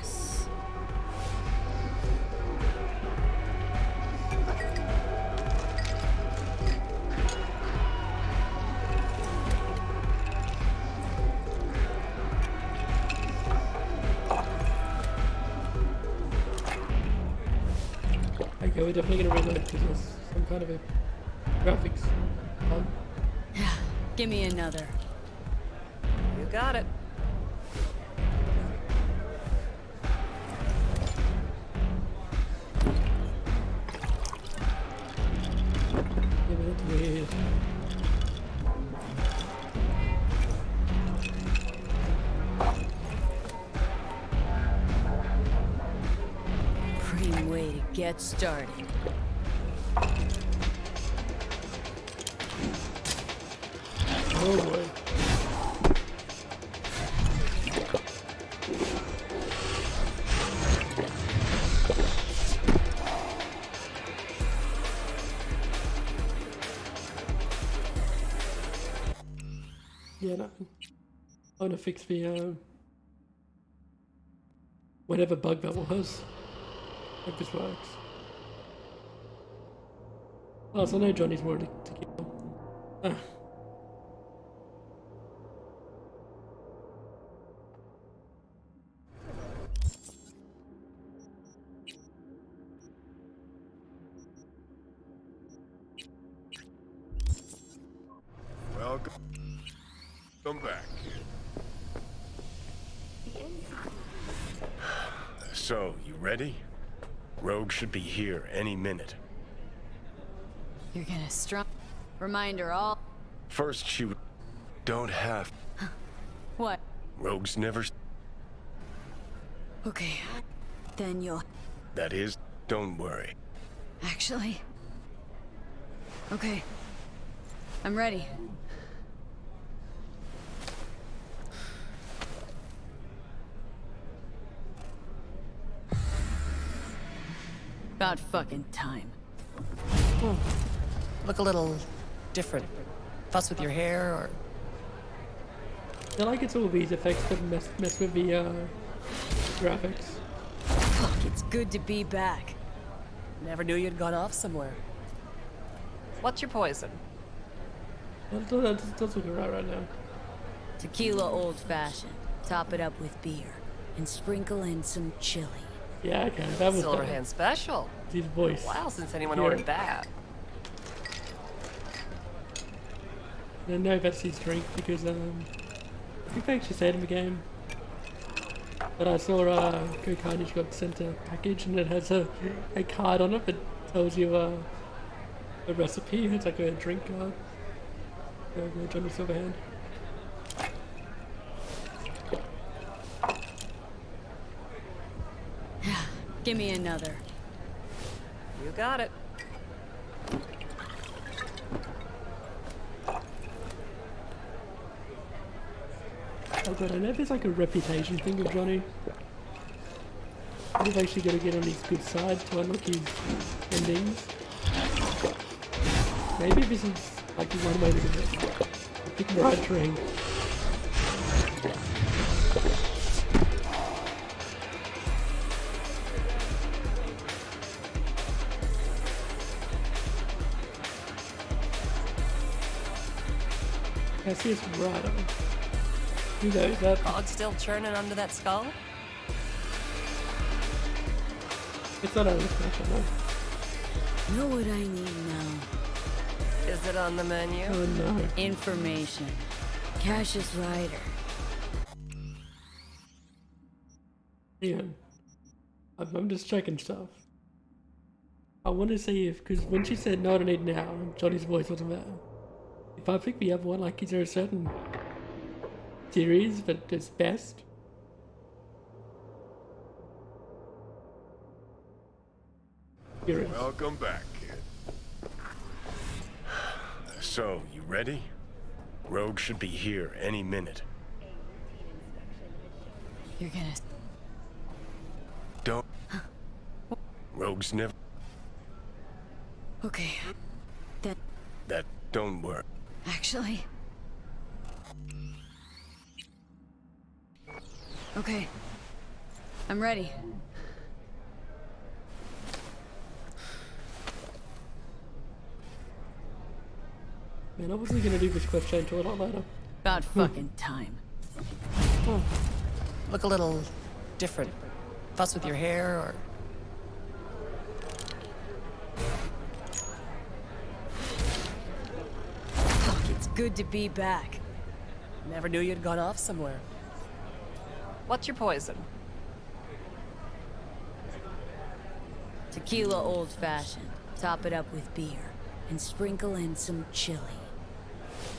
Okay, we're definitely gonna reload because there's some kind of a graphics bug. Give me another. You got it. Yeah, but that's weird. Prime way to get started. Oh boy. Yeah, no. I want to fix the whatever bug that was. Hope this works. Oh, so no Johnny's more to kill. Welcome. Come back. So, you ready? Rogue should be here any minute. You're gonna strum. Reminder all. First, she don't have. What? Rogue's never. Okay. Then you'll. That is, don't worry. Actually. Okay. I'm ready. About fucking time. Look a little different. Fuss with your hair, or... I like it's all these effects that mess with the graphics. Fuck, it's good to be back. Never knew you'd gone off somewhere. What's your poison? That does look alright right now. Tequila old-fashioned. Top it up with beer. And sprinkle in some chili. Yeah, okay, that was Silverhand special. His voice. Been a while since anyone Yeah. ordered that. I know that's his drink because I think they actually said in the game. But I saw Go Carnage got sent a package and it has a card on it that tells you a recipe. It's like a drink card. Johnny Silverhand. Give me another. You got it. Oh god, I know there's like a reputation thing with Johnny. I've actually got to get on his good side to unlock his endings. Maybe this is like one way to do it. Pick the right drink. I see it's right on. Who knows that? Cog still churning under that skull? It's not on the special, no. Know what I need now. Is it on the menu? Oh no. Information. Cassius Ryder. Ian, I'm just checking stuff. I want to see if, because when she said no, I don't need now, Johnny's voice wasn't there. If I pick the other one, like, is there a certain series that is best? Curious. Welcome back, kid. So, you ready? Rogue should be here any minute. You're gonna... Don't... Rogue's never... Okay. Then... That don't work. Actually... Okay. I'm ready. Man, I wasn't gonna do this question until a lot later. About fucking time. Oh. Look a little different. Fuss with your hair, or... Fuck, it's good to be back. Never knew you'd gone off somewhere. What's your poison? Tequila old-fashioned. Top it up with beer. And sprinkle in some chili.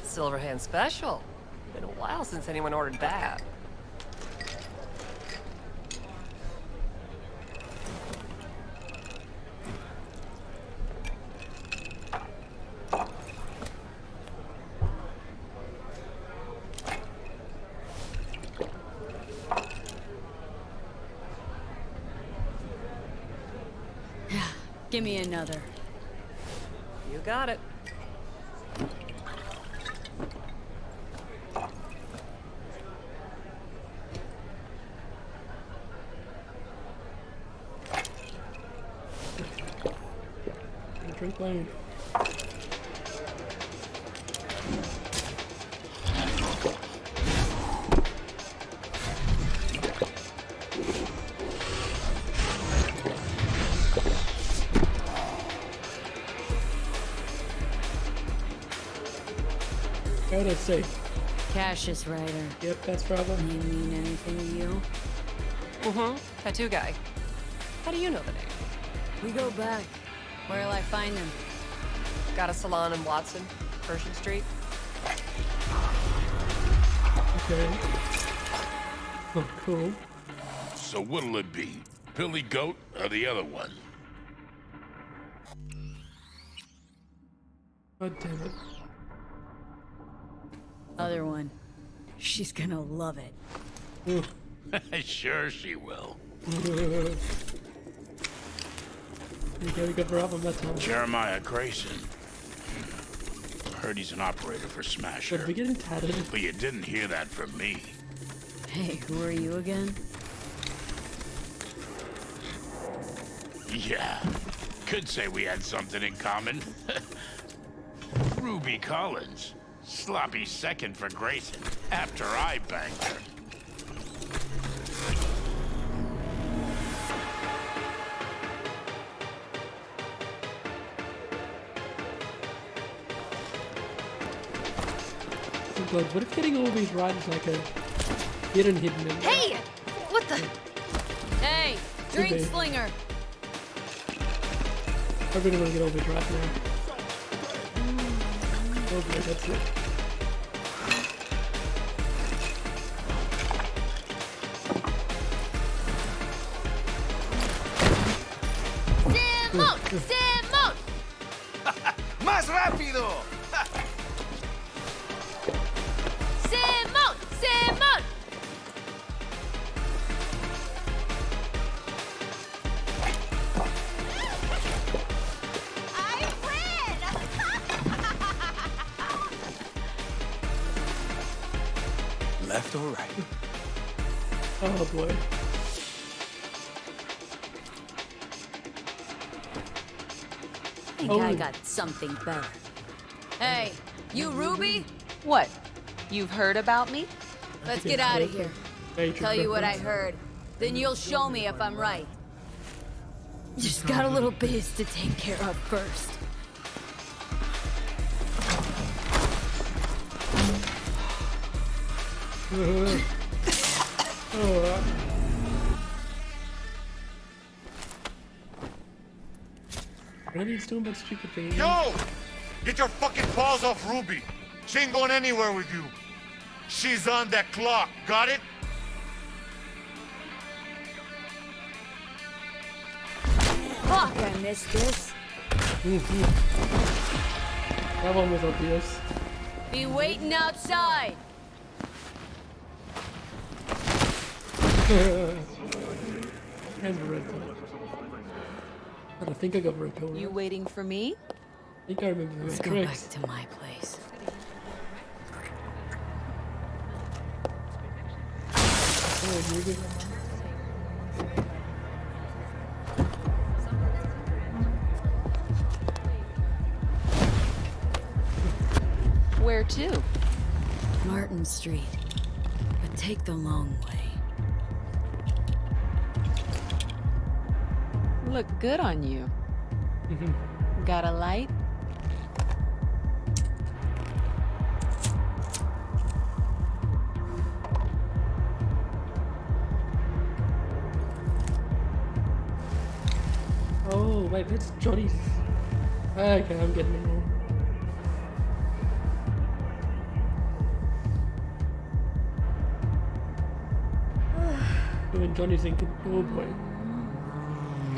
Silverhand special. Been a while since anyone ordered that. Give me another. You got it. Drink wine. How would I say? Cassius Ryder. Yep, that's probably. Name mean anything to you? Mm-hmm. Tattoo guy. How do you know the name? We go back. Where'll I find them? Got a salon in Watson, Pershing Street. Okay. Oh, cool. So what'll it be? Billy Goat or the other one? God damn it. Other one. She's gonna love it. Sure she will. You gotta go for album that time. Jeremiah Grayson. Heard he's an operator for Smasher. Are we getting tatted? But you didn't hear that from me. Hey, who are you again? Yeah. Could say we had something in common. Ruby Collins. Sloppy second for Grayson after I banged her. Oh God, what if getting all these right is like a hidden in there? Hey! What the? Hey! Drink Okay. slinger! I really want to get all these right now. Okay, that's it. Simón! Simón! ¡Más rápido! Simón! Simón! I win! Left or right? Oh boy. I think I got something better. Hey, you Ruby? What? You've heard about me? Let's get out of here. Tell you what I heard. Then you'll show me if I'm right. Just got a little biz to take care of first. What are you doing that stupid thing? Yo! Get your fucking paws off Ruby. She ain't going anywhere with you. She's on that clock. Got it? Fuck, I missed this. That one was obvious. Be waiting outside. And the red pill. But I think I got red pill. You waiting for me? I think I remember Let's the go tricks. back to my place. Oh, maybe. Where to? Martin Street. But take the long way. Look good on you. Got a light? Oh, wait, that's Johnny's. Okay, I'm getting it wrong. When Johnny's in control, oh boy.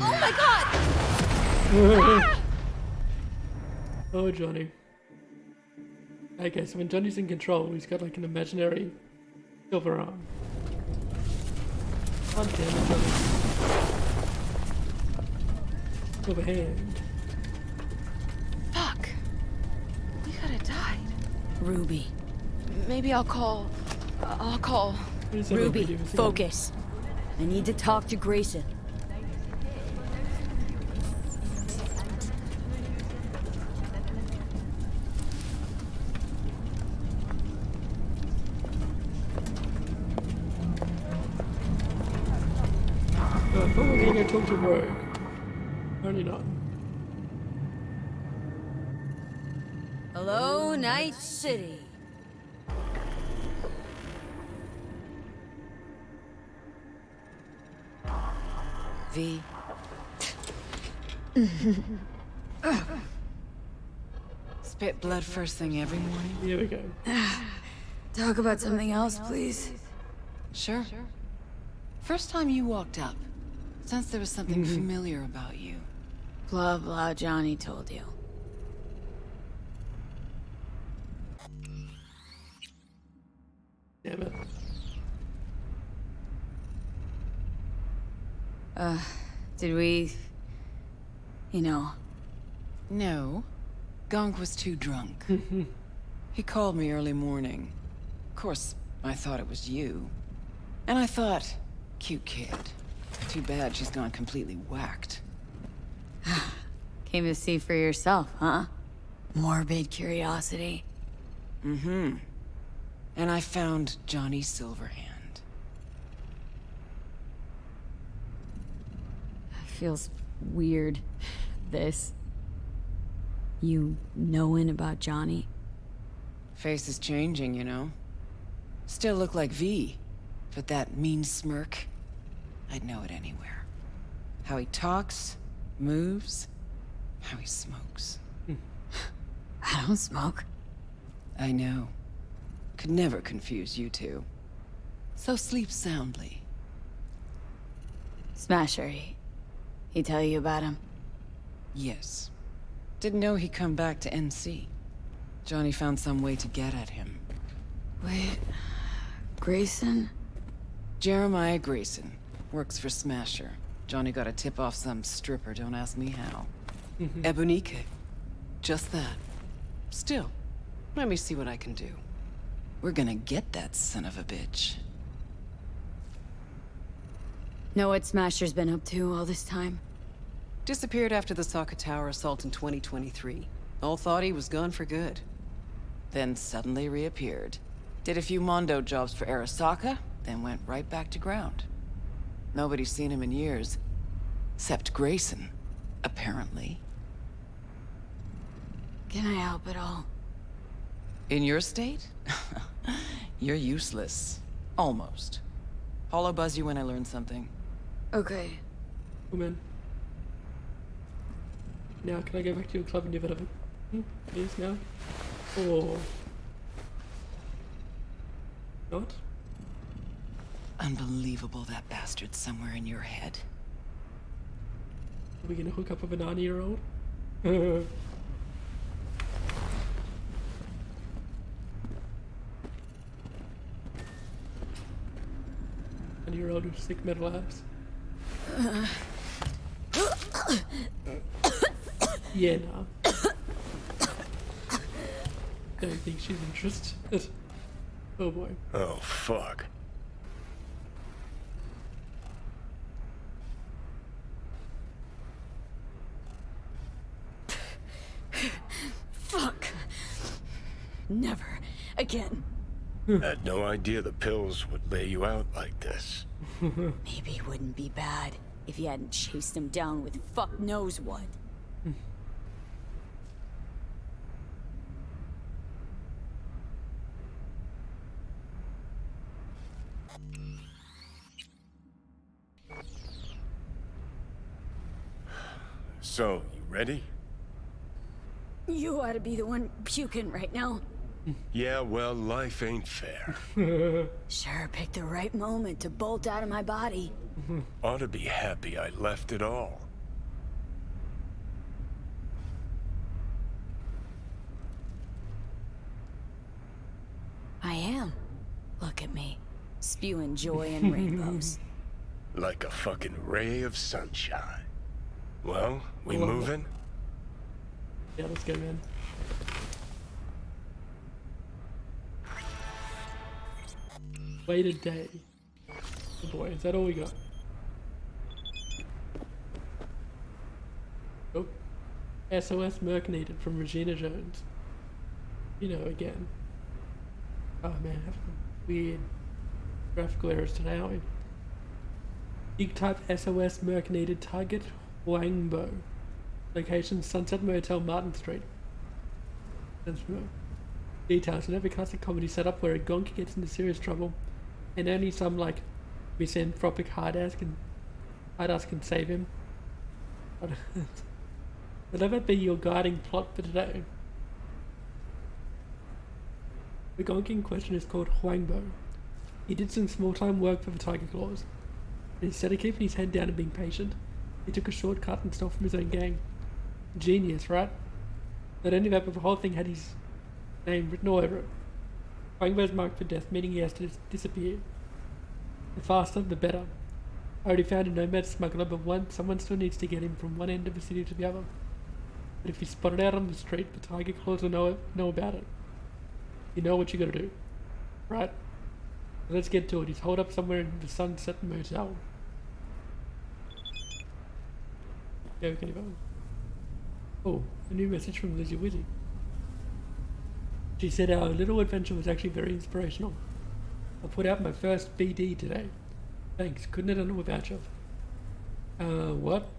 Oh my god! Oh, Johnny. Okay, so when Johnny's in control, he's got like an imaginary silver arm. God damn it, Johnny. Silver hand. Fuck. We could have died. Ruby. Maybe I'll call. Ruby, focus. I need to talk to Grayson. I thought we were gonna go talk to Rogue. Only not. Hello, Night City. V. Spit blood first thing every morning? Here we go. Talk about something else, please. Sure. First time you walked up, sensed there was something familiar about you. Blah blah, Johnny told you. Damn it. Did we... You know... No. Gonk was too drunk. He called me early morning. Of course, I thought it was you. And I thought, cute kid. Too bad she's gone completely whacked. Came to see for yourself, huh? Morbid curiosity. Mm-hmm. And I found Johnny Silverhand. Feels weird, this. You knowing about Johnny? Face is changing, you know. Still look like V, but that mean smirk, I'd know it anywhere. How he talks, moves, how he smokes. I don't smoke. I know. Could never confuse you two. So sleep soundly. Smasher, he tell you about him? Yes. Didn't know he'd come back to NC. Johnny found some way to get at him. Wait... Grayson? Jeremiah Grayson. Works for Smasher. Johnny got a tip off some stripper, don't ask me how. Ebonique. Just that. Still, let me see what I can do. We're gonna get that son of a bitch. Know what Smasher's been up to all this time? Disappeared after the Sokka Tower assault in 2023. All thought he was gone for good. Then suddenly reappeared. Did a few Mondo jobs for Arasaka, then went right back to ground. Nobody's seen him in years. Except Grayson, apparently. Can I help at all? In your state? You're useless. Almost. Hollow buzz you when I learn something. Okay. Come in. Now, can I go back to your club and give it a... Please, now? Or... Not? Unbelievable that bastard's somewhere in your head. Are we gonna hook up with a 90-year-old? 90-year-old with sick metal abs. Yeah, nah. Don't think she's interested. Oh boy. Oh, fuck. Fuck. Never again. Had no idea the pills would lay you out like this. Maybe it wouldn't be bad if you hadn't chased him down with fuck knows what. So, you ready? You ought to be the one puking right now. Yeah, well, life ain't fair. Sure picked the right moment to bolt out of my body. Ought to be happy I left it all. I am. Look at me, spewing joy and rainbows. Like a fucking ray of sunshine. Well, we Love moving? Yeah, let's go, man. Wait a day. Oh boy, is that all we got? Oh. SOS Merc needed from Regina Jones. You know, again. Oh man, I have some weird graphical errors today, aren't we? Big type SOS Merc needed, target Wangbo. Location Sunset Motel, Martin Street. Details: in every classic comedy setup where a gonk gets into serious trouble and only some like misanthropic hard ass can Titus can save him. Will ever be your guiding plot for today? The Gonk in question is called Huangbo. He did some small-time work for the Tiger Claws. And instead of keeping his head down and being patient, he took a shortcut and stole from his own gang. Genius, right? Not only that, but the whole thing had his name written all over it. Huangbo's marked for death, meaning he has to disappear. The faster, the better. I already found a nomad smuggler, but someone still needs to get him from one end of the city to the other. But if he's spotted out on the street, the Tiger Claws will know about it. You know what you gotta do, right? So let's get to it. He's holed up somewhere in the Sunset Motel. Yeah, we can go. Oh, a new message from Lizzie Wizzy. She said our little adventure was actually very inspirational. I put out my first BD today. Thanks, couldn't have done it without you. What?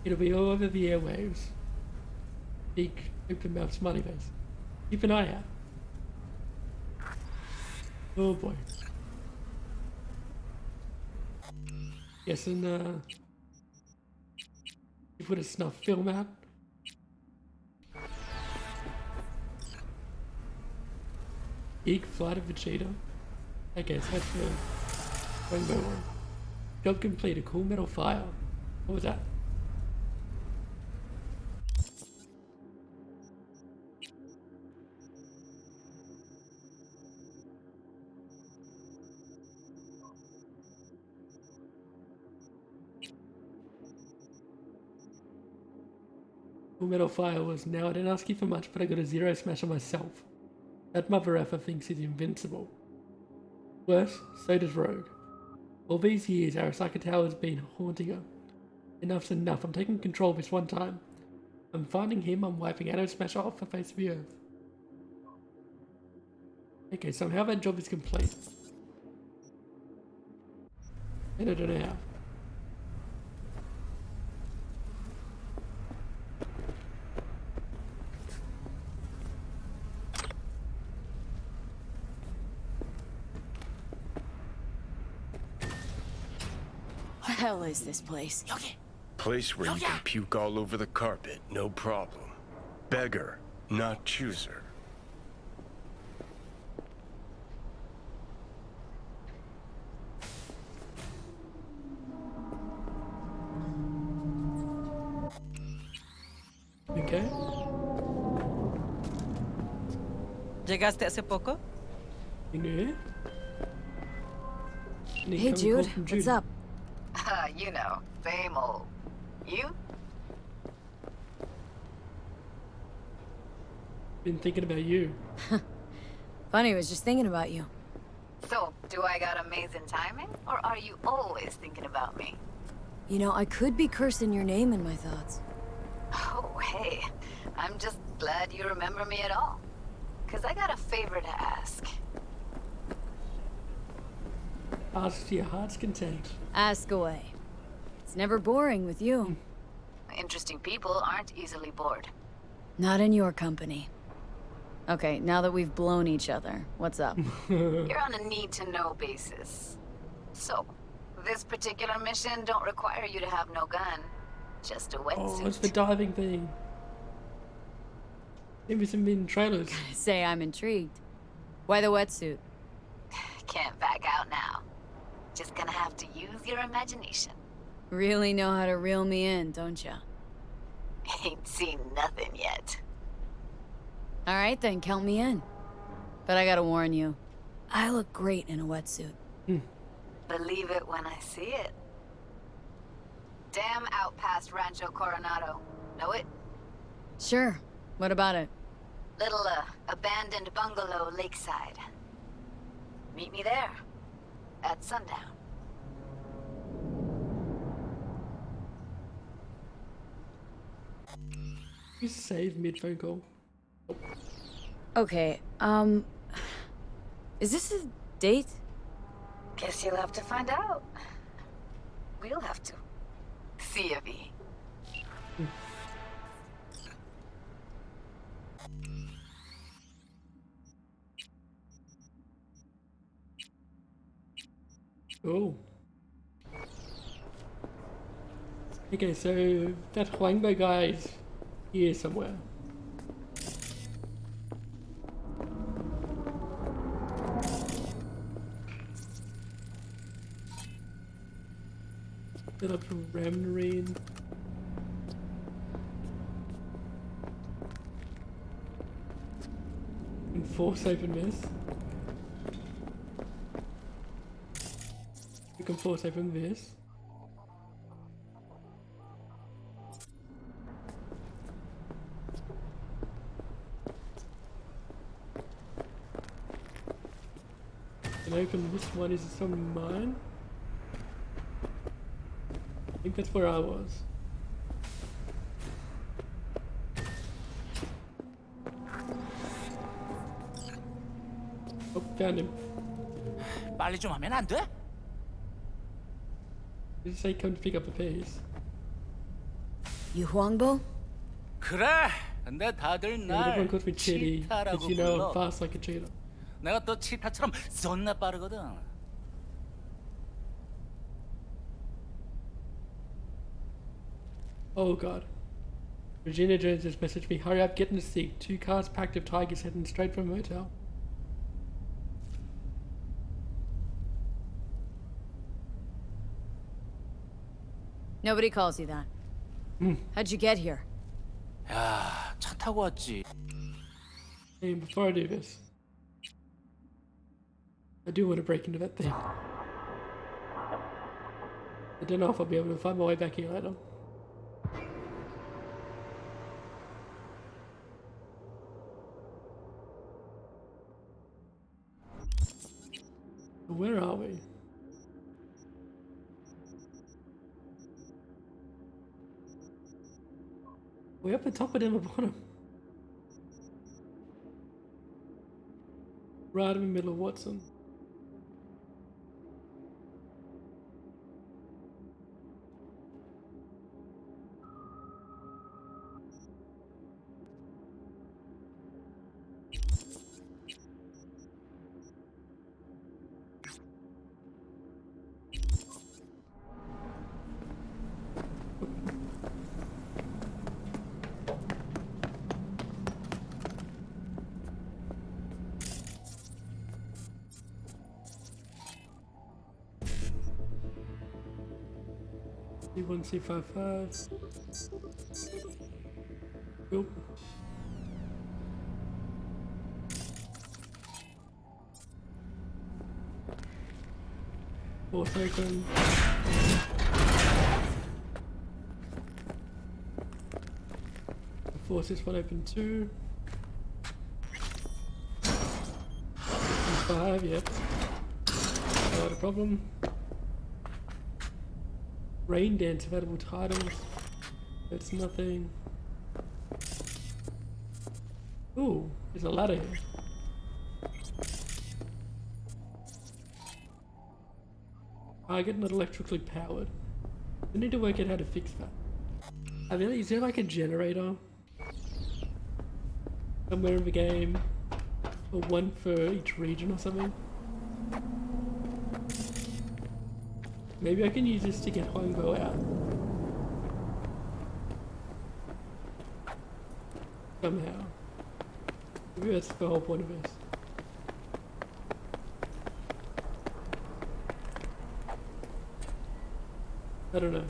It'll be all over the airwaves. Big, open mouth smiley face. Keep an eye out. Oh boy. Yes, and you put a snuff film out. Big Flight of Vegeta. Okay, so that's the Rainbow one. Job complete, a cool metal fire. What was that? Cool metal fire was, now I didn't ask you for much, but I got a zero smash on myself. That mother effer thinks he's invincible. Worse, so does Rogue. All these years, Arasaka Tower's been haunting her. Enough's enough, I'm taking control this one time. I'm finding him, I'm wiping Atom Smasher off the face of the earth. Okay, somehow that job is complete. And I don't know how. What the hell is this place? Place where you can puke all over the carpet, no problem. Beggar, not chooser. Okay. ¿Llegaste hace poco? You Hey Jude, what's up? You know, same old. You? Been thinking about you. Funny, I was just thinking about you. So, do I got amazing timing? Or are you always thinking about me? You know, I could be cursing your name in my thoughts. Oh, hey. I'm just glad you remember me at all. 'Cause I got a favor to ask. Ask to your heart's content. Ask away. It's never boring with you. Interesting people aren't easily bored. Not in your company. Okay, now that we've blown each other, what's up? You're on a need-to-know basis. So, this particular mission don't require you to have no gun. Just a wetsuit. Oh, it's the diving thing. Maybe some in trailers. Say I'm intrigued. Why the wetsuit? Can't back out now. Just gonna have to use your imagination. Really know how to reel me in, don't ya? Ain't seen nothing yet. Alright then, count me in. But I gotta warn you, I look great in a wetsuit. Believe it when I see it. Dam out past Rancho Coronado. Know it? Sure. What about it? Little, abandoned bungalow lakeside. Meet me there. At sundown. You save mid-phone call. Okay, is this a date? Guess you'll have to find out. We'll have to. See ya, V. Oh. Okay, so that Huangbo guy is here somewhere. Set up from Ramnarine. And force open this. We can force open this. And open this one. Is this one mine? I think that's where I was. Oh, found him. 빨리 좀 하면 안 돼? Did you say come to pick up a piece? You Huangbo? 그래. 근데 다들 Yeah, 날 everyone calls me Chitty, 치타라고 because you know I'm 불러. fast like a cheetah. 내가 또 치타처럼 존나 빠르거든. Oh god. Regina Jones just messaged me, hurry up, get in the seat. 2 cars packed of tigers heading straight from a motel. Nobody calls you that. How'd you get here? 야, 차 타고 왔지. Hey, before I do this, I do want to break into that thing. I don't know if I'll be able to find my way back here later. Where are we? We're up the top or down the bottom? Right in the middle of Watson. C1, C55. Cool. Force open. Force this one open too. 5, yep. Not a problem. Rain Dance available titles. That's nothing. Ooh, there's a ladder here. Target not electrically powered. I need to work out how to fix that. Is there like a generator somewhere in the game? Or one for each region or something? Maybe I can use this to get Huangbo out. Somehow. Maybe that's the whole point of this. I don't know.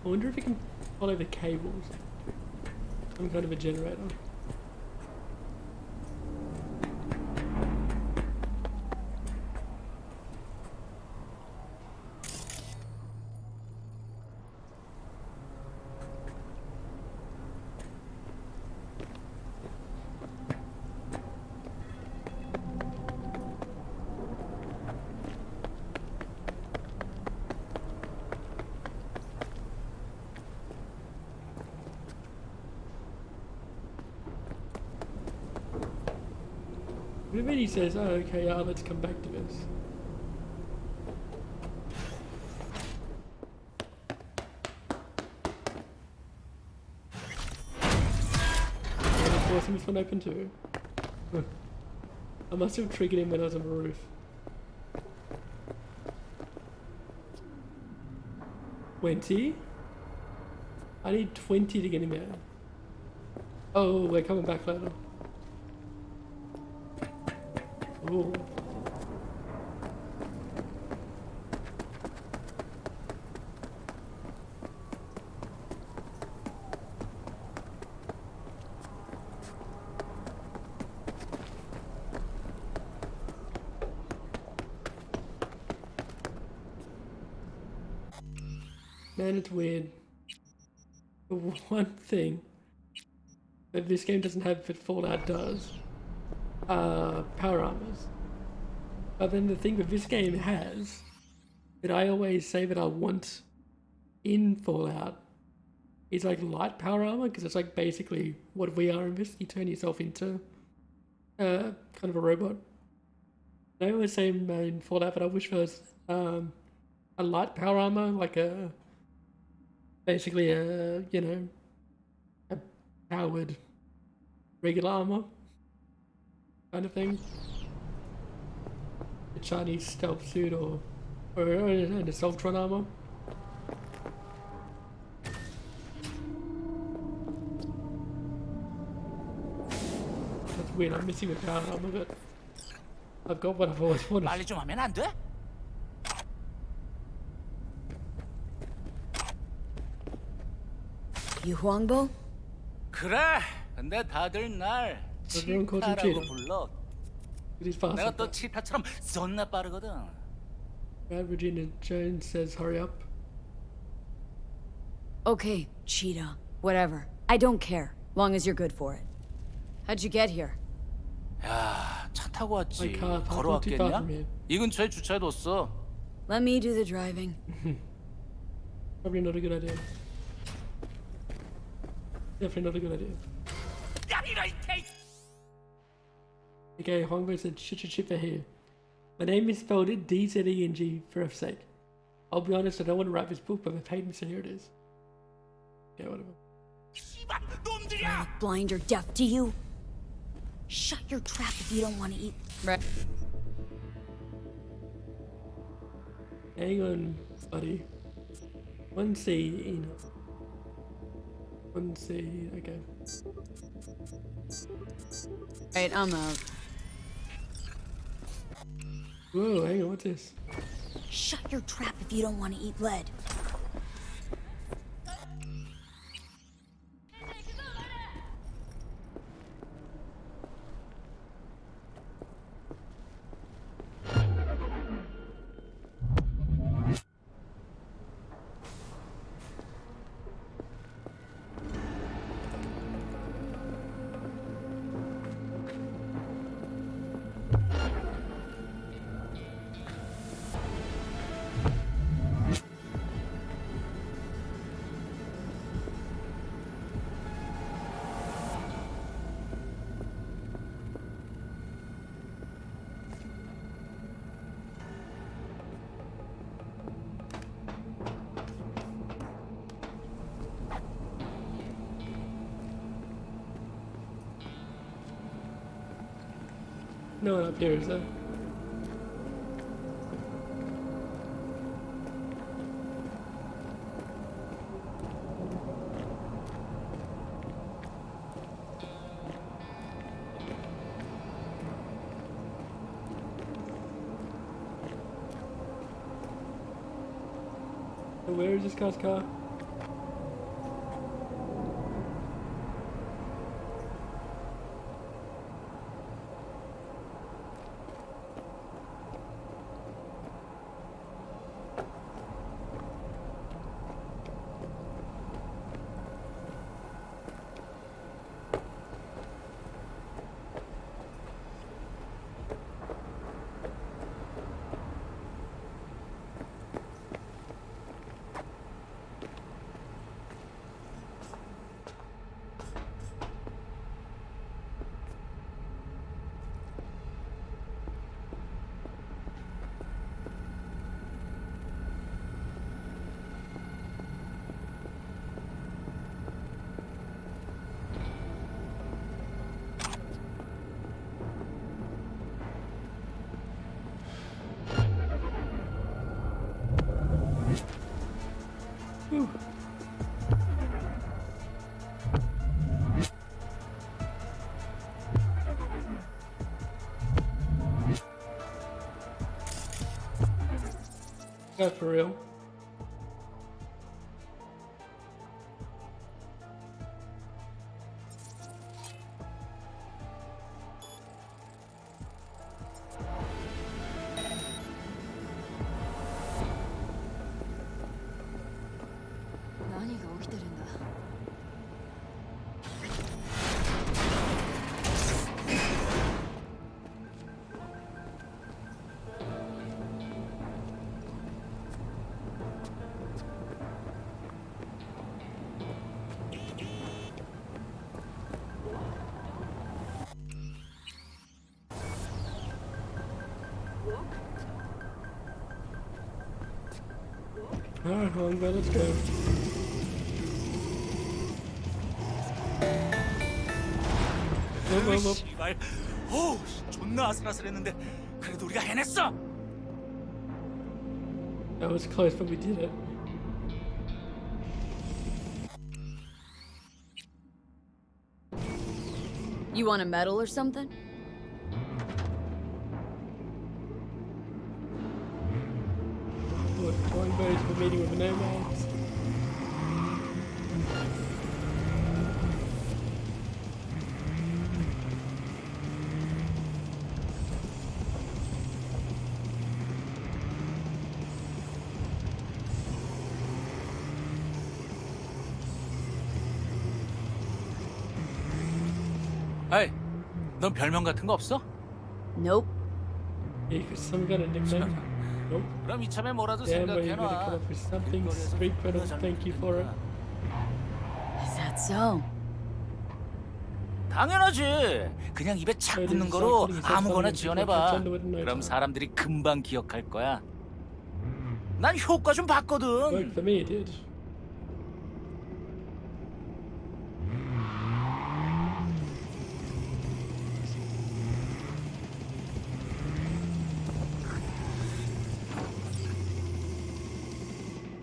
I wonder if we can follow the cables. Some kind of a generator. What do you mean he says, oh okay, let's come back to this. wasn't this one open too? I must have triggered him when I was on the roof. 20? I need 20 to get him out. Oh, we're coming back later. Ooh. Man, it's weird. The one thing that this game doesn't have but Fallout does are power armors. But then the thing that this game has that I always say that I want in Fallout is like light power armor, because it's like basically what we are in this. You turn yourself into kind of a robot. I always say in Fallout that I wish there was a light power armor, like a basically a, you know, a powered regular armor kind of thing. A Chinese stealth suit or an Assaultron armor. That's weird, I'm missing the power armor, but I've got what I've always wanted. 빨리 좀 하면 안 돼? You Huangbo? 그래. 근데 다들 날 치타라고 불러. 내가 또 치타처럼 존나 빠르거든. Regina Jones says hurry up. Okay, Cheetah. Whatever. I don't care. Long as you're good for it. How'd you get here? 야, 차 타고 왔지. from 걸어왔겠냐? here. 이 근처에 주차해뒀어. Let me do the driving. Probably not a good idea. Definitely not a good idea. Okay, Hongbo said shit for here. My name is spelled D-Z-E-N-G for F's sake. I'll be honest, I don't want to write this book, but I've hated me, so here it is. Okay, whatever. Are you blind or deaf to you? Shut your trap if you don't want to eat. Right. Hang on, buddy. 1C, Enoch. 1C, okay. Right, I'm out. Whoa, hang on, what's this? Shut your trap if you don't want to eat lead. No one up here, is there? So where is this guy's car? Whew. Yeah, for real. Alright, well, let's go. 씨발. 오, 존나 아슬아슬했는데 그래도 우리가 해냈어. That was close, but we did it. You want a medal or something? Going birds for meeting with nomads. 에이, 넌 별명 같은 거 없어? Nope. Yeah, because some got a nickname. Nope. 그럼 이참에 뭐라도 Damn, well, you gotta come 생각해놔. up with something sweet, but I'll thank you for it. Is that so? 당연하지. 그냥 입에 착 붙는 거로 아무거나 지어내봐. 그럼 사람들이 금방 기억할 거야. 난 효과 좀 봤거든. Worked for me, it did.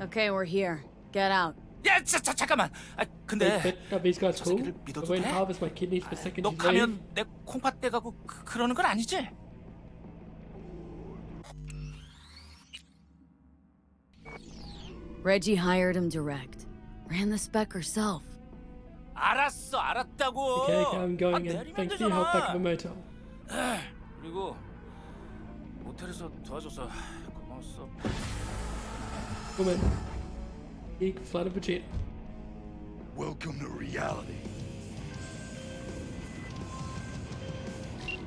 Okay, we're here. Get out. 야, 잠깐만. 아, 근데 these guys 저 cool. 새끼를 I 믿어도 went 돼? harvest my kidneys for second 너 leave. 가면 내 콩팥 떼가고 그러는 건 아니지? Reggie hired him direct. Ran the spec herself. 알았어, 알았다고. Okay, I'm going 아, and 내리면 thank you. Help back 되잖아. of a motel. 그리고 모텔에서 도와줘서 고마웠어. Woman. Geek flood of Vegeta. Welcome to reality.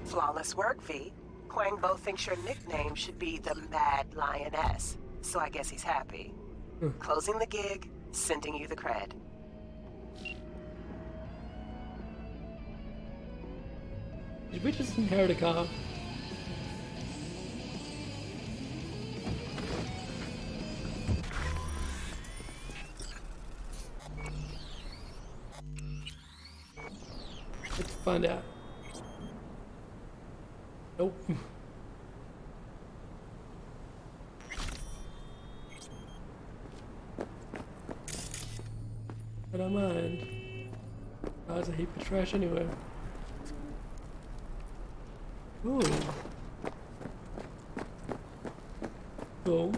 Flawless work, V. Quang Bo thinks your nickname should be the Mad Lioness, so I guess he's happy. Closing the gig, sending you the cred. Did we just inherit a car? Let's find out. Nope. I don't mind. There's a heap of trash anyway. Ooh. Cool.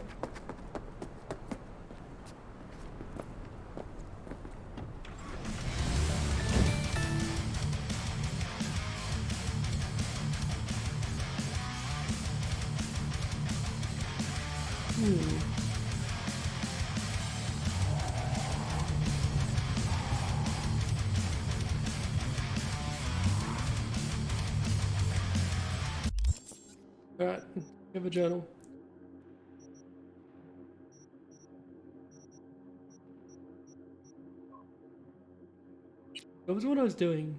Alright, have a journal. What was what I was doing?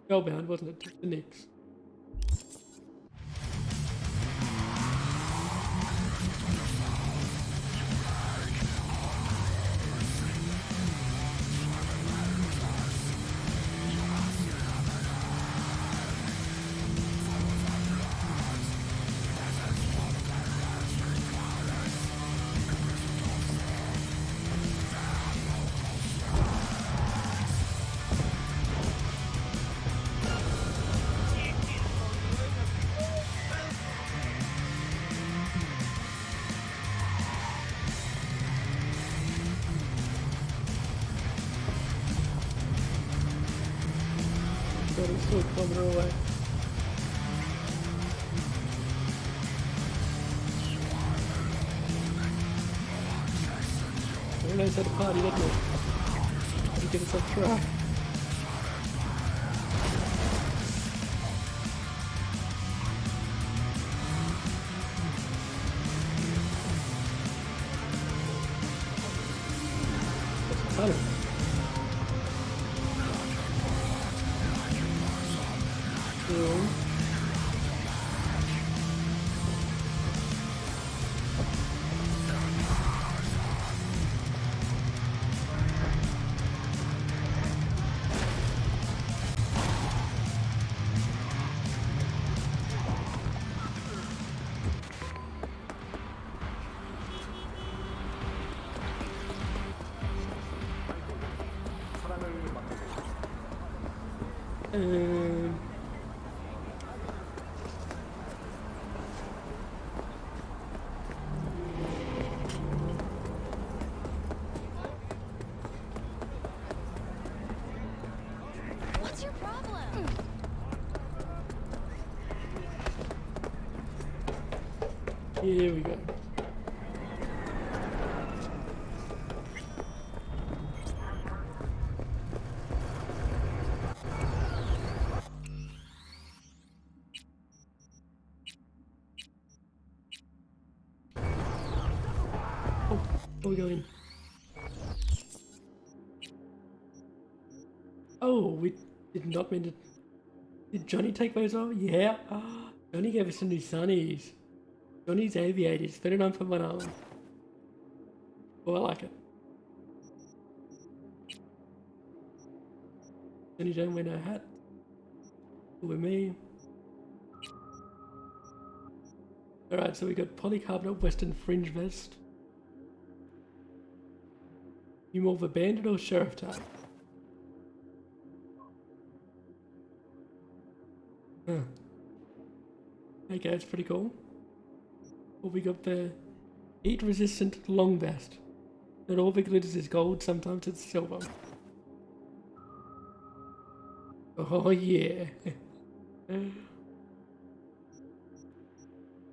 Spellbound, wasn't it? The Knicks. god, it's still a kilometer away. Everyone knows how to party, doesn't it? Gotta get us off track. What's the What's your problem? Here we go. Oh, where are we going? Oh, we did not mean to. Did Johnny take those off? Yeah. Johnny gave us some new sunnies. Johnny's aviators. Put it on for one arm. Oh, I like it. Johnny don't wear no hat. With me. Alright, so we got polycarbonate western fringe vest. You more of a bandit or sheriff type? Huh. Okay, it's pretty cool. What we got there? Heat resistant long vest. Not all the glitters is gold, sometimes it's silver. Oh yeah.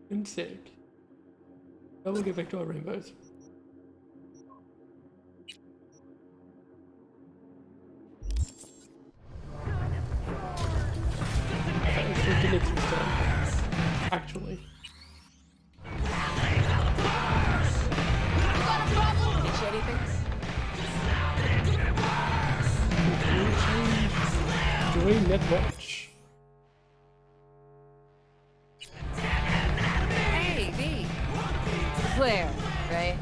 And sick. Now we'll get back to our rainbows. Actually. Join Netwatch. Hey, V. Claire, right?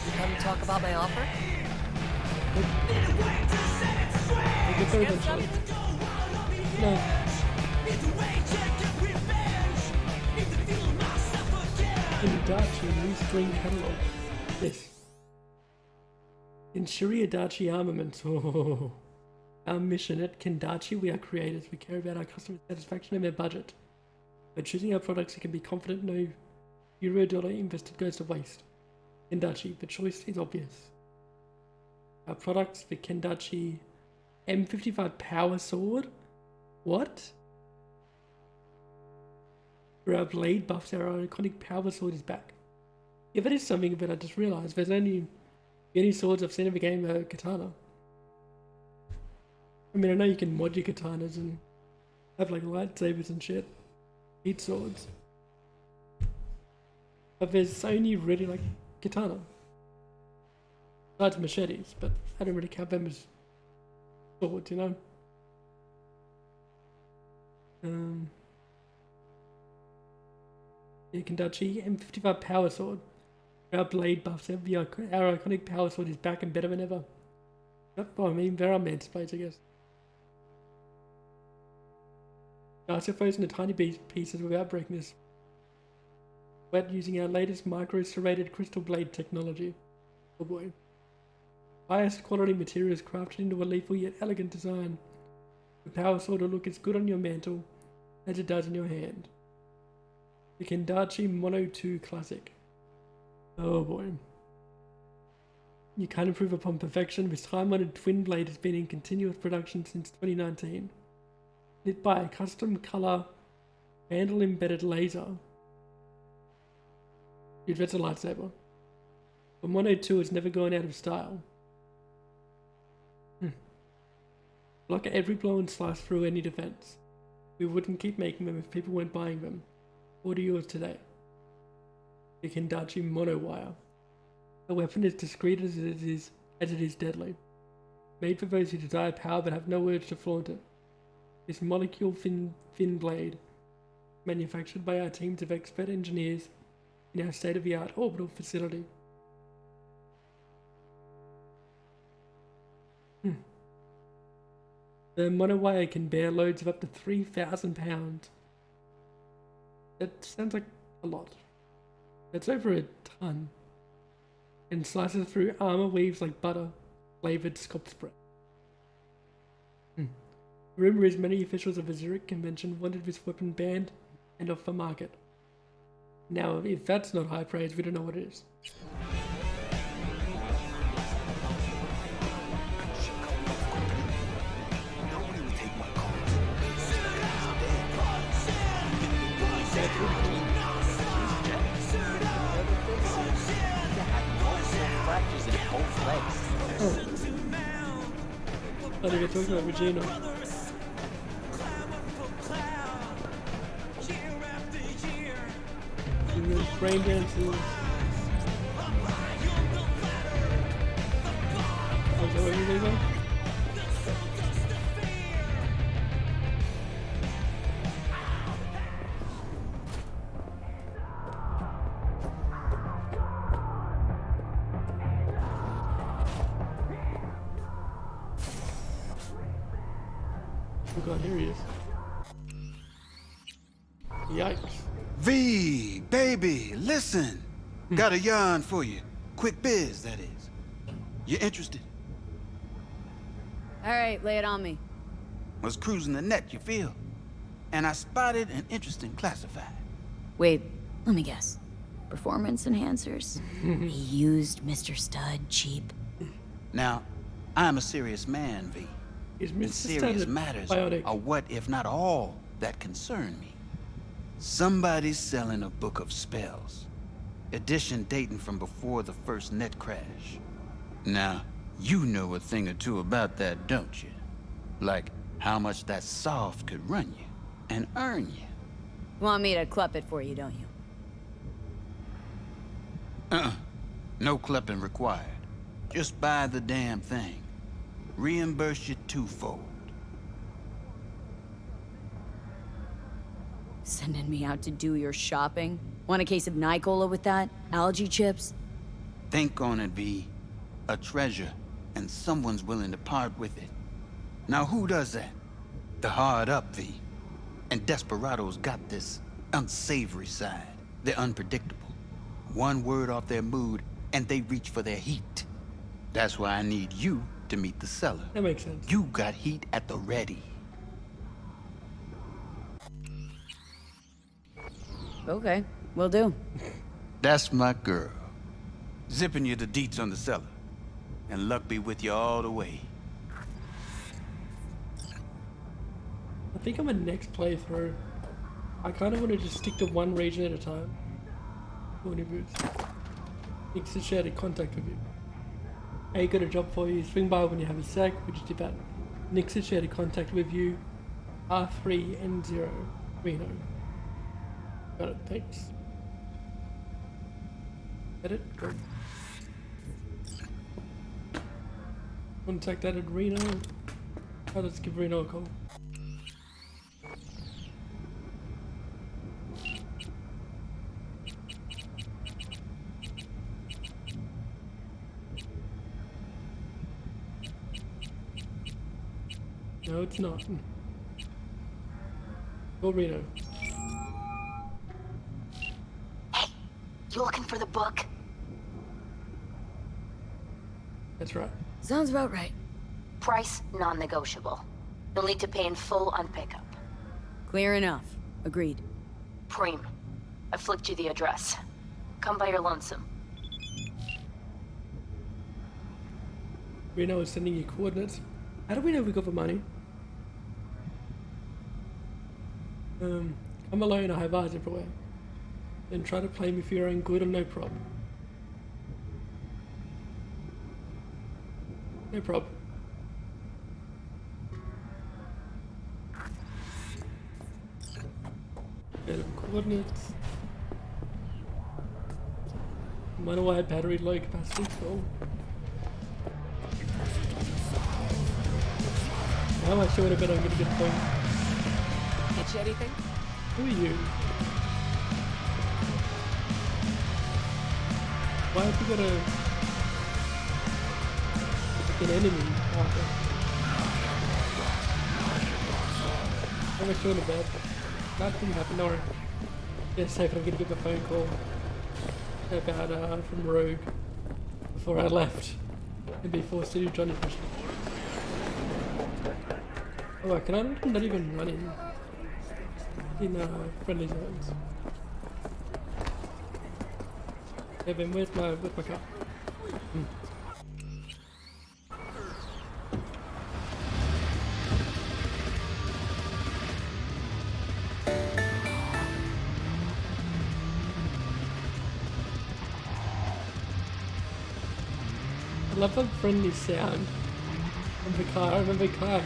You come to talk about my offer? We'll get there eventually. No. Kendachi new spring catalog. Yes. In Shuri Adachi Armaments. Oh. Our mission at Kendachi, we are creators. We care about our customer satisfaction and their budget. By choosing our products, you can be confident no euro-dollar invested goes to waste. Kendachi, the choice is obvious. Our products, the Kendachi M55 Power Sword. What? For our blade buffs, our iconic Power Sword is back. Yeah, that is something that I just realized. There's only the only swords I've seen in the game are katana. I mean, I know you can mod your katanas and have like lightsabers and shit. Heat swords. But there's only really like katana. Besides machetes, but I don't really count them as swords, you know? Yeah, Kendachi M55 Power Sword. Our blade buffs, our iconic Power Sword is back and better than ever. Yep, well, I mean, there are man spades, I guess. Darcy frozen into tiny pieces without breaking this. Wet using our latest micro-serrated crystal blade technology. Oh boy. Highest quality materials crafted into a lethal yet elegant design. The Power Sword will look as good on your mantle as it does in your hand. The Kendachi Mono 2 Classic. Oh boy. You can't improve upon perfection. This time-honored twin blade has been in continuous production since 2019. lit by a custom color handle embedded laser. Dude, that's a lightsaber. But Mono 2 is never going out of style. Block every blow and slice through any defense. We wouldn't keep making them if people weren't buying them. Order yours today. The Kendachi Mono Wire. The weapon is discreet as it is deadly. Made for those who desire power but have no urge to flaunt it. This molecule thin blade, manufactured by our teams of expert engineers in our state-of-the-art orbital facility. The monowire can bear loads of up to 3,000 pounds. That sounds like a lot. That's over a ton. And slices through armor weaves like butter, flavored scalp spread. Rumor is many officials of the Zurich Convention wanted this weapon banned and off the market. Now, if that's not high praise, we don't know what it is. I think we're talking about Regina. Brain dances. Oh, is that where you're going? Oh god, here he is. Yikes. V, baby, listen. Got a yarn for you. Quick biz, that is. You interested? All right, lay it on me. Was cruising the net, you feel? And I spotted an interesting classified. Wait, let me guess. Performance enhancers? He used Mr. Stud cheap. Now, I'm a serious man, V. Is And Mr. serious Stud matters biotic? are what, if not all, that concern me. Somebody's selling a book of spells. Edition dating from before the first net crash. Now, you know a thing or two about that, don't you? Like how much that soft could run you and earn you. Want me to clup it for you, don't you? No clupping required. Just buy the damn thing. Reimburse you twofold. Sending me out to do your shopping? Want a case of Nicola with that? Algae chips? Think on it, V. A treasure, and someone's willing to part with it. Now who does that? The hard up, V. And Desperados got this unsavory side. They're unpredictable. One word off their mood, and they reach for their heat. That's why I need you to meet the seller. That makes sense. You got heat at the ready. Okay, will do. That's my girl. Zipping you the deets on the seller. And luck be with you all the way. I think on my next playthrough, I kind of want to just stick to one region at a time. Any boots. Nick said she had a contact with you. Hey, got a job for you. Swing by when you have a sec. We just did that. Nick said she had a contact with you. R3N0 Reno. Got it, thanks. Edit, go. Contact added Reno. Oh, let's give Reno a call. No, it's not. Go Reno. You looking for the book? That's right. Sounds about right. Price non-negotiable. You'll need to pay in full on pickup. Clear enough. Agreed. Preem, I flicked you the address. Come by your lonesome. Reno is sending you coordinates. How do we know we got the money? I'm alone, I have eyes everywhere. Then try to play me for your own good or no problem. No problem. Coordinates. Monowire battery low capacity full. How much do I bet I'm gonna get a phone? Get you anything? Who are you? Why have you got an enemy? How much do I bet? Nothing happened, no. Yeah, safe, I'm gonna get a phone call about from Rogue before I left and be forced to do Johnny's mission. Oh, can I not even run in friendly zones? Hey Ben, where's my car? I love the friendly sound of the car. I remember the car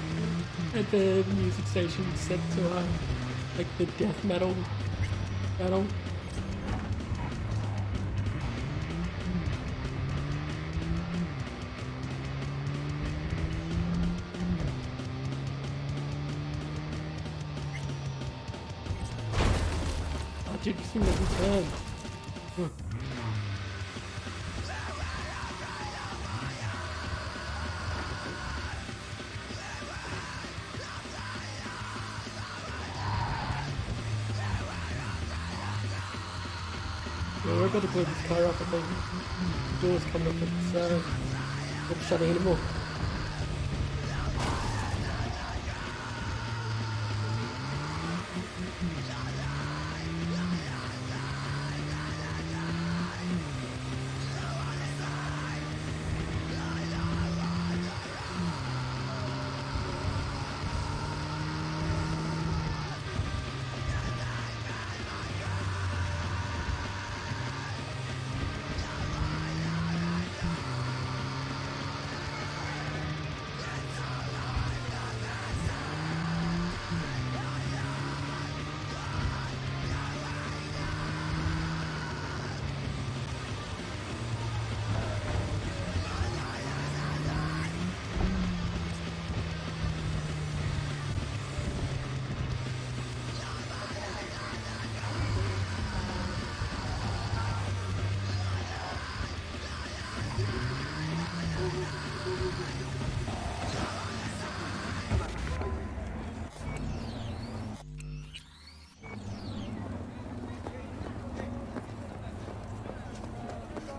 at the music station set to like the death metal channel. Oh, dude, you seem like you can. Yeah, we're about to blow this car up, I think. The door's coming up, it's not shutting anymore.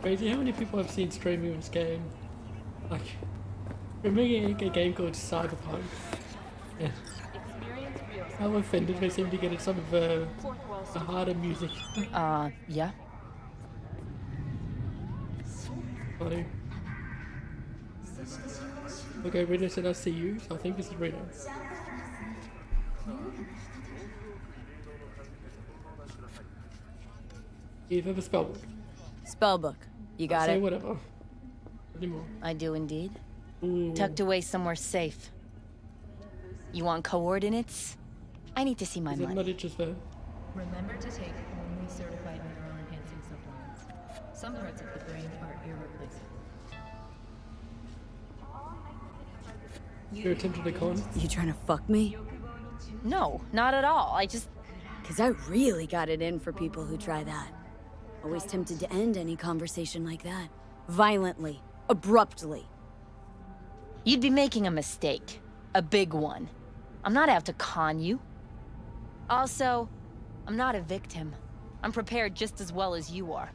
Crazy how many people I've seen streaming this game. Like, remember a game called Cyberpunk? Yeah. How offended they seem to get at some of the harder music. Yeah. Funny. Okay, Rita said I see you, so I think this is Rita. You have a spellbook. Spellbook. You got Say it? whatever. Anymore. I do indeed. Ooh. Tucked away somewhere safe. You want coordinates? I need to see my money. Not just there. Remember to take only certified neural-enhancing supplements. Some parts of the brain are irreplaceable. You're attempting to con? You trying to fuck me? No, not at all. I just... Cause I really got it in for people who try that. Always tempted to end any conversation like that. Violently. Abruptly. You'd be making a mistake. A big one. I'm not out to con you. Also, I'm not a victim. I'm prepared just as well as you are.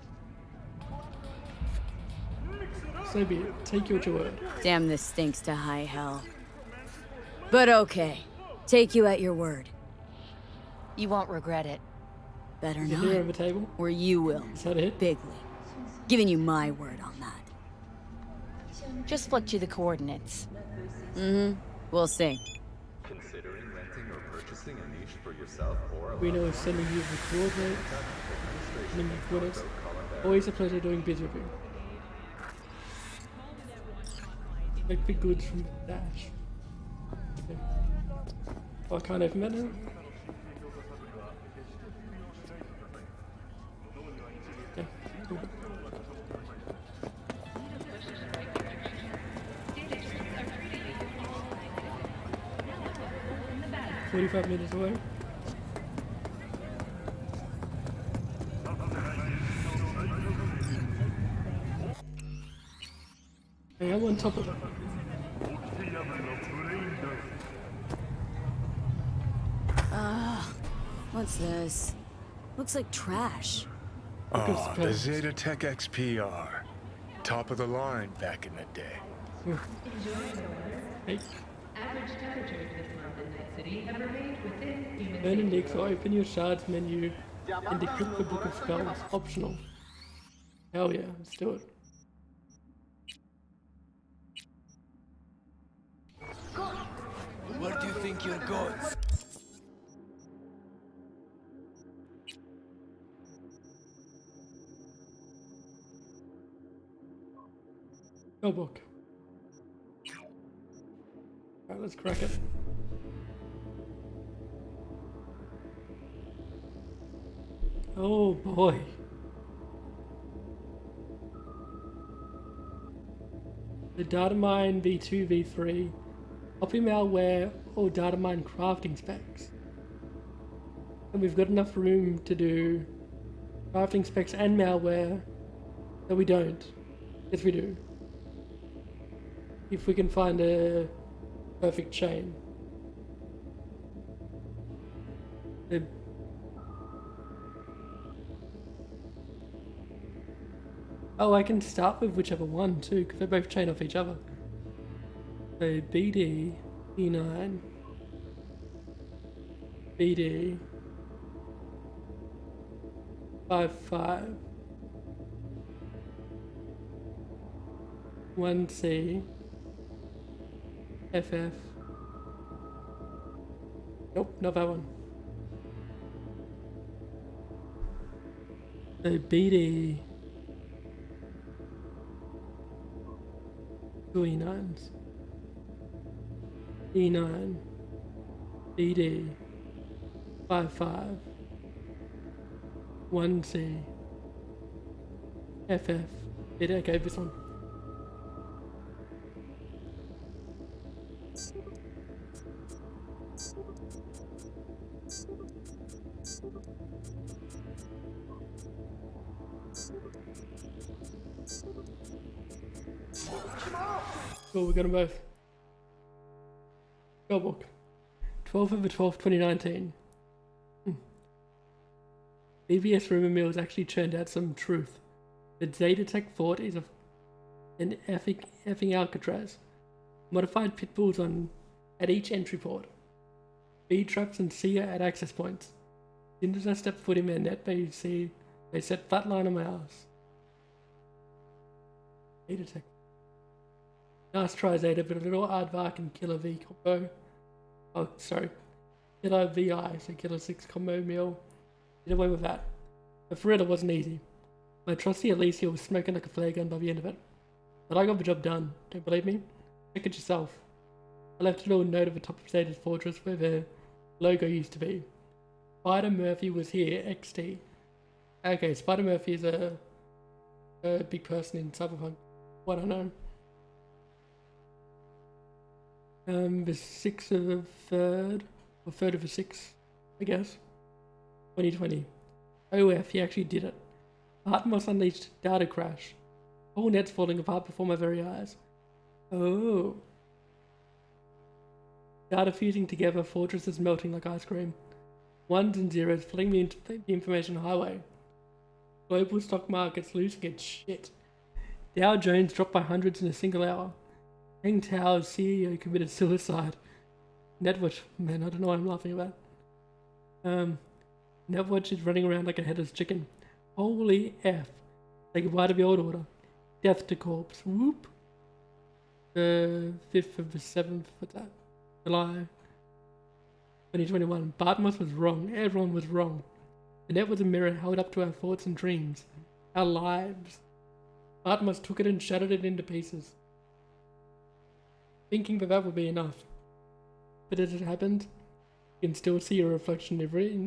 So be it. Take you at your word. Damn, this stinks to high hell. But okay. Take you at your word. You won't regret it. Better Is it not. here on the table? Or you will. Is that it? Bigly. Giving you my word on that. Just flicked you the coordinates. Mm-hmm. We'll see. Considering renting or purchasing a niche for yourself or Reno is sending you the coordinates. Sending you coordinates. Always a pleasure doing biz with you. Make the goods from Dash. Okay. Oh, I can't open that now. Okay, cool. "45 minutes away." Hey, I'm on top of it. What's this? Looks like trash. Oh, the Zetatech XPR. Top of the line back in the day. Hey. Average temperatures this month in Night City have remained within human Burn and Nix, or open your shards menu and decrypt the book of spells. Optional. Hell yeah, let's do it. Where do you think you're going? Go book. Alright, let's crack it. Oh boy. The Datamine V2, V3, copy malware or Datamine crafting specs. And we've got enough room to do crafting specs and malware that we don't. Yes, we do. If we can find a perfect chain. Oh, I can start with whichever one too, because they both chain off each other. So BD, E9, BD, 5, 1C, FF. Nope, not that one. So BD, 2 E9s, E9, BD, 5, 1C, FF. Yeah, okay, this one. Cool, we got them both. Go book. 12th of the 12th, 2019. BBS rumor mills actually churned out some truth. The Zetatech fort is an effing Alcatraz. Modified pit bulls at each entry port. Speed traps and seer at access points. As soon as I step foot in their net, they set flat line on my ass. Zetatech. Nice try, Zeta, but a little Aardvark and Killer V combo. Oh, sorry. Killer VI, so Killer 6 combo meal. Did away with that. But for real, it wasn't easy. My trusty Alicia was smoking like a flare gun by the end of it. But I got the job done. Don't believe me? Check it yourself. I left a little note at the top of Zeta's fortress where the logo used to be. Spider Murphy was here, XD. Okay, Spider Murphy is a big person in Cyberpunk. What I know. The 6th of the 3rd, or 3rd of the 6th, I guess, 2020. OF, he actually did it. Atmos unleashed data crash. Whole net's falling apart before my very eyes. Oh. Data fusing together, fortresses melting like ice cream. Ones and zeros filling the information highway. Global stock markets losing its shit. Dow Jones dropped by hundreds in a single hour. Hang Tao's CEO committed suicide. Netwatch, man, I don't know what I'm laughing about. Netwatch is running around like a headless chicken. Holy F. Say goodbye to the old order. Death to corpse. Whoop. The 5th of the 7th, what's that? July. 2021. Bartmoss was wrong. Everyone was wrong. The net was a mirror held up to our thoughts and dreams. Our lives. Bartmoss took it and shattered it into pieces. Thinking that would be enough. But as it happened, you can still see your reflection in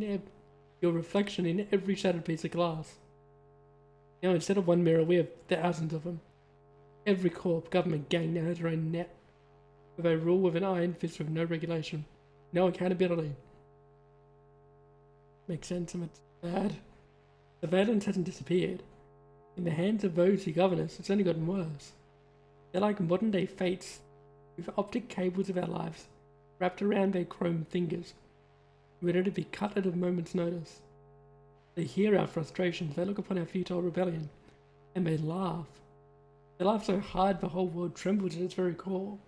every shattered piece of glass. Now instead of one mirror, we have thousands of them. Every corp, government, gang now has their own net. Where they rule with an iron fist with no regulation. No accountability. Makes sense if it's bad. Surveillance hasn't disappeared. In the hands of those who govern us, it's only gotten worse. They're like modern day fates, with optic cables of our lives wrapped around their chrome fingers, ready to be cut at a moment's notice. They hear our frustrations, they look upon our futile rebellion, and they laugh. They laugh so hard the whole world trembles at its very core.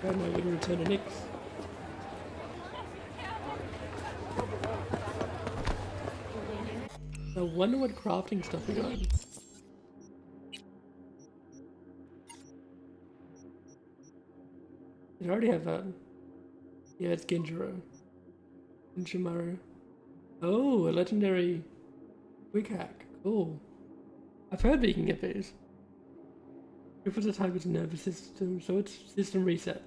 Oh my, we can return to Nyx. I wonder what crafting stuff we got. Did I already have that? Yeah, it's Genjiro. Ginchimaru. Oh, a legendary quick hack. Cool. I've heard that you can get these. Good for the target's nervous system, so it's system reset.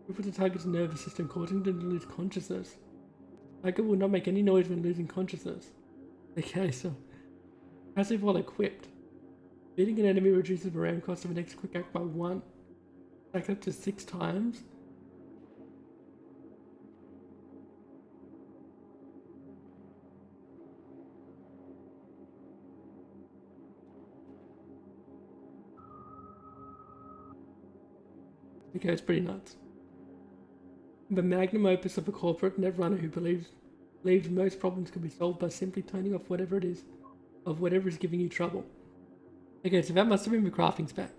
Good for the target's nervous system, causing them to lose consciousness. Target will not make any noise when losing consciousness. Okay, so passive while equipped. Beating an enemy reduces the round cost of the next quick act by 1. Back up to 6 times. Okay, it's pretty nuts. The magnum opus of a corporate netrunner who believes most problems can be solved by simply turning off whatever it is, of whatever is giving you trouble. Okay, so that must have been the crafting spec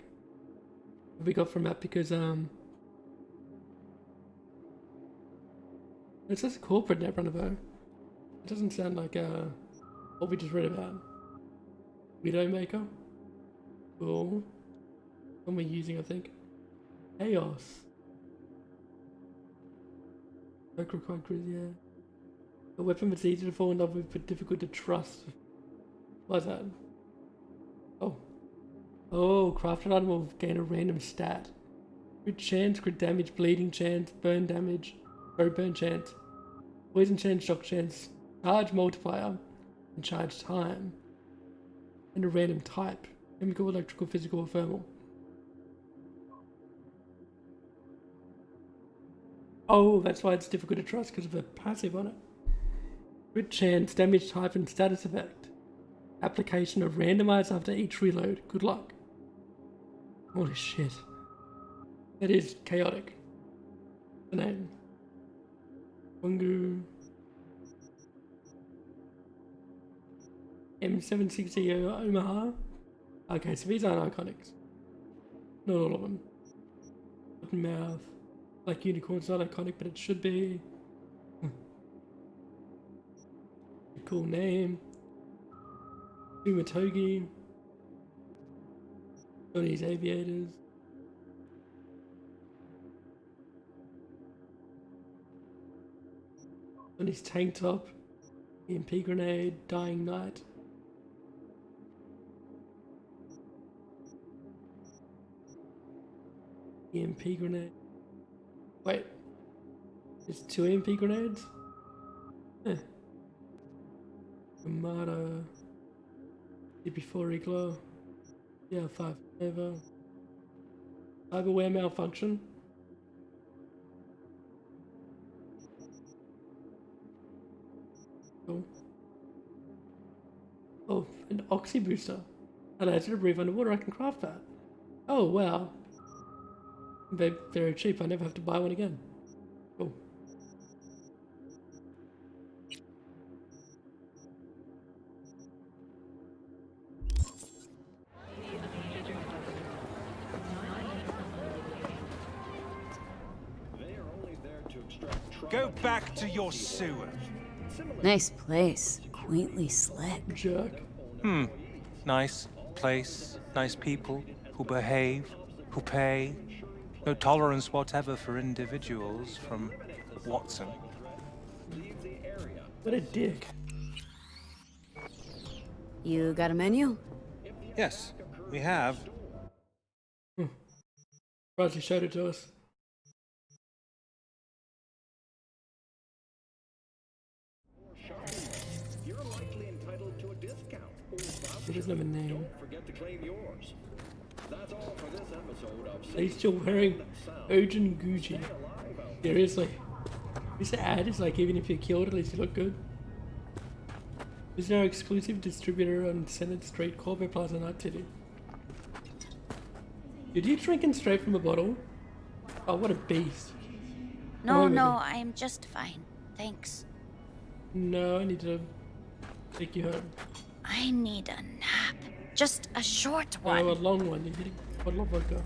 we got from that, because it says corporate netrunner though. It doesn't sound like what we just read about. Widowmaker. Cool. One we're using, I think. Chaos. Yeah. A weapon that's easy to fall in love with but difficult to trust. What's that? Oh. Oh, crafted item will gain a random stat. Crit chance, crit damage, bleeding chance, burn damage, burn chance, poison chance, shock chance, charge multiplier, and charge time. And a random type. Chemical, electrical, physical, or thermal. Oh, that's why it's difficult to trust, because of the passive on it. Crit chance, damage type, and status effect. Application of randomized after each reload. Good luck. Holy shit. That is chaotic. The name. Wangu. M760 Omaha. Okay, so these aren't iconics. Not all of them. Open mouth. Like unicorn's not iconic, but it should be. A cool name. Umatogi. Johnny's Aviators. Johnny's Tank Top. EMP Grenade. Dying Knight. EMP Grenade. Wait, it's 2 EMP grenades? Eh. Armada. CP4 Iglo. Yeah, 5 Nova. Cyberware malfunction. Cool. Oh, an Oxy booster. Allows you to breathe underwater. I can craft that. Oh, wow. They're very cheap, I never have to buy one again. Cool. Go back to your sewer. Nice place. Quaintly slick. Jerk. Nice place, nice people who behave, who pay. No tolerance whatever for individuals from Watson. What a dick. You got a menu? Yes, we have. Roger showed it to us. You're likely entitled to a discount. He doesn't have a name. Don't forget to claim yours. That's all for this episode of He's still wearing Urgent Gucci. Seriously. This ad is like, even if you're killed, at least you look good. This is our exclusive distributor on Senate Street, Corbett Plaza, Night City. Dude, you drinking straight from the bottle? Oh, what a beast. No, no, I am just fine. Thanks. No, I need to take you home. I need a nap. Just a short one. Oh, a long one. You're getting a bottle of vodka.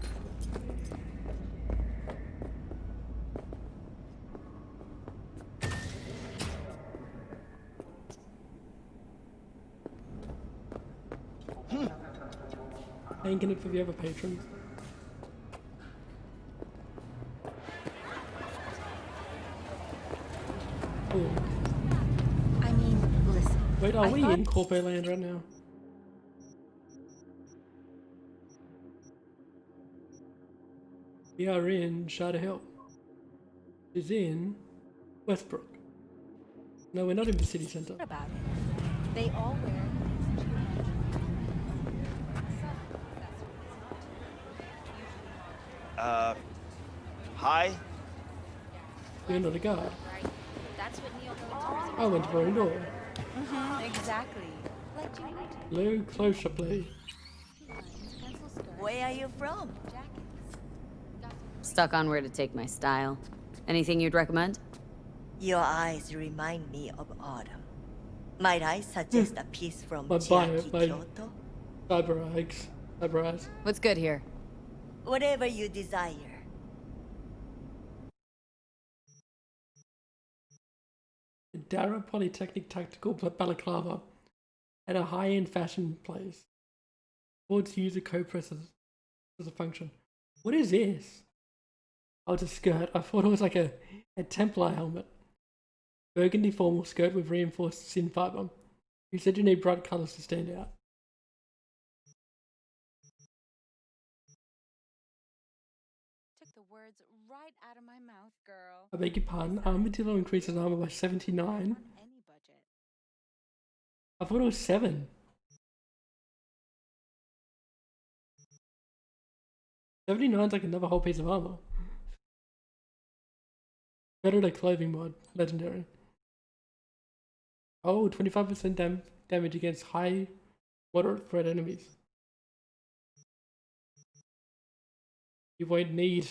Thanking it for the other patrons. Ooh. I mean, listen. Wait, are we in Corpo Land right now? We are in Shada Hill. Is in Westbrook. No, we're not in the city centre. What about it? They all wear. Hi? You're not a guard. That's what neo-militarism I went to the wrong door. Exactly. Hello, closer, please. Where are you from? Stuck on where to take my style. Anything you'd recommend? Your eyes remind me of autumn. Might I suggest a piece from My Chiaki bio, Kyoto? Cyber eyes. What's good here? Whatever you desire. Dara Polytechnic Tactical Balaclava at a high-end fashion place. Supports user co-presses as a function. What is this? Oh, it's a skirt. I thought it was like a Templar helmet. Burgundy formal skirt with reinforced sin fiber. You said you need bright colours to stand out. Took the words right out of my mouth, girl. I beg your pardon. Armadillo increases armor by 79. Any budget. I thought it was 7. $79's like another whole piece of armor. Predator clothing mod, legendary. Oh, 25% damage against high, moderate threat enemies. You won't need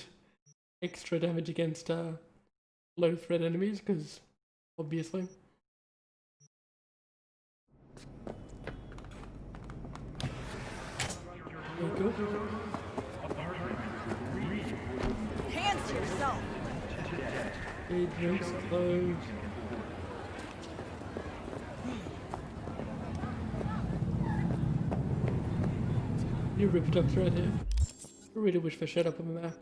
extra damage against low threat enemies, because obviously. There you go. Hands to yourself. It drinks clothes. You ripped up right here. I really wish they showed up on the map.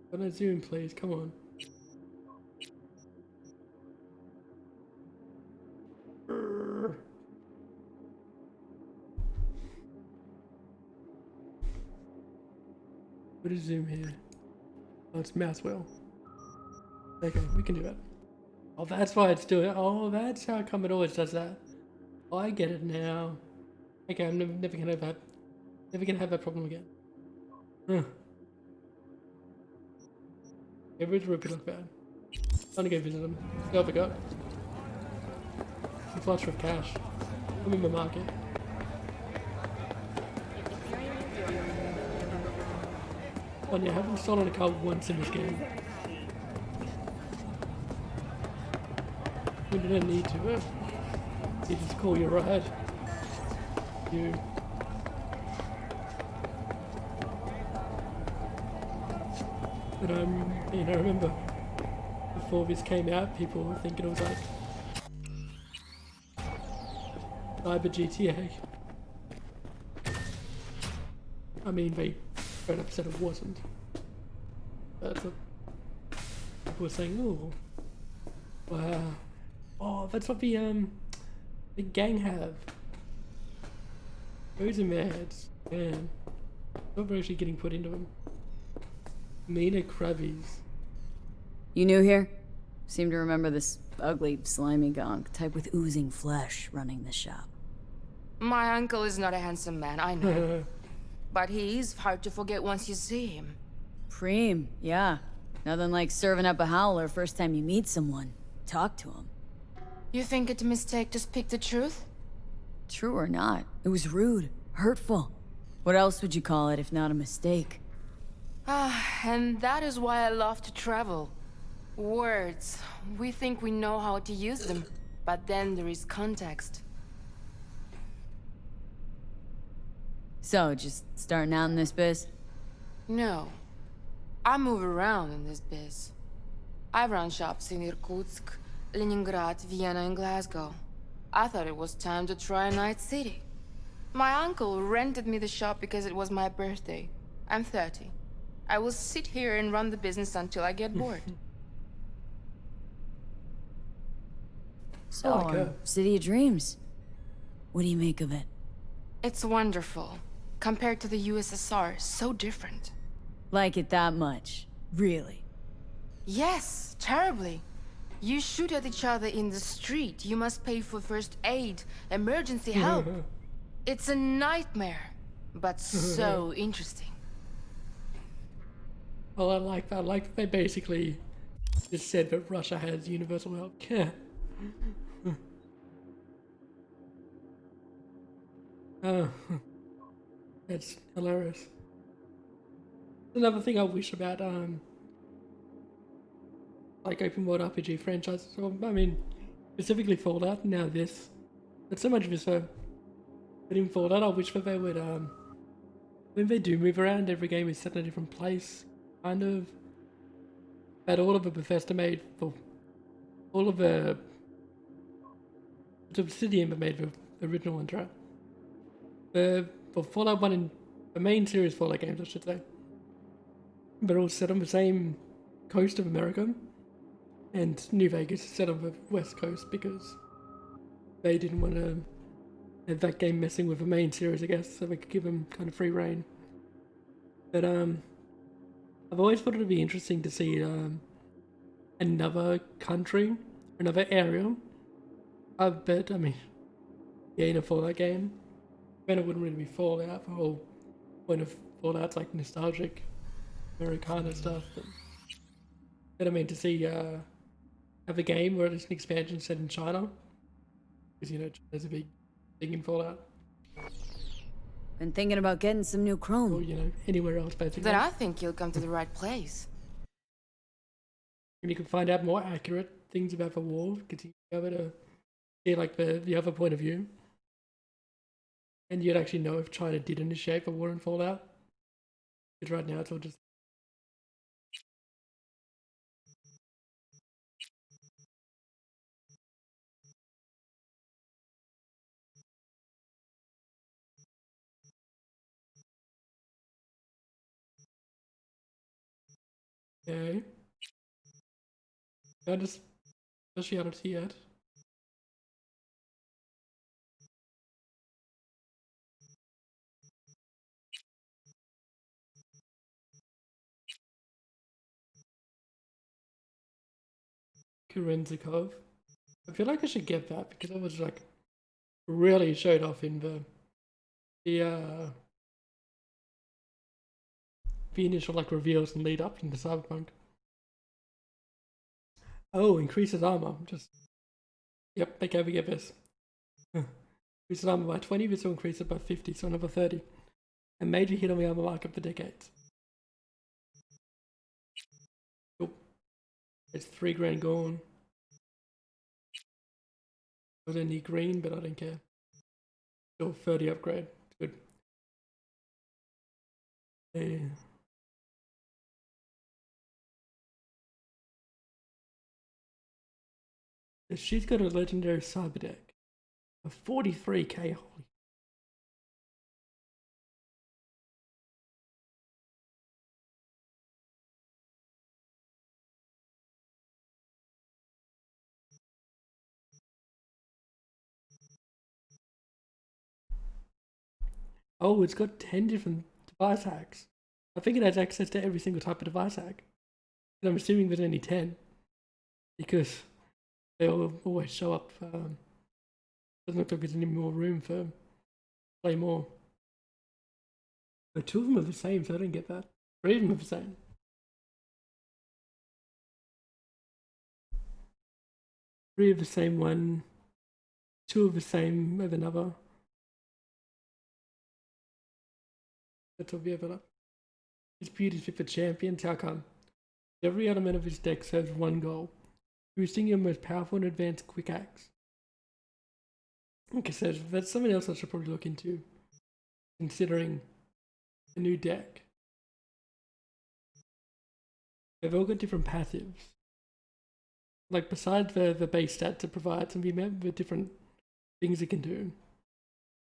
Can I zoom, please? Come on. Brrr. What is zoom here? Oh, it's mouse wheel. Okay, we can do that. Oh, that's why it's doing it. Oh, that's how come it always does that. Oh, I get it now. Okay, I'm never gonna have that. Never gonna have that problem again. Huh. Everyone's rupee look bad. Time to go visit them. Oh, I forgot. I'm flush with cash. I'm in the market. Oh, yeah, I haven't stolen a car once in this game. We didn't need to. You just call your ride. You. But you know, remember before this came out, people were thinking it was like Cyber GTA. I mean, they straight up said it wasn't. That's what people were saying. Oh, wow. Oh, that's what the gang have. Those are mads, man. What we're actually getting put into them. Mina Krabbies. You new here? Seem to remember this ugly, slimy gonk, type with oozing flesh, running the shop. My uncle is not a handsome man, I know. But he is hard to forget once you see him. Preem, yeah. Nothing like serving up a howler first time you meet someone. Talk to him. You think it's a mistake to speak the truth? True or not, it was rude, hurtful. What else would you call it if not a mistake? Ah, and that is why I love to travel. Words. We think we know how to use them, but then there is context. So, just starting out in this biz? No. I move around in this biz. I run shops in Irkutsk, Leningrad, Vienna, and Glasgow. I thought it was time to try a night city. My uncle rented me the shop because it was my birthday. I'm 30. I will sit here and run the business until I get bored. So, City of Dreams. What do you make of it? It's wonderful. Compared to the USSR, so different. Like it that much? Really? Yes, terribly. You shoot at each other in the street. You must pay for first aid, emergency help. It's a nightmare, but so interesting. Well, I like that. I like that they basically just said that Russia has universal health care. Oh, that's hilarious. Another thing I wish about, like open world RPG franchises. Well, I mean, specifically Fallout. Now this, but so much of this for. But in Fallout, I wish that they would, when they do move around, every game is set in a different place. Kind of. That all of the Bethesda made for all of the Obsidian but made the original ones, right? For Fallout 1 and the main series Fallout games, I should say. But all set on the same coast of America. And New Vegas is set on the west coast because they didn't want to have that game messing with the main series, I guess, so they could give them kind of free reign. But I've always thought it would be interesting to see another country, another area. I bet, I mean, yeah, in a Fallout game, then it wouldn't really be Fallout. The whole point of Fallout's like nostalgic Americana stuff. But I mean, to see have a game or at least an expansion set in China, because you know China's a big thing in Fallout. Been thinking about getting some new Chrome. Or you know anywhere else basically. Then I think you'll come to the right place. And you can find out more accurate things about the war, because you be able to see like the other point of view. And you'd actually know if China did initiate the war in Fallout. Because right now it's all just... Okay. Ja, das ist ja notiert. Kerenzikov. I feel like I should get that because it was like really showed off in the initial like reveals and lead up into Cyberpunk. Oh, increases armor. Just yep, okay, we get this. Increases armor by 20, this will increase it by 50, so another 30. A major hit on the armor market for decades. Oh, it's 3 grand gone. I don't need green, but I don't care. Still 30 upgrade. Good. Yeah. She's got a legendary cyber deck. A 43k. Holy. Oh, it's got 10 different device hacks. I think it has access to every single type of device hack. And I'm assuming there's only 10 because they all always show up. Doesn't look like there's any more room for play more. But 2 of them are the same, so I didn't get that. 3 of them are the same. Three of the same one, 2 of the same of another. That's all the overlap. His beauty fit for champions. How come? Every element of his deck serves one goal: boosting your most powerful and advanced quick acts. Okay, so that's something else I should probably look into, considering a new deck. They've all got different passives. Like, besides the base stats it provides and the different things it can do,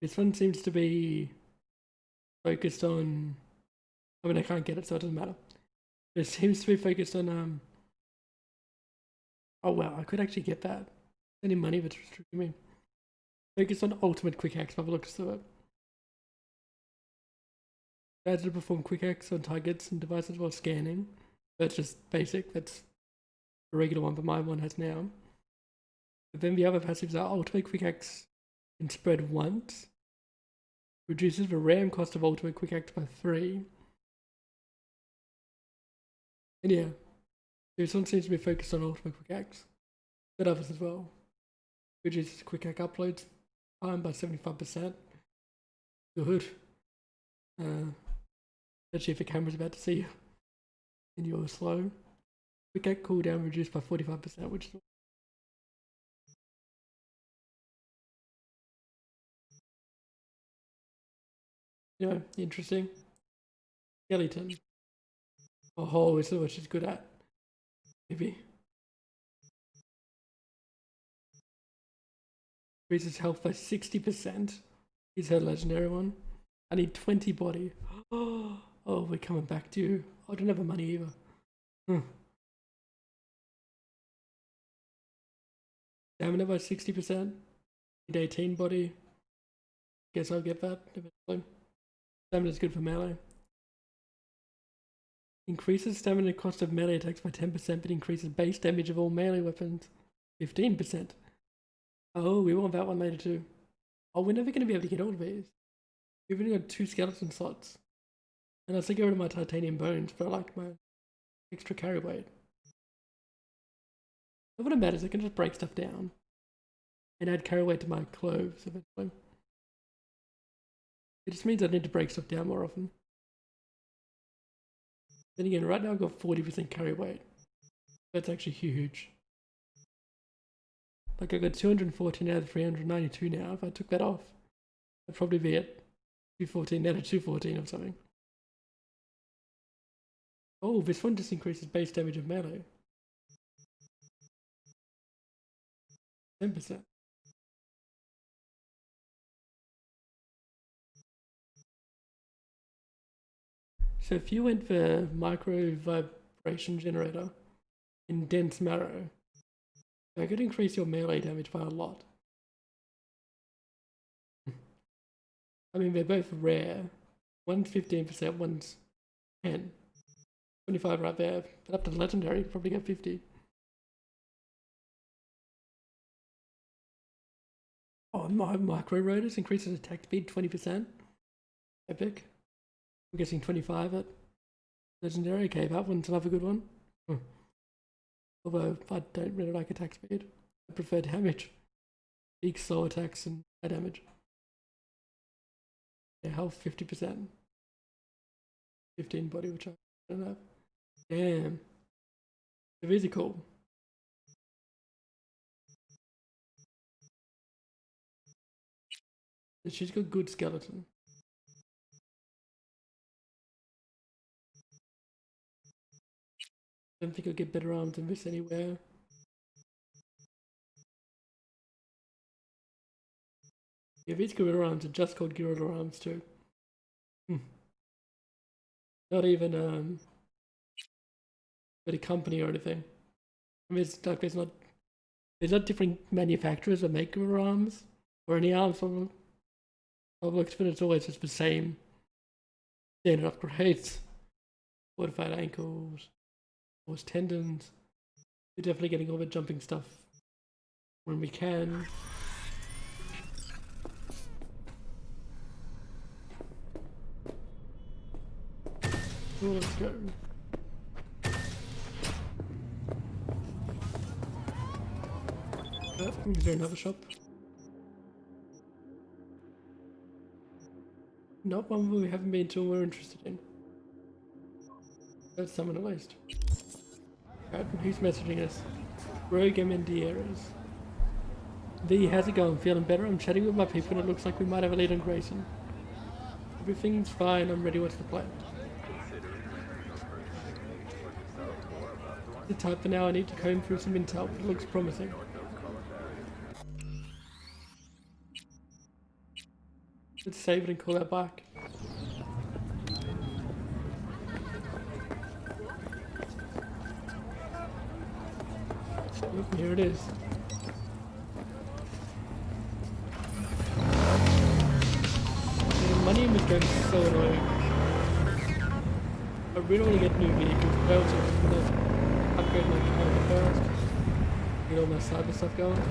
this one seems to be focused on, I mean, I can't get it, so it doesn't matter. It seems to be focused on, oh wow, I could actually get that. Any money that's restricting me. Focused on ultimate quick acts by the looks of it. Adds to perform quick acts on targets and devices while scanning. That's just basic, that's a regular one, but my one has now. But then the other passives are ultimate quick acts can spread once. Reduces the RAM cost of ultimate quick acts by 3. And yeah, this one seems to be focused on ultimate quick acts, but others as well. Reduces quick act uploads time by 75%. Good. Especially if the camera's about to see you and you're slow. Quick act cooldown reduced by 45%, which is interesting. Skeleton. Oh, this is what she's good at. Maybe. Increases health by 60%. Is her legendary one. I need 20 body. Oh, we're coming back to you. I don't have the money either. Stamina by 60%. Need 18 body. Guess I'll get that eventually. Stamina's good for melee. Increases stamina cost of melee attacks by 10%, but increases base damage of all melee weapons 15%. Oh, we want that one later too. Oh, we're never going to be able to get all of these. We've only got 2 skeleton slots. And I still get rid of my titanium bones, but I like my extra carry weight. But what it matters, I can just break stuff down and add carry weight to my clothes eventually. It just means I need to break stuff down more often. Then again, right now I've got 40% carry weight. That's actually huge. Like, I got 214 out of 392 now. If I took that off, I'd probably be at 214 out of 214 or something. Oh, this one just increases base damage of melee. 10%. So if you went for micro vibration generator in dense marrow, that could increase your melee damage by a lot. I mean, they're both rare. One's 15%, one's 10. 25 right there. But up to legendary, you probably get 50. Oh, my micro rotors increases attack speed 20%. Epic. I'm guessing 25 at legendary. Okay, that one's another good one. Although I don't really like attack speed. I prefer damage. Big slow attacks and high damage. Yeah, health 50%. 15 body, which I don't have. Damn. They're really cool. She's got good skeleton. Don't think I'll get better arms than this anywhere. If it's Guerrilla Arms, it's just called Guerrilla Arms too. Not even a company or anything. I mean, it's like there's not different manufacturers that make Guerrilla Arms or any arms from Publix, but it's always just the same standard upgrades. Fortified ankles, forced tendons. We're definitely getting all the jumping stuff when we can. Cool, let's go. Is there another shop? Not one we haven't been to or we're interested in. That's someone at least. Right, who's messaging us? Rogue Mendieres. V, how's it going? Feeling better? I'm chatting with my people and it looks like we might have a lead on Grayson. Everything's fine, I'm ready, what's the plan? The type for now, I need to comb through some intel, but it looks promising. Let's save it and call that back. Oop, here it is. The money in this game is so annoying. I really want to get new vehicles, but I also just want to upgrade my character first. Get all my cyber stuff going.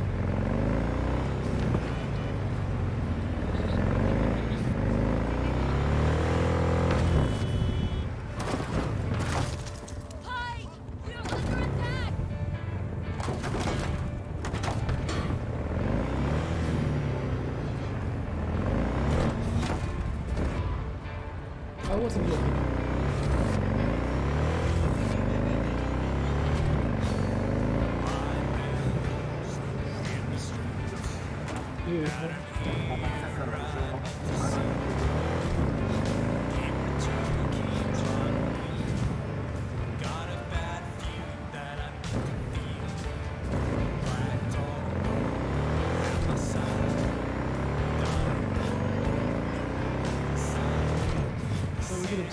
I wasn't looking.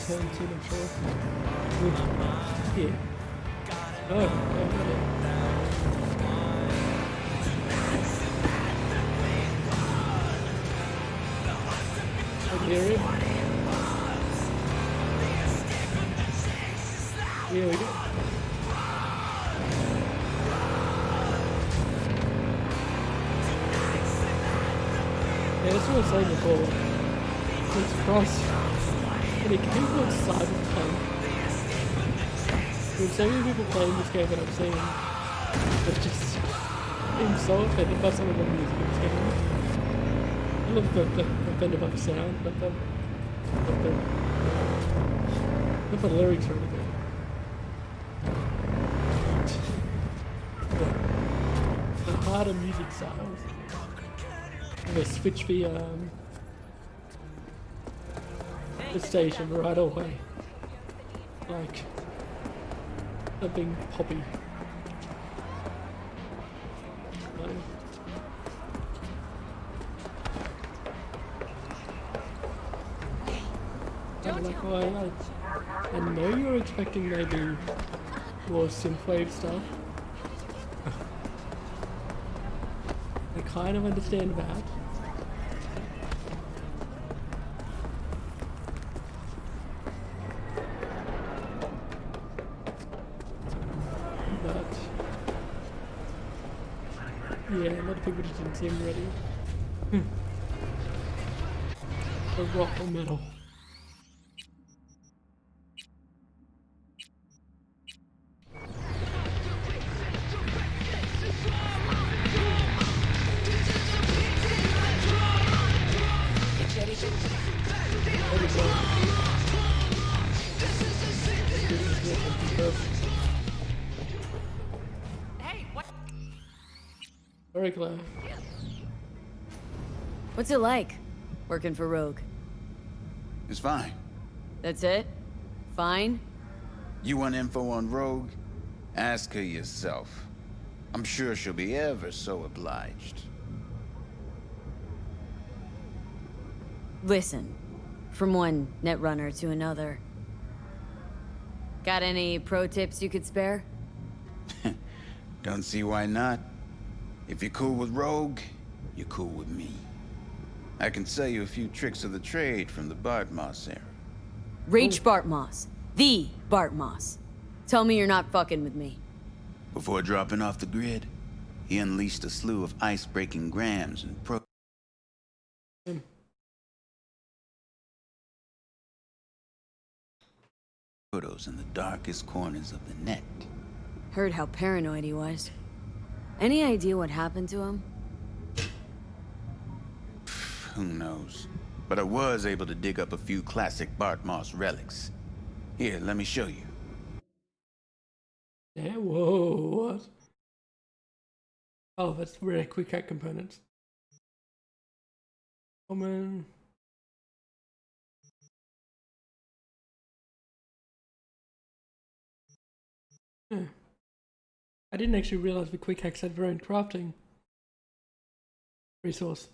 Turn to them sure. Here. Oh, okay. Here we go. Yeah, that's what I was saying before. It's cross. And it came from Cyberpunk. There's so many people playing this game that I'm seeing that just seem so offended by some of the music in this game. I love the offended by the sound, not the lyrics or anything. The harder music styles. And they switch the station right away. Like something poppy. Like, I know you're expecting maybe more synthwave stuff. I kind of understand that. Yeah, a lot of people just didn't seem ready. The rock or metal. Very glad. What's it like, working for Rogue? It's fine. That's it? Fine? You want info on Rogue? Ask her yourself. I'm sure she'll be ever so obliged. Listen, from one netrunner to another. Got any pro tips you could spare? Don't see why not. If you're cool with Rogue, you're cool with me. I can sell you a few tricks of the trade from the Bart Moss era. Rach Bart Moss. The Bart Moss. Tell me you're not fucking with me. Before dropping off the grid, he unleashed a slew of ice-breaking grams and photos in the darkest corners of the net. Heard how paranoid he was. Any idea what happened to him? Who knows? But I was able to dig up a few classic Bart Moss relics. Here, let me show you. Yeah, whoa, what? Oh, that's rare quick hack components. Common. Yeah. I didn't actually realize the quick hacks had their own crafting resource.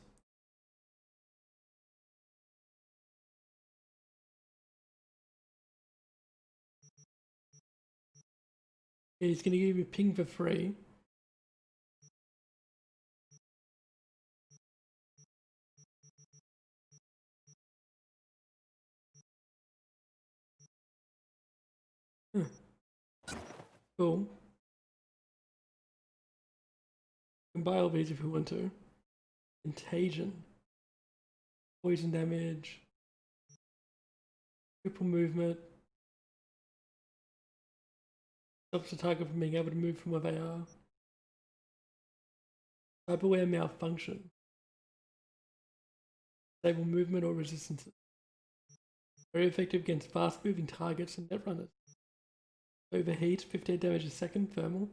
Yeah, he's gonna give you a ping for free. Cool. You can buy all these if you want to. Contagion. Poison damage. Triple movement. Stops the target from being able to move from where they are. Cyberware malfunction. Disable movement or resistance. Very effective against fast moving targets and netrunners. Overheat, 58 damage a second, thermal.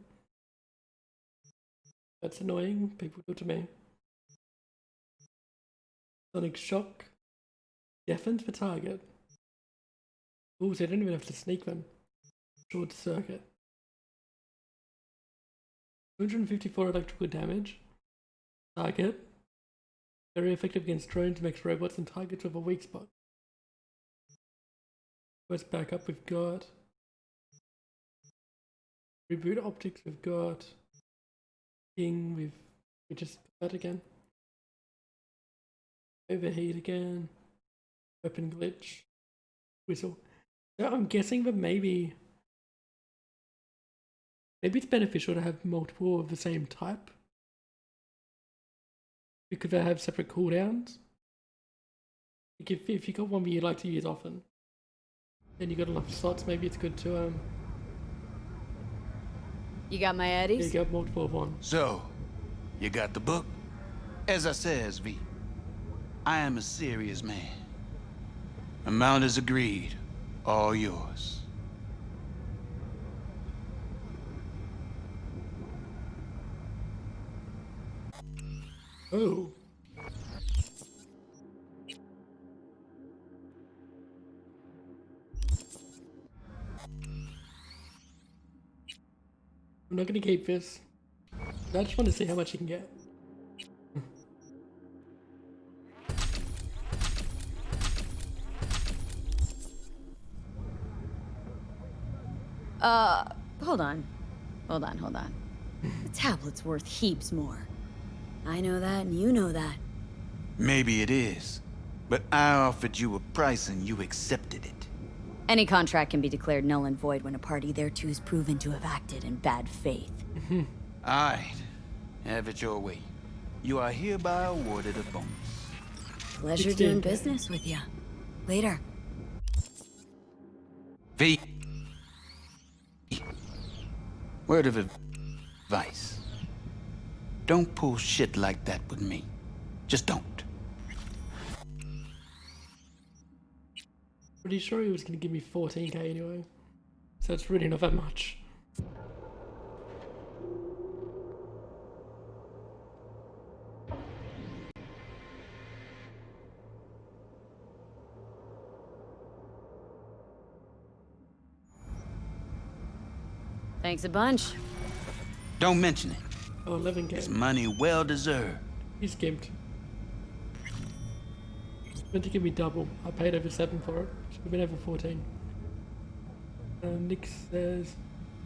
That's annoying, people do it to me. Sonic shock. Deafens the target. Ooh, so I don't even have to sneak them. Short circuit. 254 electrical damage. Target. Very effective against drones, makes robots and targets with a weak spot. Let's back up, we've got Reboot optics, we've got Ping, we just put that again. Overheat again. Weapon glitch. Whistle. So I'm guessing that maybe it's beneficial to have multiple of the same type, because they have separate cooldowns. Like if you got one that you like to use often, then you got enough slots, maybe it's good to You got my eddies? you got multiple of one. So, you got the book? As I says, V, I am a serious man. Amount is agreed. All yours. Oh. I'm not gonna keep this. I just want to see how much you can get. Hold on. Hold on. The tablet's worth heaps more. I know that, and you know that. Maybe it is, but I offered you a price and you accepted it. Any contract can be declared null and void when a party thereto is proven to have acted in bad faith. Alright, have it your way. You are hereby awarded a bonus. Pleasure doing business with you. Later. V. Word of advice. Don't pull shit like that with me. Just don't. Pretty sure he was gonna give me 14k anyway. So it's really not that much. Thanks a bunch. Don't mention it. Oh, 11k. It's money well deserved. He's gimped. meant to give me double. I paid over 7 for it. Should have been over 14. Nick says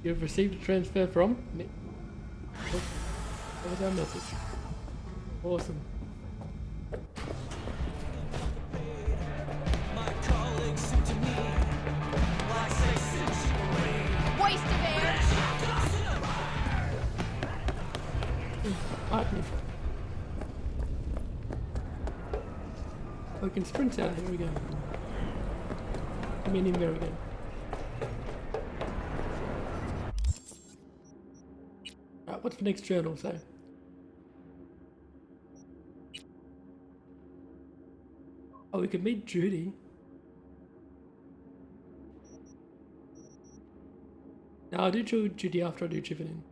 you've received a transfer from Nick. What was our message? Awesome. Waste of air! I can sprint out. Here we go. I mean, in there again. Right, what's the next journal say? Oh, we could meet Judy. No, I'll do Judy after I do Chipping.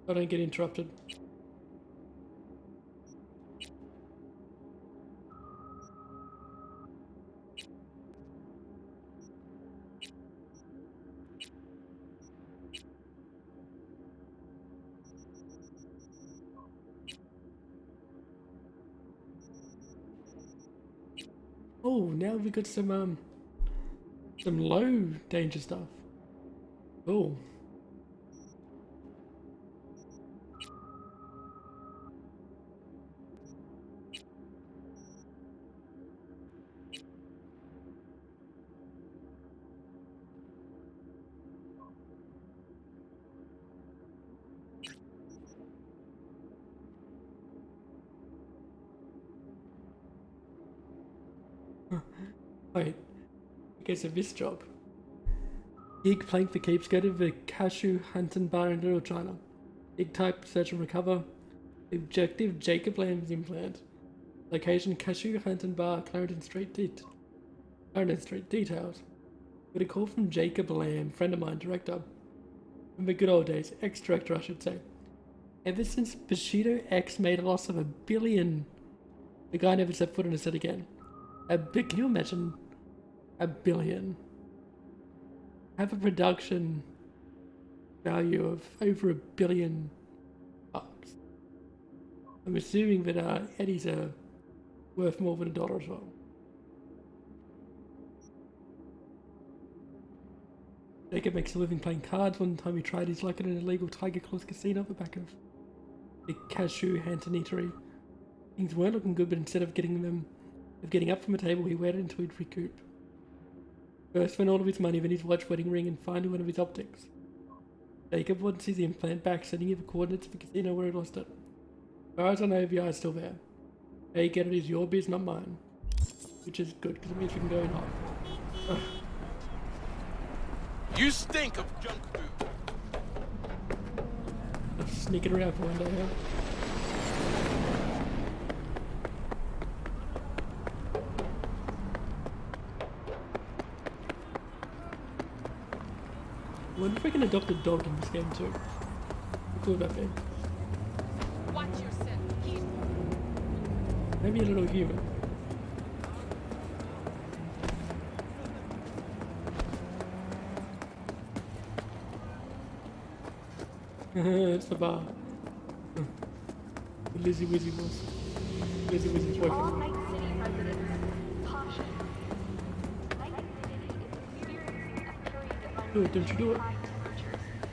So I don't get interrupted. Oh, now we've got some low danger stuff. Cool. Wait, because of this job. Gig playing for keeps. Go to the Cashew Hunting Bar in Little China. Gig type, search and recover. Objective, Jacob Lamb's implant. Location, Cashew Hunting Bar, Clarendon Street. Details. Got a call from Jacob Lamb, friend of mine, director. From the good old days, ex-director I should say. Ever since Bushido X made a loss of $1 billion, the guy never set foot on his set again. Can you imagine $1 billion? Have a production value of over $1 billion. I'm assuming that Eddie's are worth more than $1 as well. Jacob makes a living playing cards. One time he tried his luck at an illegal Tiger Claws casino at the back of the Cashew Hunting Eatery. Things weren't looking good, but instead of getting up from a table, he waited until he'd recoup. First spent all of his money, then his watch, wedding ring, and finding one of his optics. Jacob wants his implant back, sending him the coordinates of the casino where he lost it. As far as I know, the eye's still there. How you get it is your biz, not mine. Which is good, because it means we can go in hot. You stink of junk food. I'm sneaking around for one day, huh? I wonder if we can adopt a dog in this game too. How cool would that be? Watch yourself. Maybe a little human. It's the bar. The Lizzie Wizzy was. Lizzie Wizzy's boyfriend. Do it, don't you do it?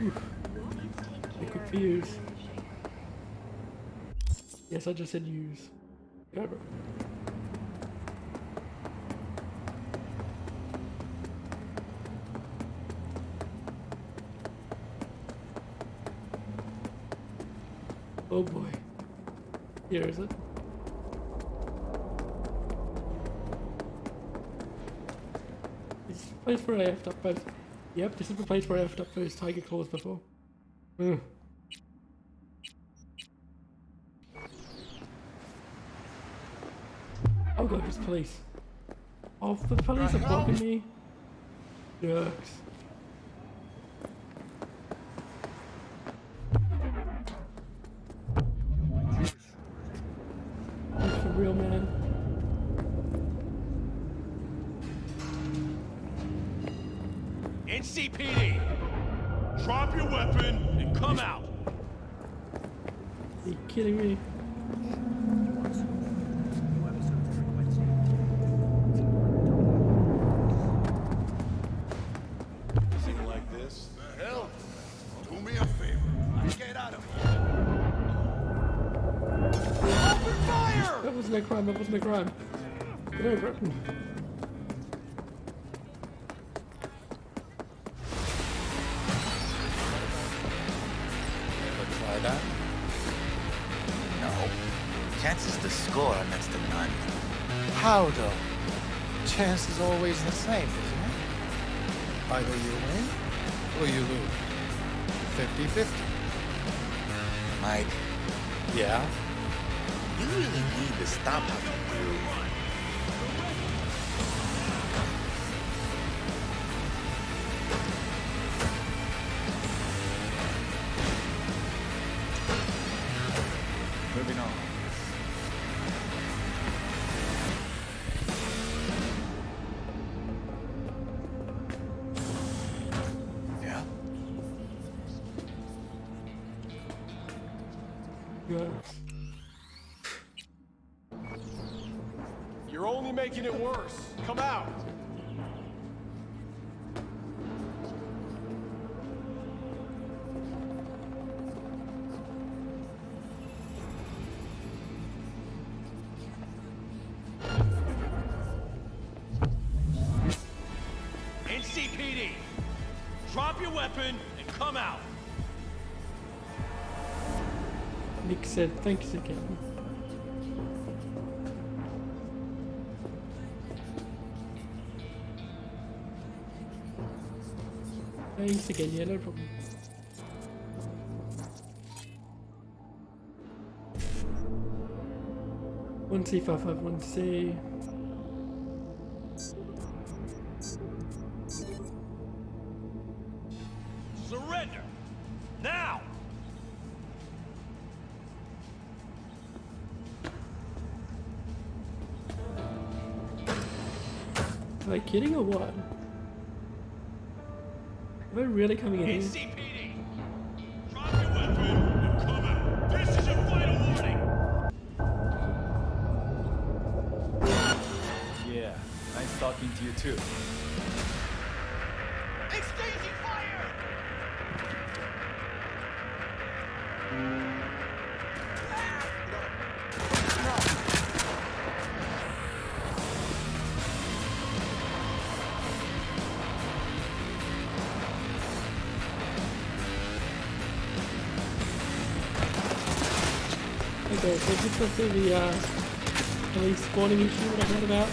Oof. They're quick for use. Yes, I just said use. Whatever. Oh boy. Here is it. This is the place where I effed up both. Yep, this is the place where I effed up those Tiger Claws before. Oh god, there's police. Oh, the police are blocking me. Jerks. That's for real, man. NCPD! Drop your weapon and come out! Are you kidding me? wasn't a crime. That wasn't a crime. Get over it. Ever try that? No. Chances to score are next to none. How though? Chance is always the same, isn't it? Either you win or you lose. 50-50. Mike. Yeah? You really need to stop having you. Moving on. Yeah? Yeah. You're only making it worse. Come out. NCPD, drop your weapon and come out. Nick said thanks again. Thanks again, yeah, no problem. One C551C. Surrender! Now! Are they kidding or what? Are they really coming in here? NCPD! Drop your weapon and come out! This is your final warning! Yeah, nice talking to you too. Exchanging fire! Okay, so this must be the police spawning issue that I heard about.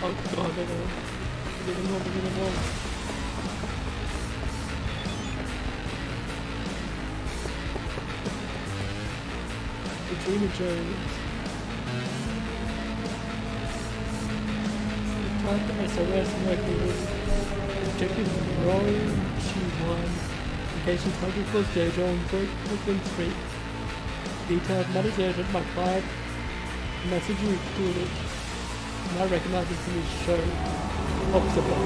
Oh god, they're getting involved. Regina Jones. Type SOS working objective Rory G1. Location 20 Falls Dojo on Brooklyn Street. Detailed matters urgent. My client message you included. And I recognize it from his show. Officer Block.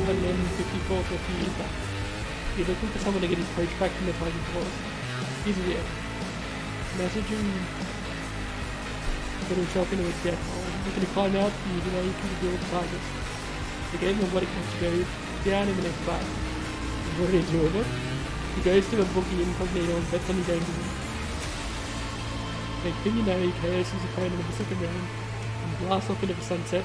But in 54 for a few years back. You're looking for someone to get his coach back from the Titan Force. He's real. Messaging put himself into his death hole. You can climb out and you know you can deal with targets. The game of what it comes to go down in the next part. He's already doing it. He goes to a bookie incognito and bets on his own game. Next thing you know, he KOs his opponent in the second round and blasts off into the sunset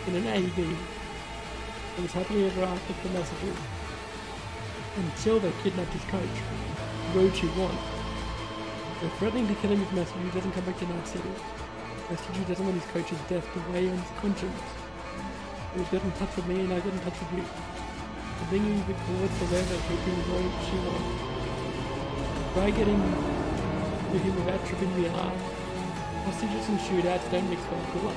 in an AV. It was happily ever after for messages. Until they kidnapped his coach, Rochi 1. They're threatening to kill him if Masaru doesn't come back to Night City. Masaru doesn't want his coach's death to weigh on his conscience. He got in touch with me and I got in touch with you. The thing you record forever keeping Rochi 1. Try getting to him without tripping me up. Hostages and shootouts don't mix well. Good luck.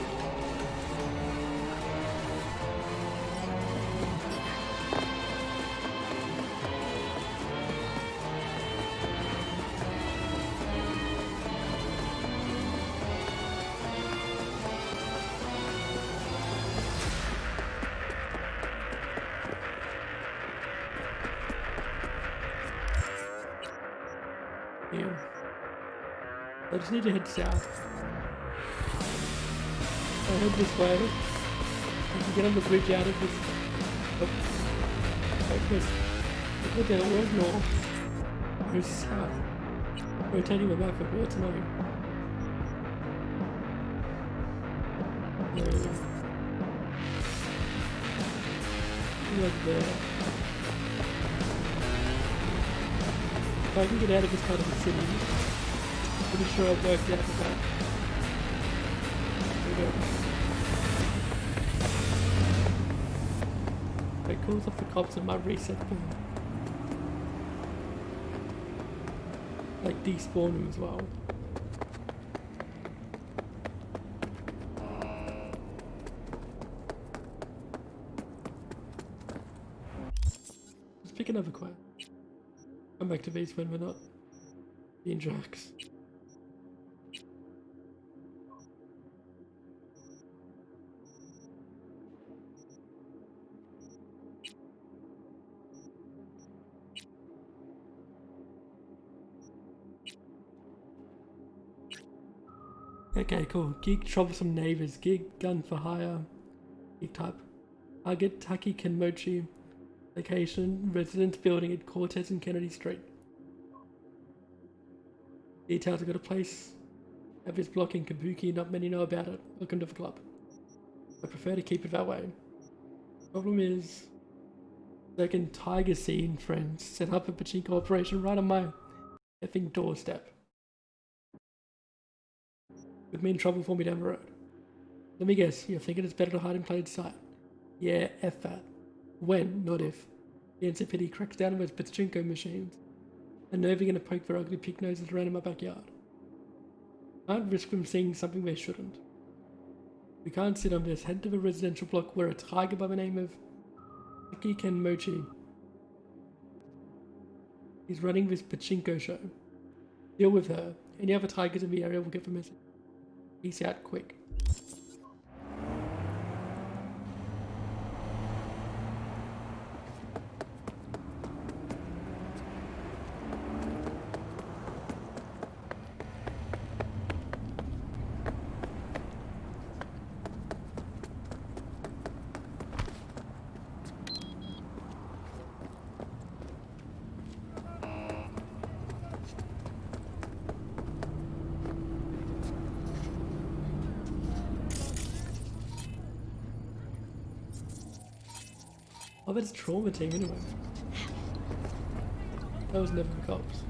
Yeah. I just need to head south. I head this way. I can get on the bridge out of this. Oh. Like this. Look at that, where's north? Where's south? Rotating the map, but what's annoying? Like there. If I can get out of this part of the city, I'm pretty sure I've worked out with that. There we go. It calls off the cops on my reset point. Like despawn them as well. Let's pick another quest. Come back to base when we're not being jacks. Okay, cool. Gig troublesome neighbors. Gig gun for hire. Gig type. Target Taki Kenmochi. Location residence building at Cortez and Kennedy Street. Details: I got a place. Have this block in Kabuki. Not many know about it. Welcome to the club. I prefer to keep it that way. Problem is, second Tiger Scene friends set up a pachinko operation right on my effing doorstep. Would mean trouble for me down the road. Let me guess, you're thinking it's better to hide in plain sight. Yeah, F that. When, not if. The NCPD cracks down on those pachinko machines. And nervy gonna poke their ugly pig noses around in my backyard. Can't risk them seeing something they shouldn't. We can't sit on this. Head to the residential block where a tiger by the name of Taki Kenmochi is running this pachinko show. Deal with her. Any other tigers in the area will get the message. Peace out quick. I bet it's trauma team anyway. That was never the cops.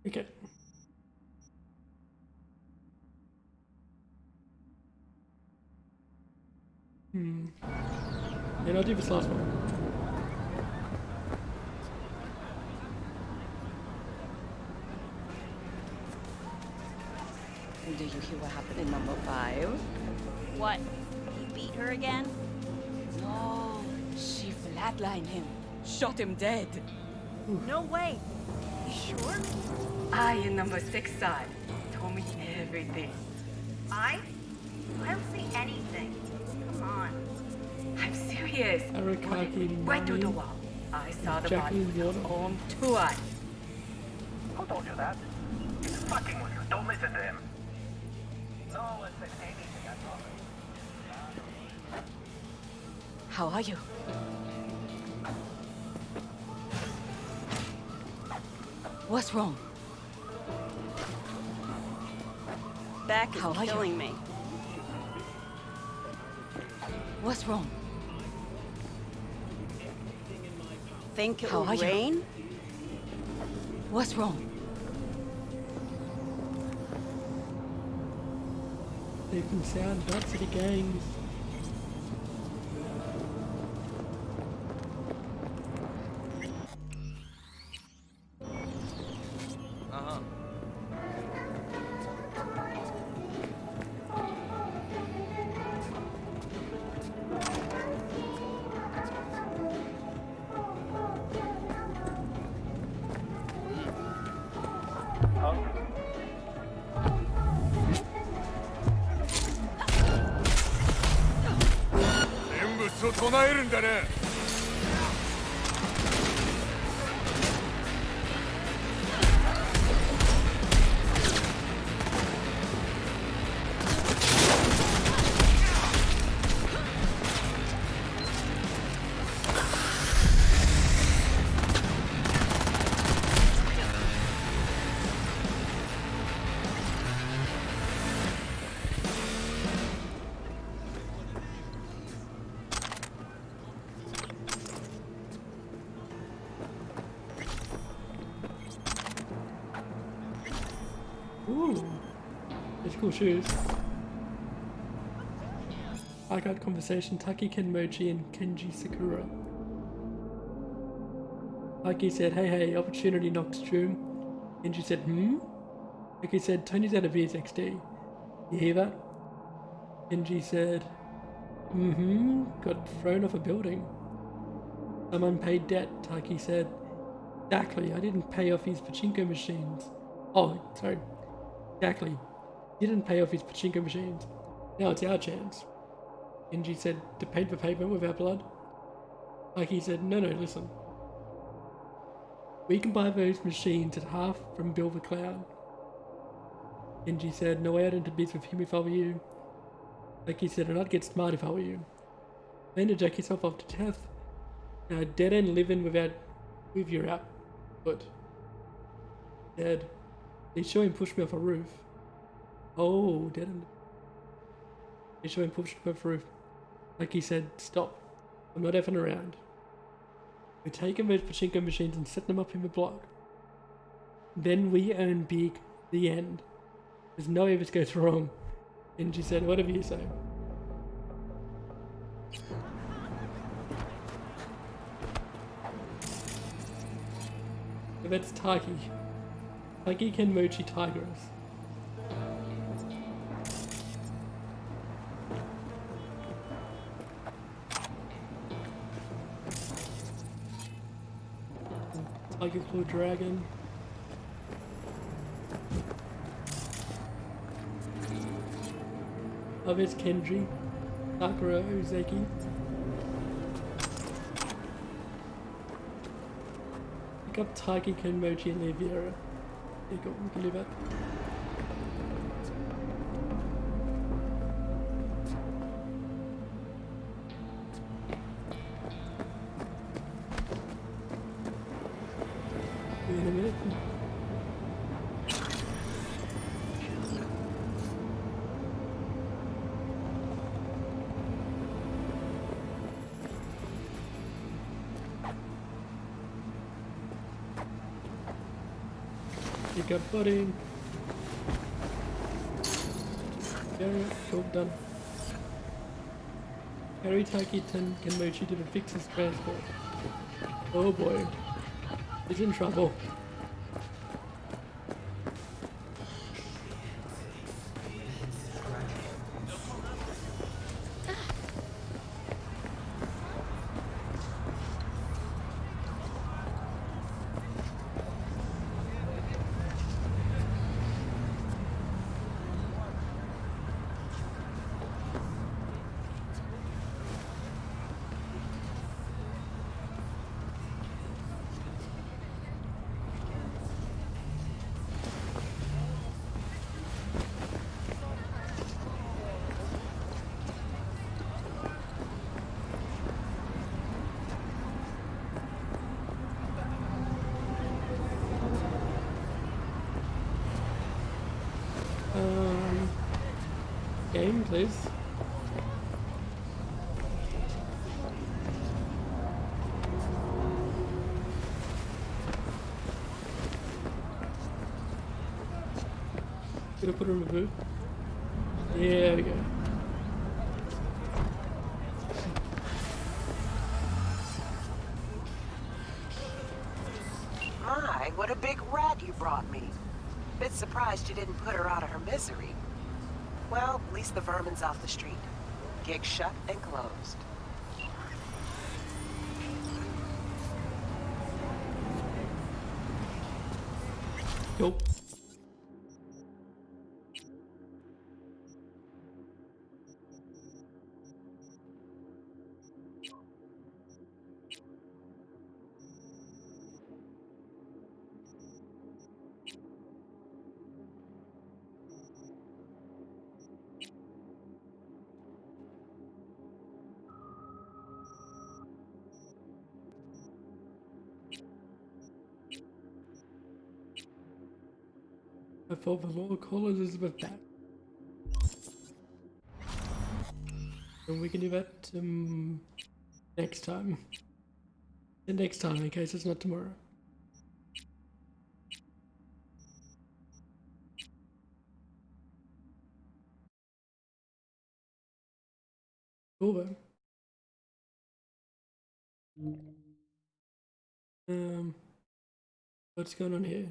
Okay. Then I'll do this last one. Do you hear what happened in number 5? What? He beat her again? No, she flatlined him. Shot him dead. No way. You sure? I in number 6 side told me everything. I don't see anything. Come on. I'm serious. Arakaki, Right through the Nami, wall. I saw the Jackie body with my Water. own 2 eyes. Who told you that? He's fucking with you. Don't listen to him. No one said anything at all. How are you? What's wrong? Back is How are you? killing me. What's wrong? Think it How will are you? rain? What's wrong? Safe and sound, Dark City Games. Uh-huh. Ooh, that's cool shoes. I got conversation. Taki Kenmochi and Kenji Sakura. Taki said, hey, opportunity knocks June. Kenji said, Taki said, Tony's out of VSXD. You hear that? Kenji said, got thrown off a building. Some unpaid debt, Taki said. Exactly, I didn't pay off his pachinko machines. Oh, sorry. Exactly. Didn't pay off his pachinko machines. Now it's our chance. Kenji said, to paint for payment with our blood? Taki said, no, listen. We can buy those machines at half from Bill the Clown. Kenji said, no way out into biz with him if I were you. Taki said, and I'd get smart if I were you. Then to jack yourself off to death. Now dead end living with your output. Dead. They saw him push me off a roof. Oh, dead end. They saw him push me off a roof. Like he said, stop. I'm not effing around. We're taking those pachinko machines and setting them up in the block. Then we earn big. The end. There's no way this goes wrong. And she said, whatever you say. So that's Taki. Taki Kenmochi Tigress. Tiger's Blue Dragon. Oh, there's Kenji. Sakura Uzeki. Pick up Taki Kenmochi and Liviera. There you go, we can do that. In a minute. You got buddy. Alright, cool, done. Harry Taki Kenmochi didn't fix his transport. Oh boy. He's in trouble. in, please. Gonna put her in the boot. There we go. My, what a big rat you brought me. Bit surprised you didn't put her out of her misery. Well, at least the vermin's off the street. Gig shut and closed. Nope. I thought the Lord call Elizabeth back. And we can do that next time. And next time, in case it's not tomorrow. Cool then. What's going on here?